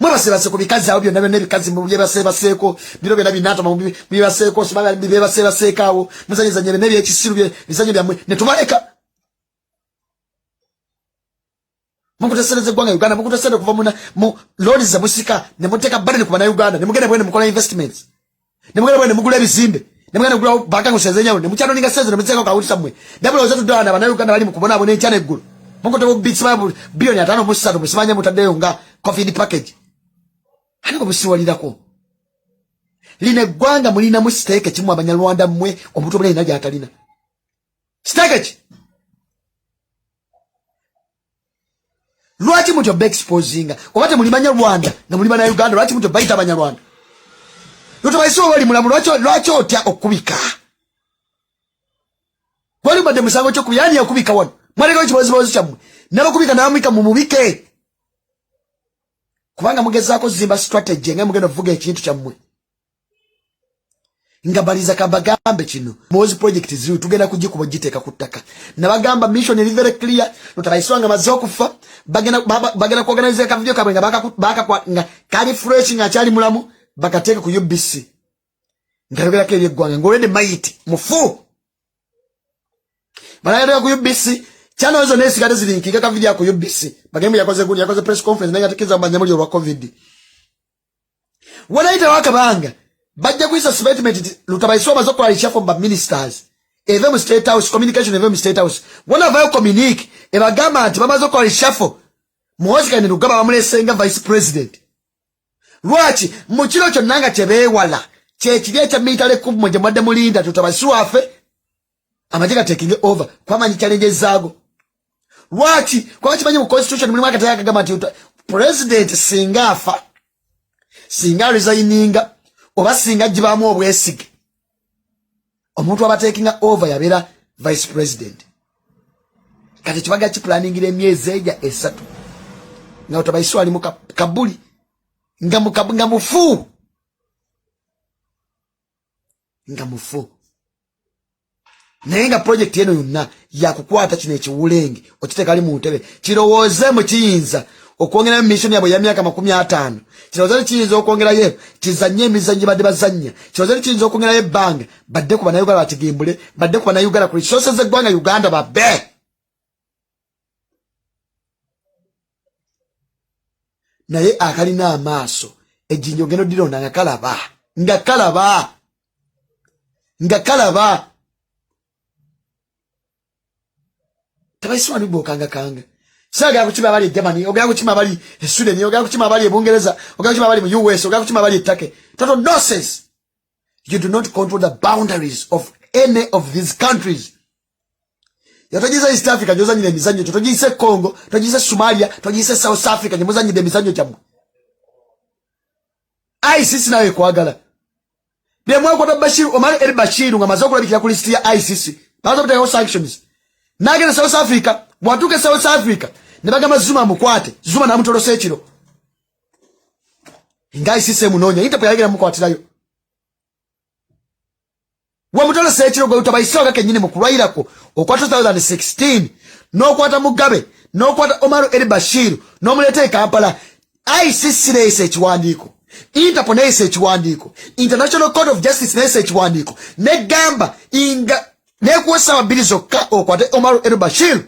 mwabasebase ku bikazi awo byonna byonna ebikazi mu byebasebaseeko biro byonna binata mu byebaseeko sibaba byebasebaseekaawo muzanyiza nyebe n'ebyekisiru bizanyo byamwe ne tubaleka. Mukutesereze gwanga Uganda, mukutesereze kuva mu lodi za musika ne muteka badani ku bana Uganda, ne mugenda bwene mukola investments, ne mugenda bwene mugula ebizimbe, ne mugenda mugula banka kusezenya ne mukyano ninga seze ne muteka ka ulisa mwe dabula ozatu dwana bana Uganda bali mukubona abo ne chane eggulu mukoto bits babu bilioni 5 mu 3 musibanya mutaddeyo nga COVID package haniko musiwalirako line gwanga mulina mu stake kimu abanyarwanda mwe omuntu bule inaja atalina stake. Lwaki muto be exposinga obate mulimanya Rwanda na mulimanya Uganda, lwaki muto baita abanyarwanda luto baiso wali mulamu lwaki otya okubika wali bade musango kyo kuyani okubika wano mwaleko kibozibozi kyamwe nabakubika namwika mu mubike kubanga mugezaako zimba strategy nga mugenda vuga ekintu kyamwe ngabaliza kabagambe kino mozi project ziri tugenda kujikuba jiteka kutaka nabagamba mission is very clear notaraiswanga mazokufa bagenda kuorganize ka video kabanga baka kwa nga kali fresh nga chali mulamu bakateka ku UBC ngalobera kele gwanga ngolede maiti mufu banaenda ku UBC chano zo nesi kade zili nkika ka video ku UBC bagembe yakoze press conference nga tikiza mbanyamuli wa COVID wanaita wakabanga bajja kuisa statement lutabaisoma zo kwa chef of ministers evem state house communication evem state house wana vayo communique ebagamba ati bamazo kwa chef muhozika ne lugaba bamulesenga vice president lwachi mukiro kyo nanga kyebewala kyekirye kya mitale kubmo je mwadde mulinda tutabasuafe amajika taking over kwamanyi challenges zago lwachi kwa kimanyi mu constitution mulimu akataya kagamba ati president singafa singa resigninga oba singa jibamu obwesige omuntu abatekinga over yabera vice president kati kibaga ki planning ile myezi eja esatu nga utabayiso ali mu kabuli nga mufu naye nga project eno yonna yakukwata kino ekiwulenge okiteeka ali mu ntebe kirowoozeemu kiyinza okwongerayo mission yabwe ya myaka 50 kirowoozeemu kiyinza okwongerayo kizanye emizannyo badde bazannya kirowoozeemu kiyinza okwongerayo ebbanga badde ku bannayuganda batigimbule badde ku bannayuganda ku resources z'eggwanga Uganda babbe naye akalina amaaso ejjinjo geno dironda nga kalaba tabaiswani bokanga saga kuchima bali Germany ogaya kuchima bali Sweden ogaya kuchima bali Bungereza ogaya kuchima bali mu US ogaya kuchima bali Turkey total nonsense. You do not control the boundaries of any of these countries. Yatojiza East Africa nyoza nyine mizanyo totojise Congo totojise Somalia totojise South Africa nyoza nyine mizanyo jamu ISIS nawe kwagala bemwa kwa Bashir Omar el Bashir ngamaza okulabikira ku list ya ISIS bazo kuteka sanctions nagenda South Africa watuke South Africa nebagamba Zuma mukwate Zuma namutolose ekiro nga ISIS munonya Interpol yagera mukwatirayo wamutolose ekiro gwe utabayisoga kenyine mukulwairako okwa 2016 nokwata Mugabe nokwata Omar el Bashir nomulete Kampala ISIS nese ekiwandiiko Interpol nese ekiwandiiko International Court of Justice nese ekiwandiiko negamba inga nekuwesa wabili zokka okwate Omar el Bashir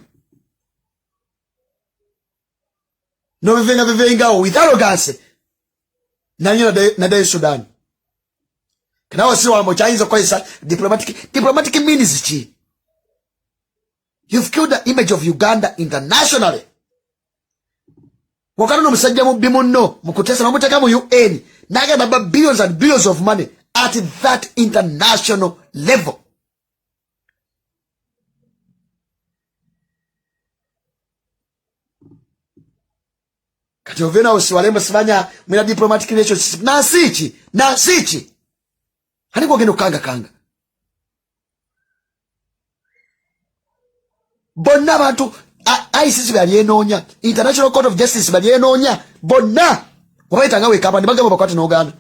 no vivenga with arrogance nanyo na Sudan kana wasi wa mochainzo kwa isa diplomatic means chi. You've killed the image of Uganda internationally. Wakano no musajja mu bimunno mukutesa namuteka mu UN naga baba billions and billions of money at that international level. Kati ovena usiwalemba sifanya mwina diplomatic relationship na sichi hani kwa geno kanga bonna bantu ICC bali enonya International Court of Justice bali enonya bonna wabaita ngawe kapa ni bagamba bakwate no Uganda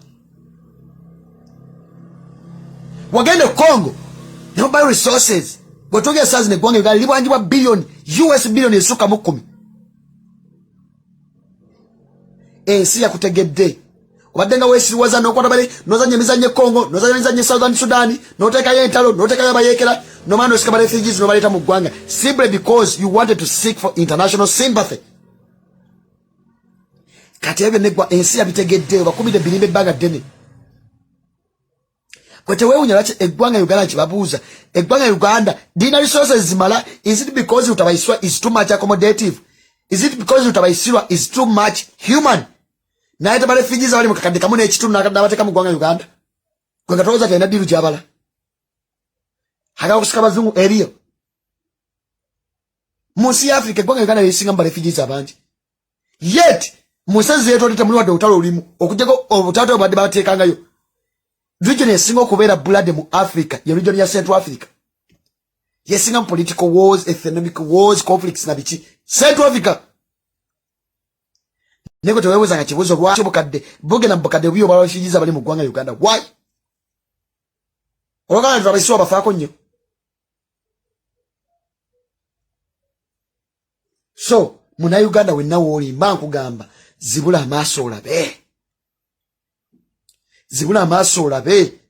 wagende Congo no by resources gotoge sazi ne gwange Uganda libwanjibwa billion US billion esuka mu 10 ensi ya kutegedde obadenga wesiriwaza nokwata bale nozanye mizanye Congo nozanye mizanye Southern Sudan noteka yentalo noteka yabayekera no man osikaba refugees no baleta mu gwanga simply because you wanted to seek for international sympathy. Kati ebe negwa ensi ya bitegedde bakumide bilimbe baga dene kwete wewe unyalache eggwanga Uganda kibabuza eggwanga Uganda dina resources zimala. Is it because utabaiswa is too much accommodative? Is it because utabaiswa is too much human? Na ita bale refugees abali mukakadika mune ekitundu nabateka mu gwanga Uganda kwanga toza tena diru jabala haga kusika bazungu eriyo musi Africa gwanga Uganda yesinga mbale refugees abanji yet musazi yetu otete muli wadde utalo ulimu okujeko obutato badde batekangayo region yesinga okubeera blood mu Africa ye region ya Central Africa yesinga political wars economic wars conflicts na bichi Central Africa nego teweweza nga kibuzo lwaki bukadde buge na bukadde biyo baloshijiza bali mu gwanga Uganda why olagala tubabisiwa bafaako nnyo so muna Uganda wenna wolimba nkugamba zibula amaaso olabe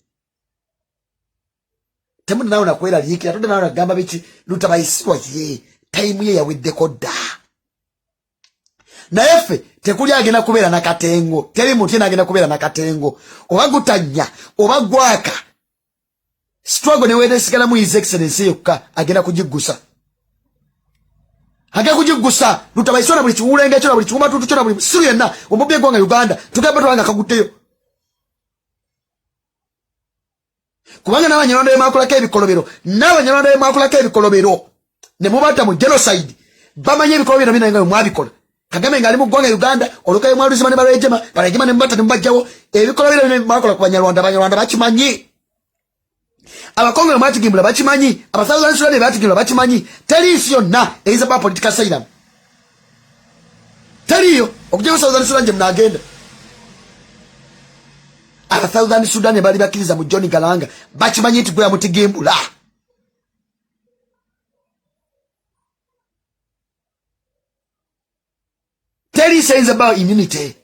temuna nawe nakwera liikira todde nawe nagamba biki lutabayisirwa ye time ye yaweddeko dda naye ffe tekuli agenda kubeera nakatengo teri muntu yena agenda kubeera nakatengo oba gutanya oba gwaka struggle ne weetesigala mu his excellency yokka agenda kugigusa lutabayiswa na buli kiwulenga ekyo na buli kiwumatutu kyo na buli musiru yenna omubbi eggwanga Uganda tugamba tubanga kagutteyo kubanga n'abanyarwanda bemwakulako ebikolobero ne mubatta mu genocide bamanye ebikolobero bino nga mwabikola Kagame ngali mu gwanga Uganda olukaye mwaluzi mane barejema ne mbata ne mbajjawo ebikolobero bino mwakola ku banyarwanda bakimanyi abakongo mwatigimbula bakimanyi Southern Sudan batigimbula bakimanyi teri isi yonna eiza ba political asylum Teriyo okujja Southern Sudan je mnagenda aba Southern Sudan bali bakiriza mu John Galanga bakimanyi nti gwe amutigembula Terry says about immunity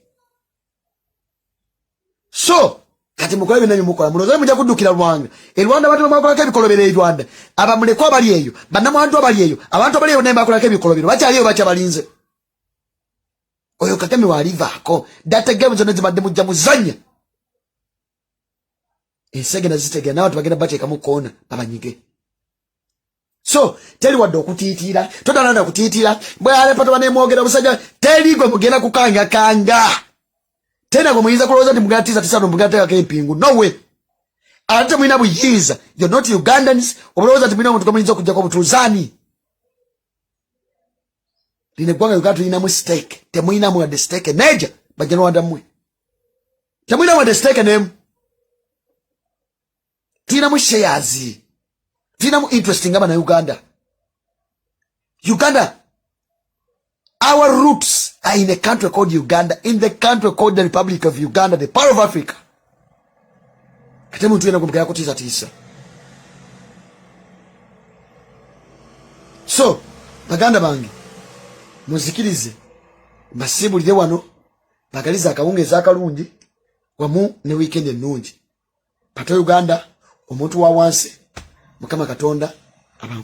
so kati mukola bina mukola munoza mujja kudukira Rwanda Rwanda abantu bakola kebikolobere Rwanda aba muleko abali eyo bannamwandu abali eyo abantu abali eyo nemba kola kebikolobere bakyali eyo bachabalinze oyo Kagame walivako data game zone zibadde mujja muzanya ensegena zitege nawo tubagenda bateeka mu kona abanyige so teri wadde okutiitira todalanda kutiitira bwe alepato banemwogera busajja teri gwe mugenda kukanga kanga tena gwe muyinza kulowooza nti mugenda tiisa tisano mugenda teekako empingu no way ate mulina buyiiza you're not Ugandans obalowooza nti mulina omuntu gwe muyinza okuggyako obutuuzaani lino eggwanga Uganda tulinamu stake temulinamu wadde stake neja bajja Rwanda mmwe temulinamu wadde stake nemu tulinamu shares tulinamu interest ngaba na Uganda our roots are in a country called Uganda, in the country called the Republic of Uganda, the part of Africa. Katemu tuena kumpekea kutiza tisa. So, baganda bangi, muzikirize, masibulire wano, bagaliza akawungeza akalungi, wamu ne weekend ennungi. Pato Uganda, omuntu wa wansi, Mukama Katonda, abantu